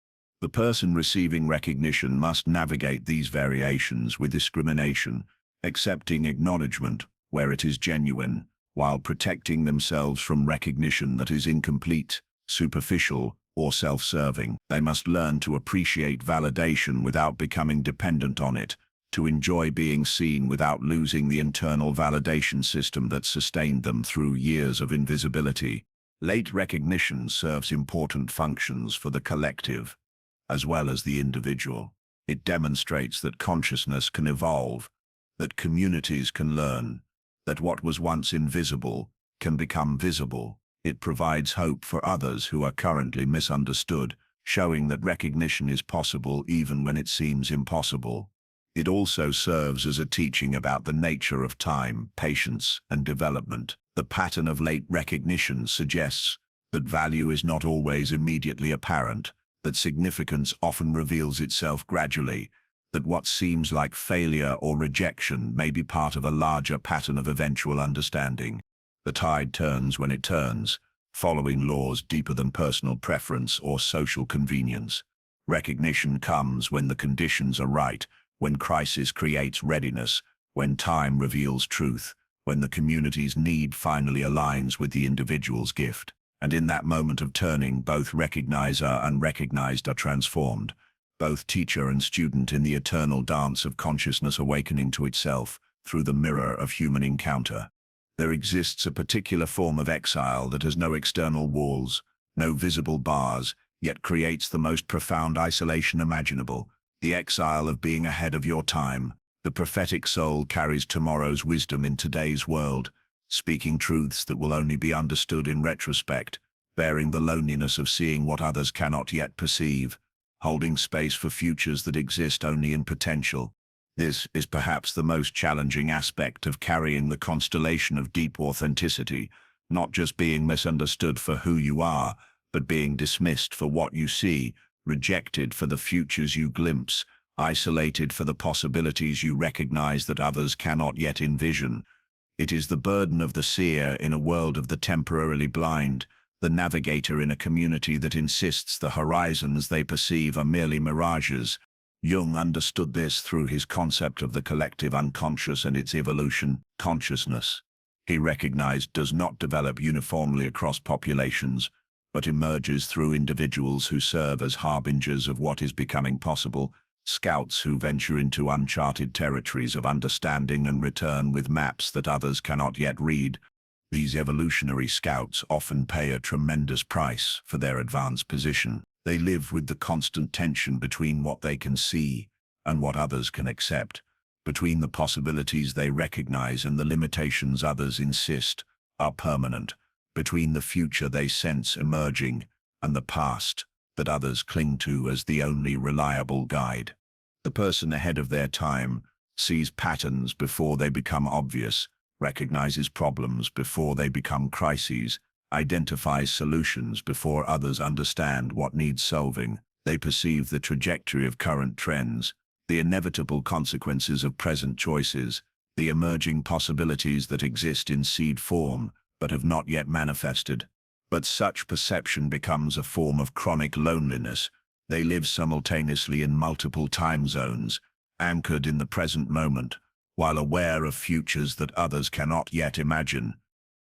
The person receiving recognition must navigate these variations with discrimination, accepting acknowledgement where it is genuine, while protecting themselves from recognition that is incomplete, superficial, or self-serving. They must learn to appreciate validation without becoming dependent on it, to enjoy being seen without losing the internal validation system that sustained them through years of invisibility. Late recognition serves important functions for the collective, as well as the individual. It demonstrates that consciousness can evolve, that communities can learn, that what was once invisible can become visible. It provides hope for others who are currently misunderstood, showing that recognition is possible even when it seems impossible. It also serves as a teaching about the nature of time, patience, and development. The pattern of late recognition suggests that value is not always immediately apparent, that significance often reveals itself gradually, that what seems like failure or rejection may be part of a larger pattern of eventual understanding. The tide turns when it turns, following laws deeper than personal preference or social convenience. Recognition comes when the conditions are right, when crisis creates readiness, when time reveals truth, when the community's need finally aligns with the individual's gift. And in that moment of turning, both recognizer and recognized are transformed, both teacher and student in the eternal dance of consciousness awakening to itself through the mirror of human encounter. There exists a particular form of exile that has no external walls, no visible bars, yet creates the most profound isolation imaginable. The exile of being ahead of your time. The prophetic soul carries tomorrow's wisdom in today's world, speaking truths that will only be understood in retrospect, bearing the loneliness of seeing what others cannot yet perceive, holding space for futures that exist only in potential. This is perhaps the most challenging aspect of carrying the constellation of deep authenticity, not just being misunderstood for who you are, but being dismissed for what you see, rejected for the futures you glimpse, isolated for the possibilities you recognize that others cannot yet envision. It is the burden of the seer in a world of the temporarily blind, the navigator in a community that insists the horizons they perceive are merely mirages. Jung understood this through his concept of the collective unconscious and its evolution. Consciousness, he recognized, does not develop uniformly across populations, but emerges through individuals who serve as harbingers of what is becoming possible, scouts who venture into uncharted territories of understanding and return with maps that others cannot yet read. These evolutionary scouts often pay a tremendous price for their advanced position. They live with the constant tension between what they can see and what others can accept, between the possibilities they recognize and the limitations others insist are permanent, between the future they sense emerging and the past that others cling to as the only reliable guide. The person ahead of their time sees patterns before they become obvious, recognizes problems before they become crises, identifies solutions before others understand what needs solving. They perceive the trajectory of current trends, the inevitable consequences of present choices, the emerging possibilities that exist in seed form but have not yet manifested. But such perception becomes a form of chronic loneliness. They live simultaneously in multiple time zones, anchored in the present moment, while aware of futures that others cannot yet imagine,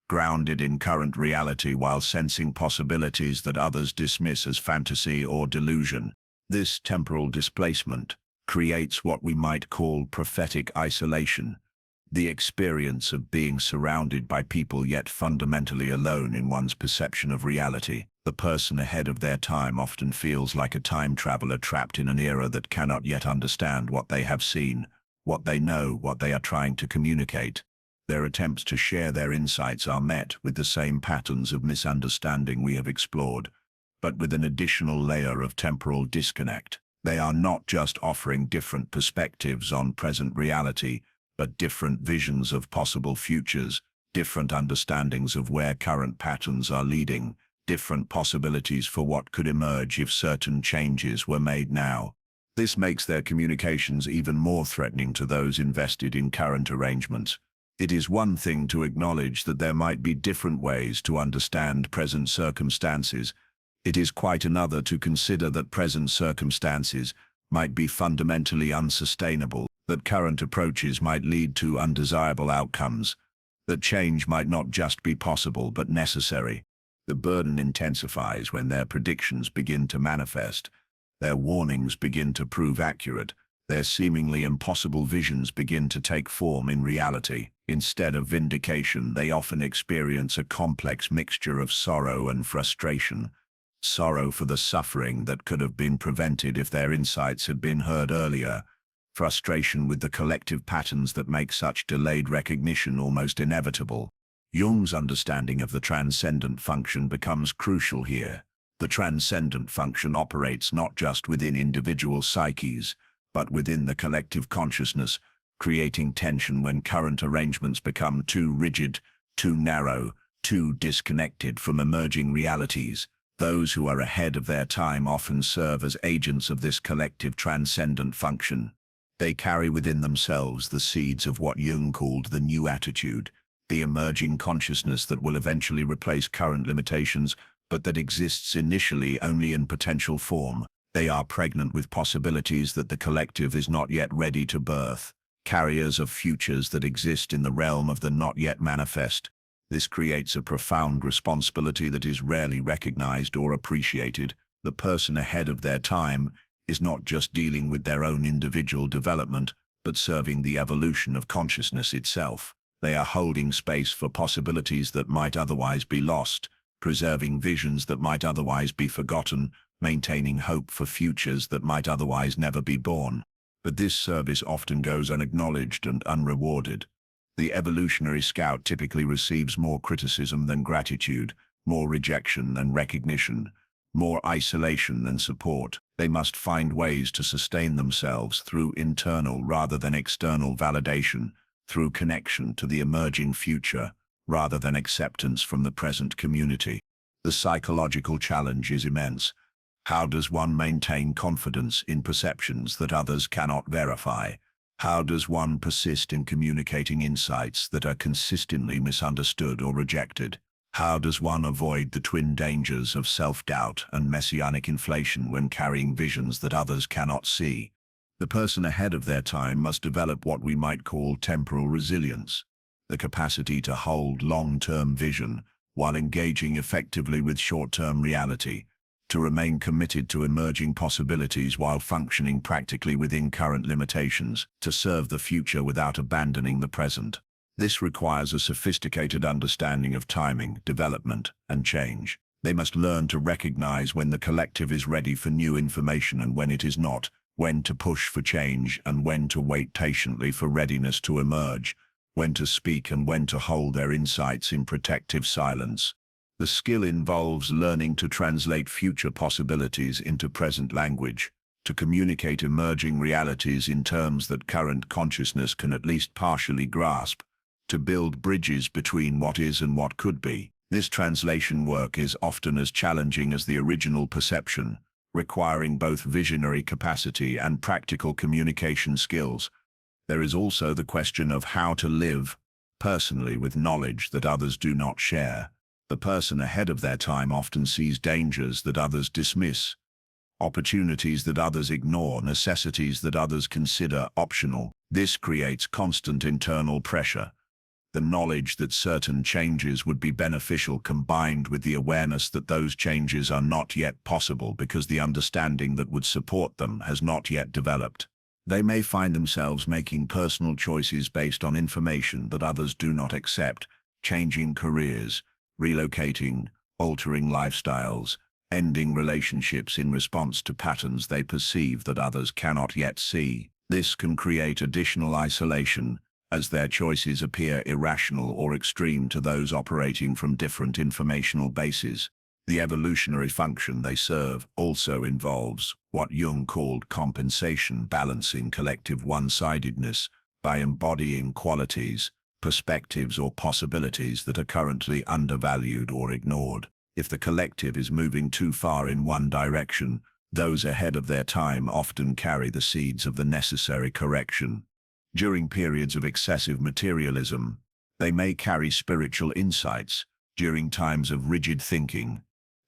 grounded in current reality while sensing possibilities that others dismiss as fantasy or delusion. This temporal displacement creates what we might call prophetic isolation, the experience of being surrounded by people yet fundamentally alone in one's perception of reality. The person ahead of their time often feels like a time traveler trapped in an era that cannot yet understand what they have seen, what they know, what they are trying to communicate. Their attempts to share their insights are met with the same patterns of misunderstanding we have explored, but with an additional layer of temporal disconnect. They are not just offering different perspectives on present reality, but different visions of possible futures, different understandings of where current patterns are leading, different possibilities for what could emerge if certain changes were made now. This makes their communications even more threatening to those invested in current arrangements. It is one thing to acknowledge that there might be different ways to understand present circumstances. It is quite another to consider that present circumstances might be fundamentally unsustainable, that current approaches might lead to undesirable outcomes, that change might not just be possible but necessary. The burden intensifies when their predictions begin to manifest, their warnings begin to prove accurate, their seemingly impossible visions begin to take form in reality. Instead of vindication, they often experience a complex mixture of sorrow and frustration. Sorrow for the suffering that could have been prevented if their insights had been heard earlier. Frustration with the collective patterns that make such delayed recognition almost inevitable. Jung's understanding of the transcendent function becomes crucial here. The transcendent function operates not just within individual psyches, but within the collective consciousness, creating tension when current arrangements become too rigid, too narrow, too disconnected from emerging realities. Those who are ahead of their time often serve as agents of this collective transcendent function. They carry within themselves the seeds of what Jung called the new attitude, the emerging consciousness that will eventually replace current limitations, but that exists initially only in potential form. They are pregnant with possibilities that the collective is not yet ready to birth, carriers of futures that exist in the realm of the not yet manifest. This creates a profound responsibility that is rarely recognized or appreciated. The person ahead of their time is not just dealing with their own individual development, but serving the evolution of consciousness itself. They are holding space for possibilities that might otherwise be lost, preserving visions that might otherwise be forgotten, maintaining hope for futures that might otherwise never be born. But this service often goes unacknowledged and unrewarded. The evolutionary scout typically receives more criticism than gratitude, more rejection than recognition, more isolation than support. They must find ways to sustain themselves through internal rather than external validation, through connection to the emerging future rather than acceptance from the present community. The psychological challenge is immense. How does one maintain confidence in perceptions that others cannot verify? How does one persist in communicating insights that are consistently misunderstood or rejected? How does one avoid the twin dangers of self-doubt and messianic inflation when carrying visions that others cannot see? The person ahead of their time must develop what we might call temporal resilience, the capacity to hold long-term vision while engaging effectively with short-term reality, to remain committed to emerging possibilities while functioning practically within current limitations, to serve the future without abandoning the present. This requires a sophisticated understanding of timing, development, and change. They must learn to recognize when the collective is ready for new information and when it is not, when to push for change and when to wait patiently for readiness to emerge, when to speak and when to hold their insights in protective silence. The skill involves learning to translate future possibilities into present language, to communicate emerging realities in terms that current consciousness can at least partially grasp, to build bridges between what is and what could be. This translation work is often as challenging as the original perception, requiring both visionary capacity and practical communication skills. There is also the question of how to live personally with knowledge that others do not share. The person ahead of their time often sees dangers that others dismiss, opportunities that others ignore, necessities that others consider optional. This creates constant internal pressure. The knowledge that certain changes would be beneficial combined with the awareness that those changes are not yet possible because the understanding that would support them has not yet developed. They may find themselves making personal choices based on information that others do not accept, changing careers, relocating, altering lifestyles, ending relationships in response to patterns they perceive that others cannot yet see. This can create additional isolation, as their choices appear irrational or extreme to those operating from different informational bases. The evolutionary function they serve also involves what Jung called compensation, balancing collective one-sidedness by embodying qualities, perspectives or possibilities that are currently undervalued or ignored. If the collective is moving too far in one direction, those ahead of their time often carry the seeds of the necessary correction. During periods of excessive materialism, they may carry spiritual insights. During times of rigid thinking,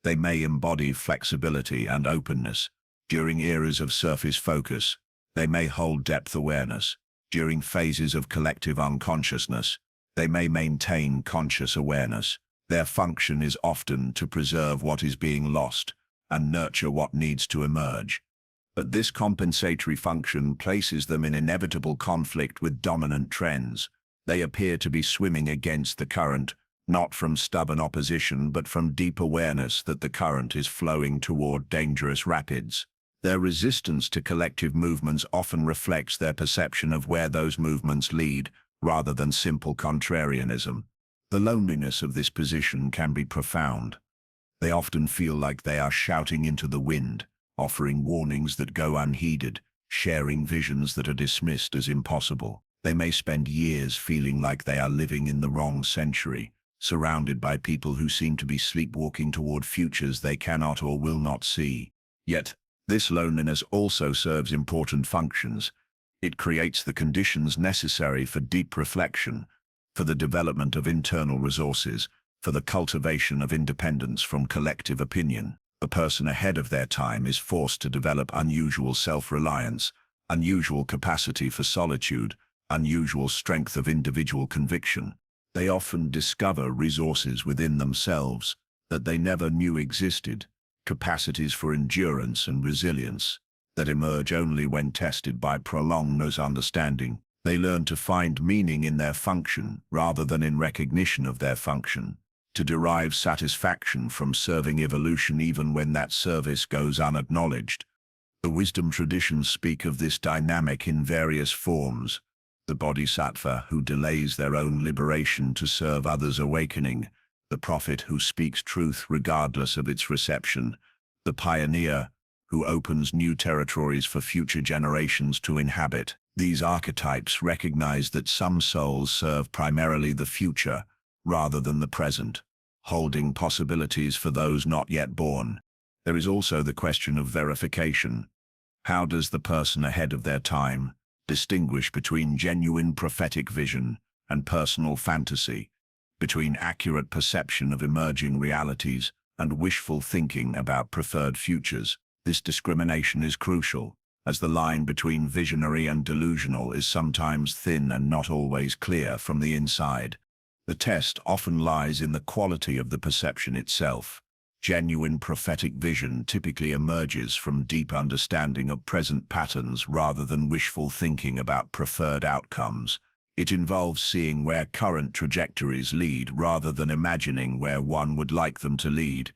they may embody flexibility and openness. During eras of surface focus, they may hold depth awareness. During phases of collective unconsciousness, they may maintain conscious awareness. Their function is often to preserve what is being lost and nurture what needs to emerge. But this compensatory function places them in inevitable conflict with dominant trends. They appear to be swimming against the current, not from stubborn opposition but from deep awareness that the current is flowing toward dangerous rapids. Their resistance to collective movements often reflects their perception of where those movements lead, rather than simple contrarianism. The loneliness of this position can be profound. They often feel like they are shouting into the wind, offering warnings that go unheeded, sharing visions that are dismissed as impossible. They may spend years feeling like they are living in the wrong century, surrounded by people who seem to be sleepwalking toward futures they cannot or will not see. Yet, this loneliness also serves important functions. It creates the conditions necessary for deep reflection, for the development of internal resources, for the cultivation of independence from collective opinion. The person ahead of their time is forced to develop unusual self-reliance, unusual capacity for solitude, unusual strength of individual conviction. They often discover resources within themselves that they never knew existed, capacities for endurance and resilience that emerge only when tested by prolonged understanding. They learn to find meaning in their function rather than in recognition of their function, to derive satisfaction from serving evolution even when that service goes unacknowledged. The wisdom traditions speak of this dynamic in various forms: the bodhisattva who delays their own liberation to serve others' awakening, the prophet who speaks truth regardless of its reception, the pioneer who opens new territories for future generations to inhabit. These archetypes recognize that some souls serve primarily the future rather than the present, holding possibilities for those not yet born. There is also the question of verification. How does the person ahead of their time distinguish between genuine prophetic vision and personal fantasy, between accurate perception of emerging realities and wishful thinking about preferred futures. This discrimination is crucial, as the line between visionary and delusional is sometimes thin and not always clear from the inside. The test often lies in the quality of the perception itself. Genuine prophetic vision typically emerges from deep understanding of present patterns rather than wishful thinking about preferred outcomes. It involves seeing where current trajectories lead rather than imagining where one would like them to lead.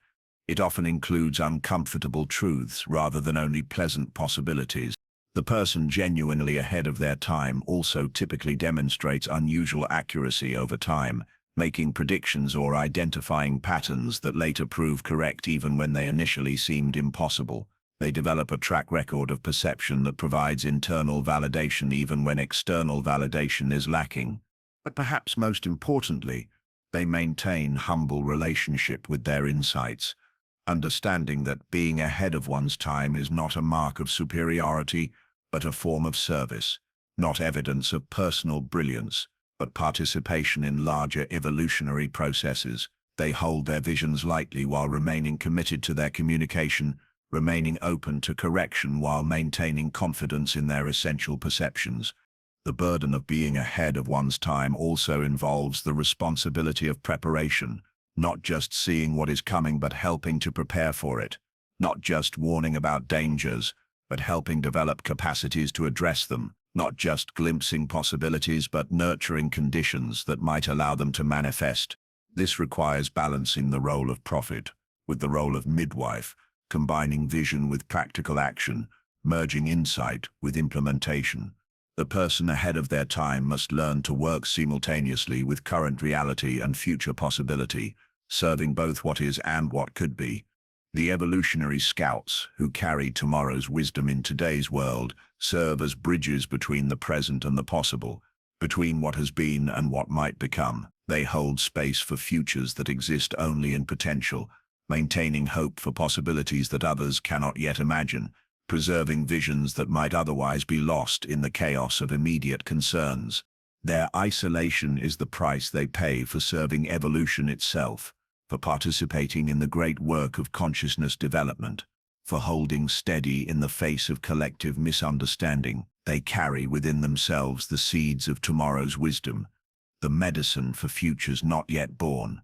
It often includes uncomfortable truths rather than only pleasant possibilities. The person genuinely ahead of their time also typically demonstrates unusual accuracy over time, making predictions or identifying patterns that later prove correct even when they initially seemed impossible. They develop a track record of perception that provides internal validation even when external validation is lacking. But perhaps most importantly, they maintain humble relationship with their insights, understanding that being ahead of one's time is not a mark of superiority, but a form of service, not evidence of personal brilliance, but participation in larger evolutionary processes. They hold their visions lightly while remaining committed to their communication, remaining open to correction while maintaining confidence in their essential perceptions. The burden of being ahead of one's time also involves the responsibility of preparation, not just seeing what is coming but helping to prepare for it, not just warning about dangers, but helping develop capacities to address them, not just glimpsing possibilities but nurturing conditions that might allow them to manifest. This requires balancing the role of prophet with the role of midwife, combining vision with practical action, merging insight with implementation. The person ahead of their time must learn to work simultaneously with current reality and future possibility, serving both what is and what could be. The evolutionary scouts, who carry tomorrow's wisdom in today's world, serve as bridges between the present and the possible, between what has been and what might become. They hold space for futures that exist only in potential, maintaining hope for possibilities that others cannot yet imagine, preserving visions that might otherwise be lost in the chaos of immediate concerns. Their isolation is the price they pay for serving evolution itself, for participating in the great work of consciousness development, for holding steady in the face of collective misunderstanding. They carry within themselves the seeds of tomorrow's wisdom, the medicine for futures not yet born,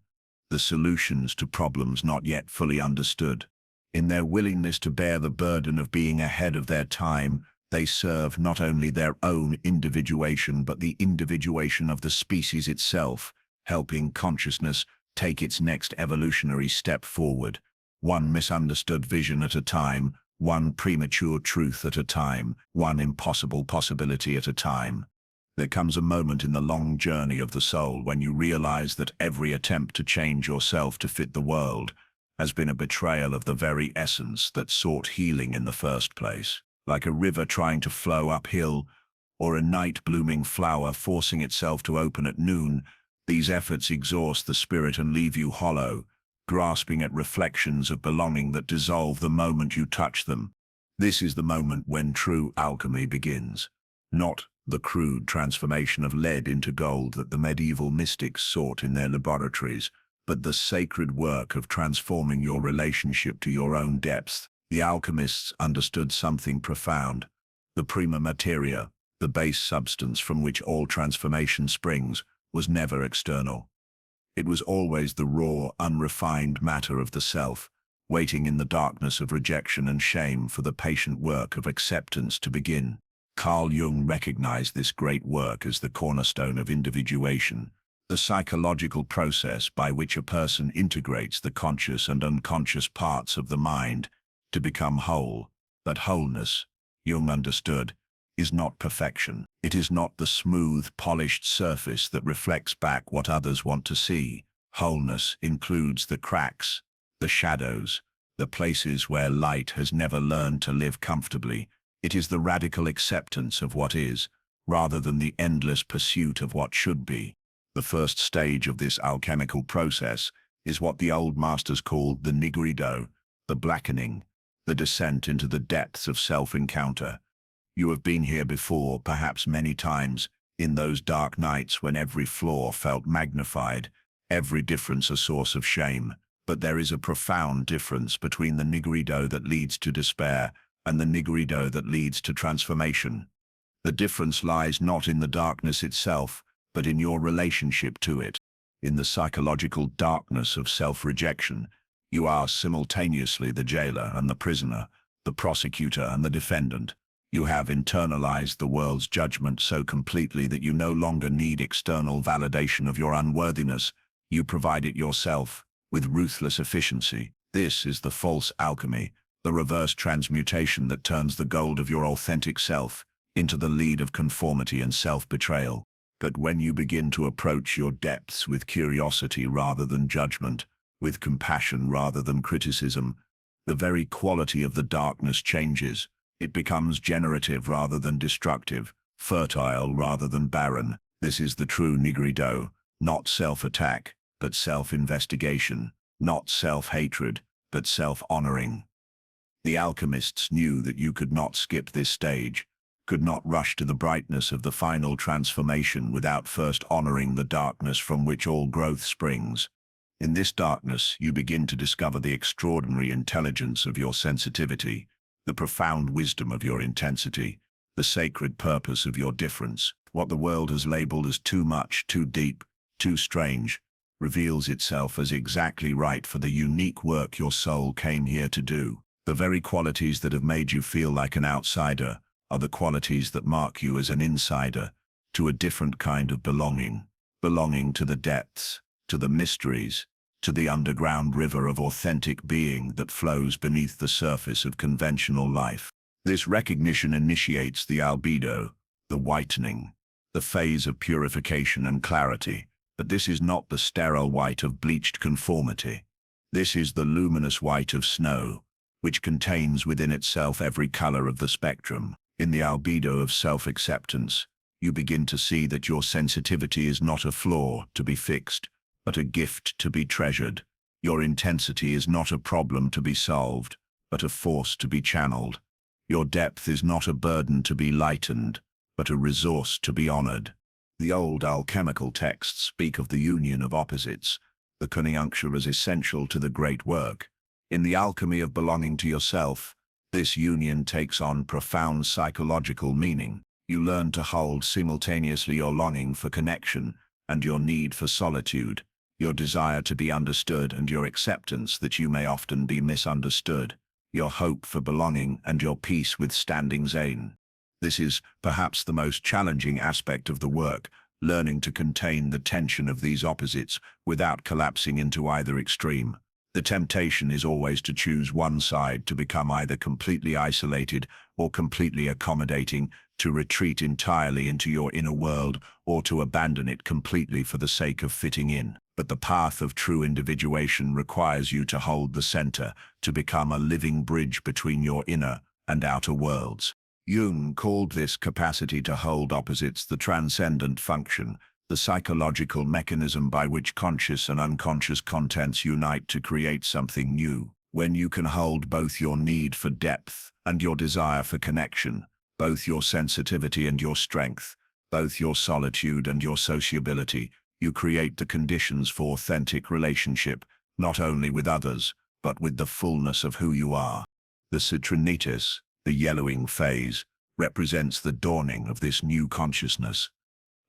the solutions to problems not yet fully understood. In their willingness to bear the burden of being ahead of their time, they serve not only their own individuation but the individuation of the species itself, helping consciousness take its next evolutionary step forward, one misunderstood vision at a time, one premature truth at a time, one impossible possibility at a time. There comes a moment in the long journey of the soul when you realize that every attempt to change yourself to fit the world has been a betrayal of the very essence that sought healing in the first place. Like a river trying to flow uphill, or a night-blooming flower forcing itself to open at noon, these efforts exhaust the spirit and leave you hollow, grasping at reflections of belonging that dissolve the moment you touch them. This is the moment when true alchemy begins. Not the crude transformation of lead into gold that the medieval mystics sought in their laboratories, but the sacred work of transforming your relationship to your own depths. The alchemists understood something profound. The prima materia, the base substance from which all transformation springs, was never external. It was always the raw, unrefined matter of the self, waiting in the darkness of rejection and shame for the patient work of acceptance to begin. Carl Jung recognized this great work as the cornerstone of individuation, the psychological process by which a person integrates the conscious and unconscious parts of the mind to become whole. But wholeness, Jung understood, is not perfection. It is not the smooth, polished surface that reflects back what others want to see. Wholeness includes the cracks, the shadows, the places where light has never learned to live comfortably. It is the radical acceptance of what is, rather than the endless pursuit of what should be. The first stage of this alchemical process is what the old masters called the nigrido, the blackening, the descent into the depths of self-encounter. You have been here before, perhaps many times, in those dark nights when every flaw felt magnified, every difference a source of shame. But there is a profound difference between the nigrido that leads to despair and the nigrido that leads to transformation. The difference lies not in the darkness itself, but in your relationship to it. In the psychological darkness of self-rejection, you are simultaneously the jailer and the prisoner, the prosecutor and the defendant. You have internalized the world's judgment so completely that you no longer need external validation of your unworthiness. You provide it yourself, with ruthless efficiency. This is the false alchemy, the reverse transmutation that turns the gold of your authentic self into the lead of conformity and self-betrayal. But when you begin to approach your depths with curiosity rather than judgment, with compassion rather than criticism, the very quality of the darkness changes. It becomes generative rather than destructive, fertile rather than barren. This is the true nigrido, not self-attack, but self-investigation, not self-hatred, but self-honoring. The alchemists knew that you could not skip this stage, could not rush to the brightness of the final transformation without first honoring the darkness from which all growth springs. In this darkness, you begin to discover the extraordinary intelligence of your sensitivity, the profound wisdom of your intensity, the sacred purpose of your difference. What the world has labeled as too much, too deep, too strange, reveals itself as exactly right for the unique work your soul came here to do. The very qualities that have made you feel like an outsider are the qualities that mark you as an insider, to a different kind of belonging to the depths, to the mysteries, to the underground river of authentic being that flows beneath the surface of conventional life. This recognition initiates the albedo, the whitening, the phase of purification and clarity. But this is not the sterile white of bleached conformity. This is the luminous white of snow, which contains within itself every color of the spectrum. In the albedo of self-acceptance, you begin to see that your sensitivity is not a flaw to be fixed, but a gift to be treasured. Your intensity is not a problem to be solved, but a force to be channeled. Your depth is not a burden to be lightened, but a resource to be honored. The old alchemical texts speak of the union of opposites, the conjuncture as essential to the great work. In the alchemy of belonging to yourself, this union takes on profound psychological meaning. You learn to hold simultaneously your longing for connection and your need for solitude, your desire to be understood and your acceptance that you may often be misunderstood, your hope for belonging and your peace with standing Zen. This is perhaps the most challenging aspect of the work, learning to contain the tension of these opposites without collapsing into either extreme. The temptation is always to choose one side, to become either completely isolated or completely accommodating, to retreat entirely into your inner world or to abandon it completely for the sake of fitting in. But the path of true individuation requires you to hold the center, to become a living bridge between your inner and outer worlds. Jung called this capacity to hold opposites the transcendent function, the psychological mechanism by which conscious and unconscious contents unite to create something new. When you can hold both your need for depth and your desire for connection, both your sensitivity and your strength, both your solitude and your sociability, you create the conditions for authentic relationship, not only with others, but with the fullness of who you are. The citrinitis, the yellowing phase, represents the dawning of this new consciousness.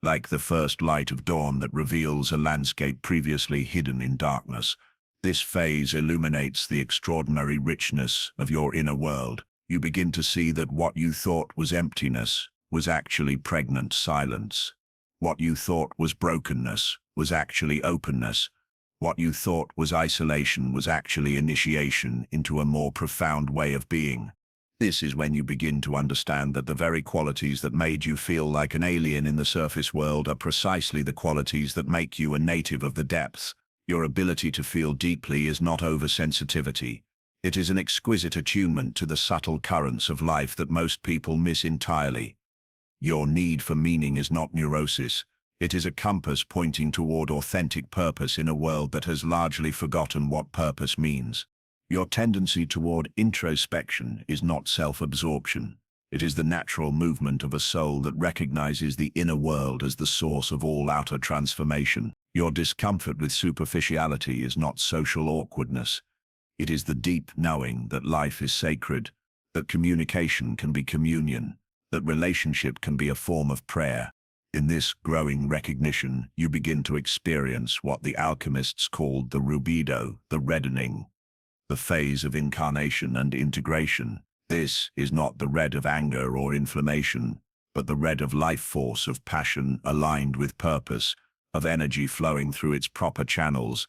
Like the first light of dawn that reveals a landscape previously hidden in darkness, this phase illuminates the extraordinary richness of your inner world. You begin to see that what you thought was emptiness was actually pregnant silence. What you thought was brokenness was actually openness. What you thought was isolation was actually initiation into a more profound way of being. This is when you begin to understand that the very qualities that made you feel like an alien in the surface world are precisely the qualities that make you a native of the depths. Your ability to feel deeply is not oversensitivity. It is an exquisite attunement to the subtle currents of life that most people miss entirely. Your need for meaning is not neurosis. It is a compass pointing toward authentic purpose in a world that has largely forgotten what purpose means. Your tendency toward introspection is not self-absorption. It is the natural movement of a soul that recognizes the inner world as the source of all outer transformation. Your discomfort with superficiality is not social awkwardness. It is the deep knowing that life is sacred, that communication can be communion, that relationship can be a form of prayer. In this growing recognition, you begin to experience what the alchemists called the rubido, the reddening, the phase of incarnation and integration. This is not the red of anger or inflammation, but the red of life force, of passion aligned with purpose, of energy flowing through its proper channels.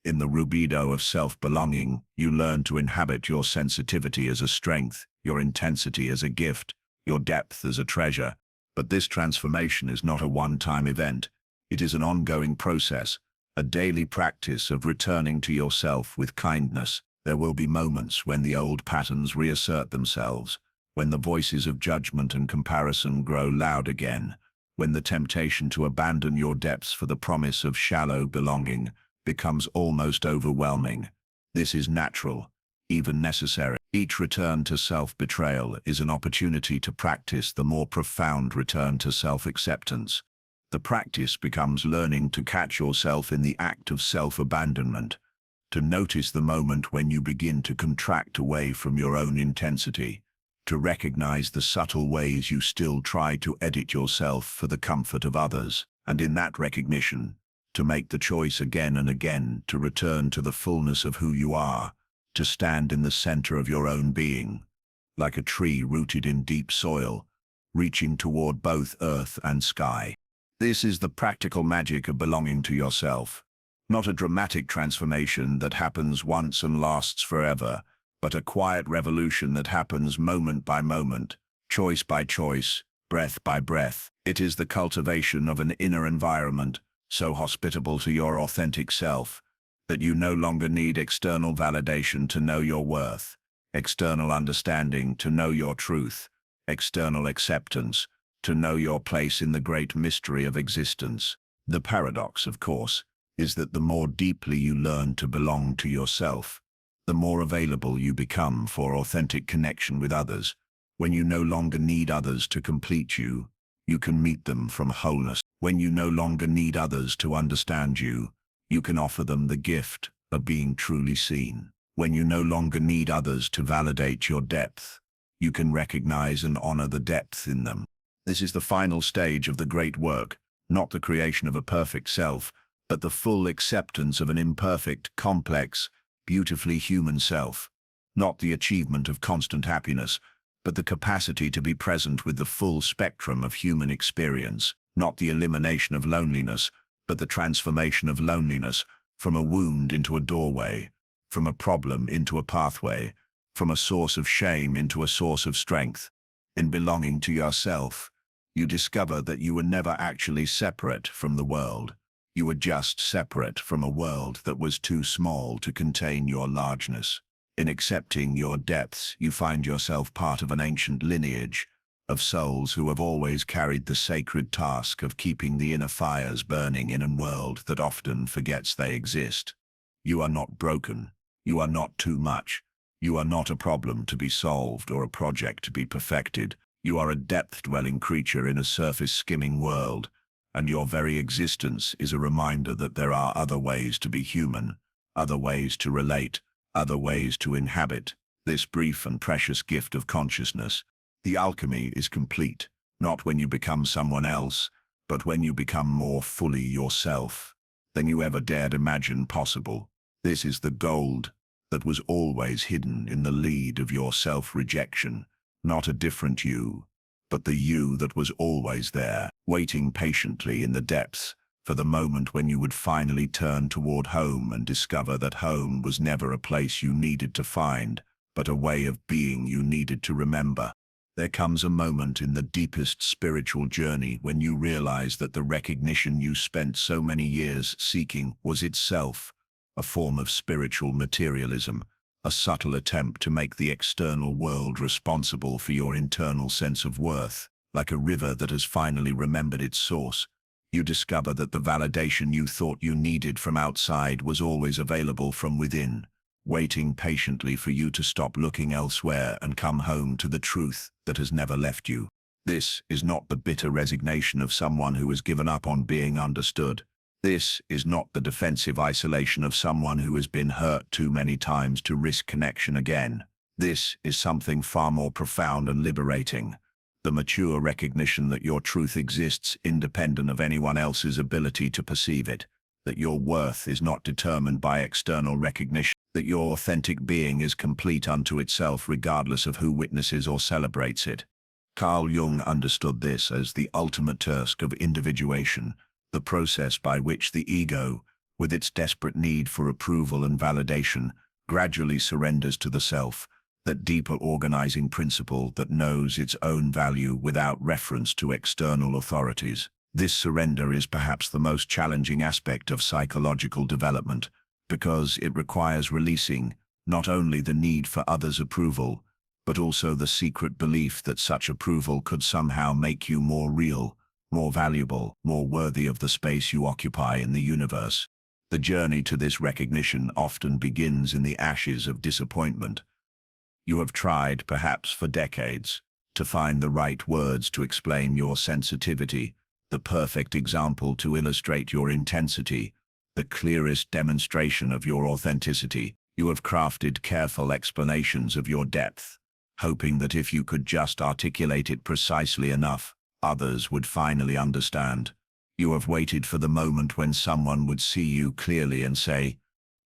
In the rubido of self-belonging, you learn to inhabit your sensitivity as a strength, your intensity as a gift, your depth as a treasure. But this transformation is not a one-time event. It is an ongoing process, a daily practice of returning to yourself with kindness. There will be moments when the old patterns reassert themselves, when the voices of judgment and comparison grow loud again, when the temptation to abandon your depths for the promise of shallow belonging becomes almost overwhelming. This is natural, even necessary. Each return to self-betrayal is an opportunity to practice the more profound return to self-acceptance. The practice becomes learning to catch yourself in the act of self-abandonment, to notice the moment when you begin to contract away from your own intensity, to recognize the subtle ways you still try to edit yourself for the comfort of others, and in that recognition, to make the choice again and again to return to the fullness of who you are, to stand in the center of your own being, like a tree rooted in deep soil, reaching toward both earth and sky. This is the practical magic of belonging to yourself. Not a dramatic transformation that happens once and lasts forever, but a quiet revolution that happens moment by moment, choice by choice, breath by breath. It is the cultivation of an inner environment so hospitable to your authentic self that you no longer need external validation to know your worth, external understanding to know your truth, external acceptance to know your place in the great mystery of existence. The paradox, of course, is that the more deeply you learn to belong to yourself, the more available you become for authentic connection with others. When you no longer need others to complete you, you can meet them from wholeness. When you no longer need others to understand you, you can offer them the gift of being truly seen. When you no longer need others to validate your depth, you can recognize and honor the depth in them. This is the final stage of the great work, not the creation of a perfect self, but the full acceptance of an imperfect, complex, beautifully human self. Not the achievement of constant happiness, but the capacity to be present with the full spectrum of human experience. Not the elimination of loneliness, but the transformation of loneliness from a wound into a doorway, from a problem into a pathway, from a source of shame into a source of strength. In belonging to yourself, you discover that you were never actually separate from the world. You were just separate from a world that was too small to contain your largeness. In accepting your depths, you find yourself part of an ancient lineage of souls who have always carried the sacred task of keeping the inner fires burning in a world that often forgets they exist. You are not broken. You are not too much. You are not a problem to be solved or a project to be perfected. You are a depth-dwelling creature in a surface-skimming world, and your very existence is a reminder that there are other ways to be human, other ways to relate, other ways to inhabit this brief and precious gift of consciousness. The alchemy is complete, not when you become someone else, but when you become more fully yourself than you ever dared imagine possible. This is the gold that was always hidden in the lead of your self-rejection, not a different you, but the you that was always there, waiting patiently in the depths for the moment when you would finally turn toward home and discover that home was never a place you needed to find, but a way of being you needed to remember. There comes a moment in the deepest spiritual journey when you realize that the recognition you spent so many years seeking was itself a form of spiritual materialism, a subtle attempt to make the external world responsible for your internal sense of worth. Like a river that has finally remembered its source, you discover that the validation you thought you needed from outside was always available from within, waiting patiently for you to stop looking elsewhere and come home to the truth that has never left you. This is not the bitter resignation of someone who has given up on being understood. This is not the defensive isolation of someone who has been hurt too many times to risk connection again. This is something far more profound and liberating. The mature recognition that your truth exists independent of anyone else's ability to perceive it, that your worth is not determined by external recognition, that your authentic being is complete unto itself regardless of who witnesses or celebrates it. Carl Jung understood this as the ultimate task of individuation, the process by which the ego, with its desperate need for approval and validation, gradually surrenders to the self, that deeper organizing principle that knows its own value without reference to external authorities. This surrender is perhaps the most challenging aspect of psychological development, because it requires releasing not only the need for others' approval, but also the secret belief that such approval could somehow make you more real, more valuable, more worthy of the space you occupy in the universe. The journey to this recognition often begins in the ashes of disappointment. You have tried, perhaps for decades, to find the right words to explain your sensitivity, the perfect example to illustrate your intensity, the clearest demonstration of your authenticity. You have crafted careful explanations of your depth, hoping that if you could just articulate it precisely enough, others would finally understand. You have waited for the moment when someone would see you clearly and say,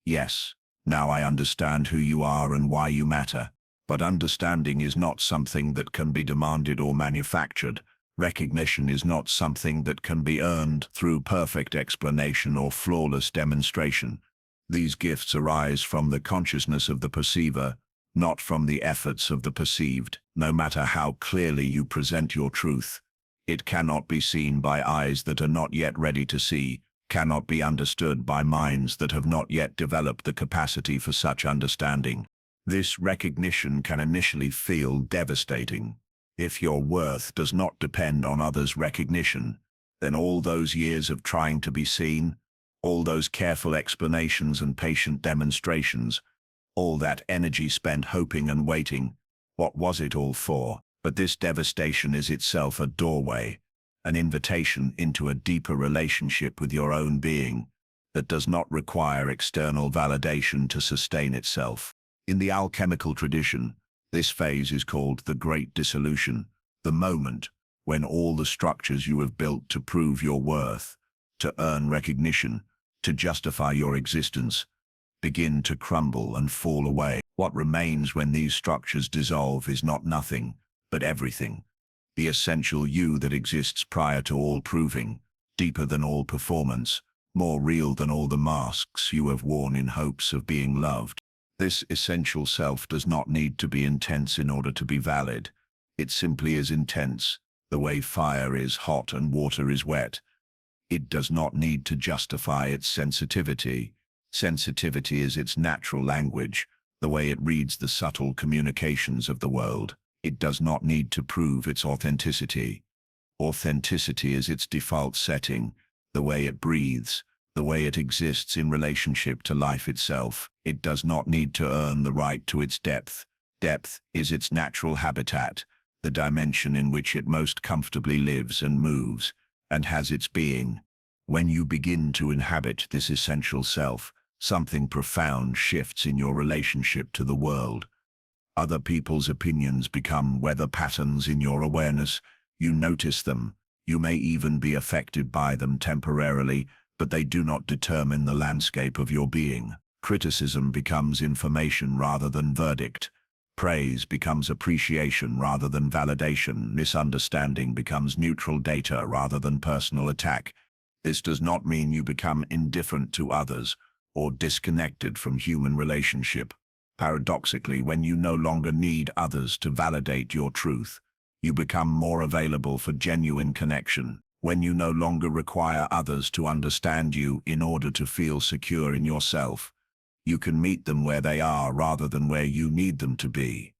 "Yes, now I understand who you are and why you matter." But understanding is not something that can be demanded or manufactured. Recognition is not something that can be earned through perfect explanation or flawless demonstration. These gifts arise from the consciousness of the perceiver, not from the efforts of the perceived. No matter how clearly you present your truth, it cannot be seen by eyes that are not yet ready to see, cannot be understood by minds that have not yet developed the capacity for such understanding. This recognition can initially feel devastating. If your worth does not depend on others' recognition, then all those years of trying to be seen, all those careful explanations and patient demonstrations, all that energy spent hoping and waiting, what was it all for? But this devastation is itself a doorway, an invitation into a deeper relationship with your own being that does not require external validation to sustain itself. In the alchemical tradition, this phase is called the Great Dissolution, the moment when all the structures you have built to prove your worth, to earn recognition, to justify your existence, begin to crumble and fall away. What remains when these structures dissolve is not nothing, but everything. The essential you that exists prior to all proving, deeper than all performance, more real than all the masks you have worn in hopes of being loved. This essential self does not need to be intense in order to be valid. It simply is intense, the way fire is hot and water is wet. It does not need to justify its sensitivity. Sensitivity is its natural language, the way it reads the subtle communications of the world. It does not need to prove its authenticity. Authenticity is its default setting, the way it breathes, the way it exists in relationship to life itself. It does not need to earn the right to its depth. Depth is its natural habitat, the dimension in which it most comfortably lives and moves, and has its being. When you begin to inhabit this essential self, something profound shifts in your relationship to the world. Other people's opinions become weather patterns in your awareness. You notice them. You may even be affected by them temporarily, but they do not determine the landscape of your being. Criticism becomes information rather than verdict. Praise becomes appreciation rather than validation. Misunderstanding becomes neutral data rather than personal attack. This does not mean you become indifferent to others or disconnected from human relationship. Paradoxically, when you no longer need others to validate your truth, you become more available for genuine connection. When you no longer require others to understand you in order to feel secure in yourself, you can meet them where they are rather than where you need them to be.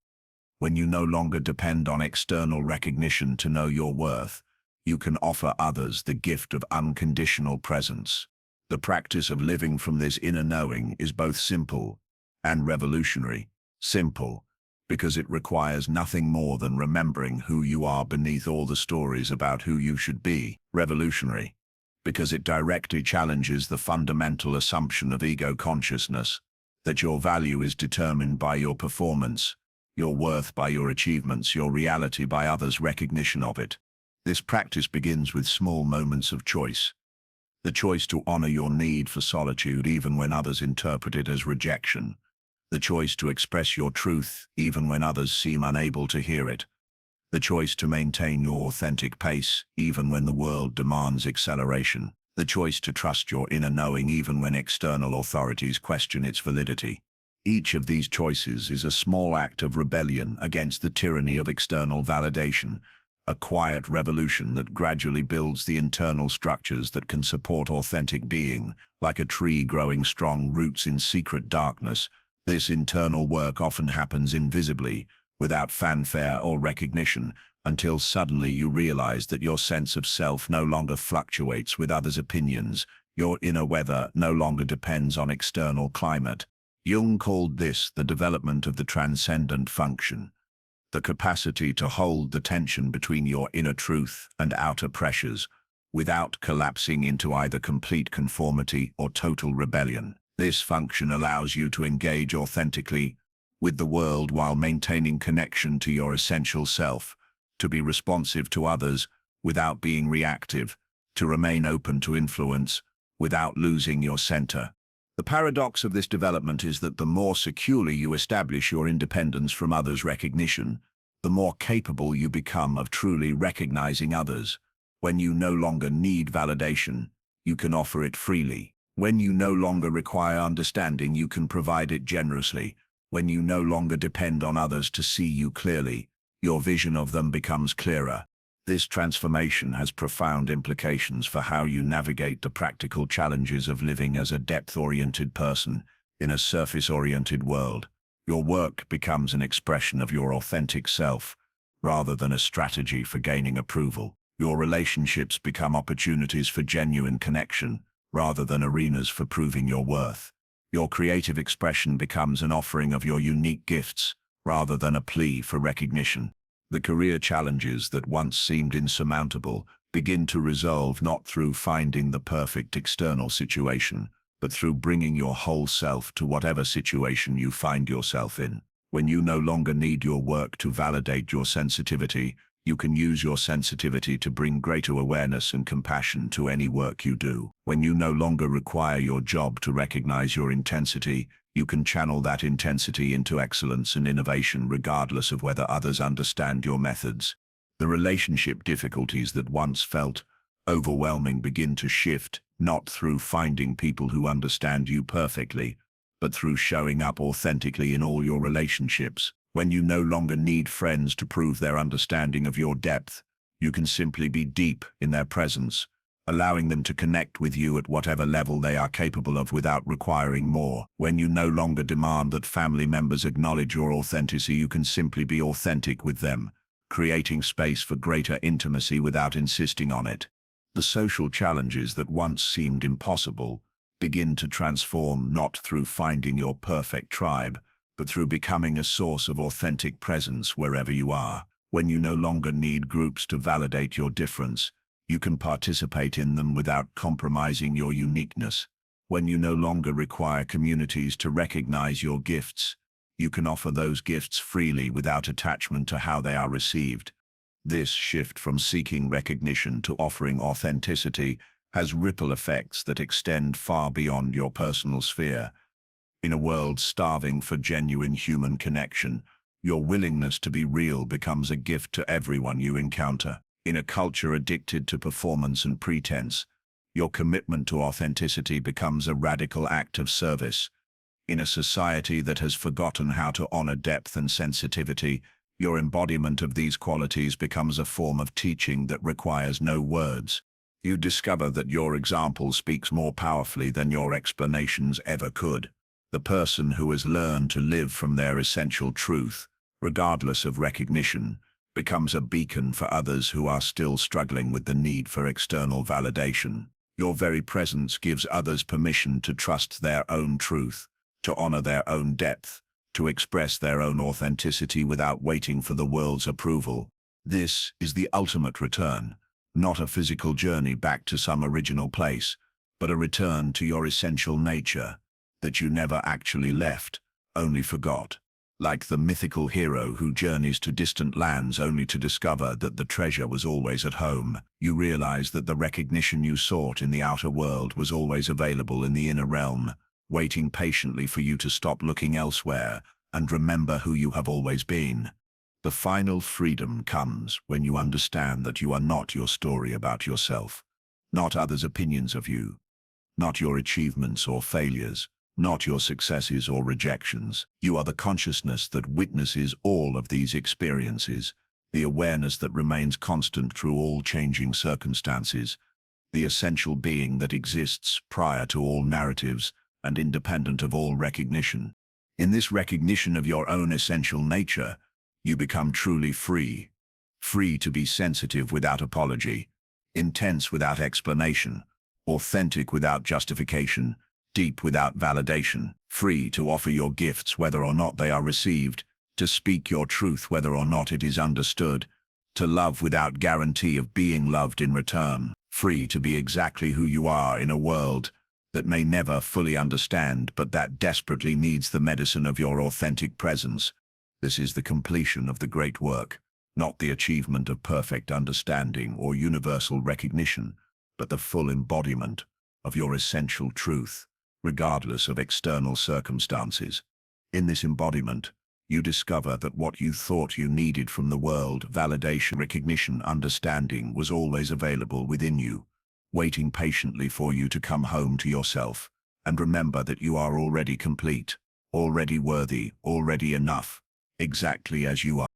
When you no longer depend on external recognition to know your worth, you can offer others the gift of unconditional presence. The practice of living from this inner knowing is both simple and revolutionary. Simple, because it requires nothing more than remembering who you are beneath all the stories about who you should be. Revolutionary, because it directly challenges the fundamental assumption of ego consciousness, that your value is determined by your performance, your worth by your achievements, your reality by others' recognition of it. This practice begins with small moments of choice. The choice to honor your need for solitude even when others interpret it as rejection. The choice to express your truth even when others seem unable to hear it. The choice to maintain your authentic pace even when the world demands acceleration. The choice to trust your inner knowing even when external authorities question its validity. Each of these choices is a small act of rebellion against the tyranny of external validation, a quiet revolution that gradually builds the internal structures that can support authentic being. Like a tree growing strong roots in secret darkness, this internal work often happens invisibly, without fanfare or recognition, until suddenly you realize that your sense of self no longer fluctuates with others' opinions. Your inner weather no longer depends on external climate. Jung called this the development of the transcendent function, the capacity to hold the tension between your inner truth and outer pressures, without collapsing into either complete conformity or total rebellion. This function allows you to engage authentically with the world while maintaining connection to your essential self, to be responsive to others without being reactive, to remain open to influence without losing your center. The paradox of this development is that the more securely you establish your independence from others' recognition, the more capable you become of truly recognizing others. When you no longer need validation, you can offer it freely. When you no longer require understanding, you can provide it generously. When you no longer depend on others to see you clearly, your vision of them becomes clearer. This transformation has profound implications for how you navigate the practical challenges of living as a depth-oriented person in a surface-oriented world. Your work becomes an expression of your authentic self, rather than a strategy for gaining approval. Your relationships become opportunities for genuine connection, rather than arenas for proving your worth. Your creative expression becomes an offering of your unique gifts, rather than a plea for recognition. The career challenges that once seemed insurmountable begin to resolve not through finding the perfect external situation, but through bringing your whole self to whatever situation you find yourself in. When you no longer need your work to validate your sensitivity, you can use your sensitivity to bring greater awareness and compassion to any work you do. When you no longer require your job to recognize your intensity, you can channel that intensity into excellence and innovation regardless of whether others understand your methods. The relationship difficulties that once felt overwhelming begin to shift, not through finding people who understand you perfectly, but through showing up authentically in all your relationships. When you no longer need friends to prove their understanding of your depth, you can simply be deep in their presence, allowing them to connect with you at whatever level they are capable of without requiring more. When you no longer demand that family members acknowledge your authenticity, you can simply be authentic with them, creating space for greater intimacy without insisting on it. The social challenges that once seemed impossible begin to transform not through finding your perfect tribe, but through becoming a source of authentic presence wherever you are. When you no longer need groups to validate your difference, you can participate in them without compromising your uniqueness. When you no longer require communities to recognize your gifts, you can offer those gifts freely without attachment to how they are received. This shift from seeking recognition to offering authenticity has ripple effects that extend far beyond your personal sphere. In a world starving for genuine human connection, your willingness to be real becomes a gift to everyone you encounter. In a culture addicted to performance and pretense, your commitment to authenticity becomes a radical act of service. In a society that has forgotten how to honor depth and sensitivity, your embodiment of these qualities becomes a form of teaching that requires no words. You discover that your example speaks more powerfully than your explanations ever could. The person who has learned to live from their essential truth, regardless of recognition, becomes a beacon for others who are still struggling with the need for external validation. Your very presence gives others permission to trust their own truth, to honor their own depth, to express their own authenticity without waiting for the world's approval. This is the ultimate return, Not a physical journey back to some original place, but a return to your essential nature that you never actually left, only forgot. Like the mythical hero who journeys to distant lands only to discover that the treasure was always at home, you realize that the recognition you sought in the outer world was always available in the inner realm, waiting patiently for you to stop looking elsewhere and remember who you have always been. The final freedom comes when you understand that you are not your story about yourself, not others' opinions of you, not your achievements or failures, not your successes or rejections. You are the consciousness that witnesses all of these experiences, the awareness that remains constant through all changing circumstances, the essential being that exists prior to all narratives and independent of all recognition. In this recognition of your own essential nature, you become truly free. Free to be sensitive without apology, intense without explanation, authentic without justification, deep without validation, free to offer your gifts whether or not they are received, to speak your truth whether or not it is understood, to love without guarantee of being loved in return, free to be exactly who you are in a world that may never fully understand but that desperately needs the medicine of your authentic presence. This is the completion of the great work, not the achievement of perfect understanding or universal recognition, but the full embodiment of your essential truth, regardless of external circumstances. In this embodiment, you discover that what you thought you needed from the world, validation, recognition, understanding, was always available within you, waiting patiently for you to come home to yourself, and remember that you are already complete, already worthy, already enough, exactly as you are.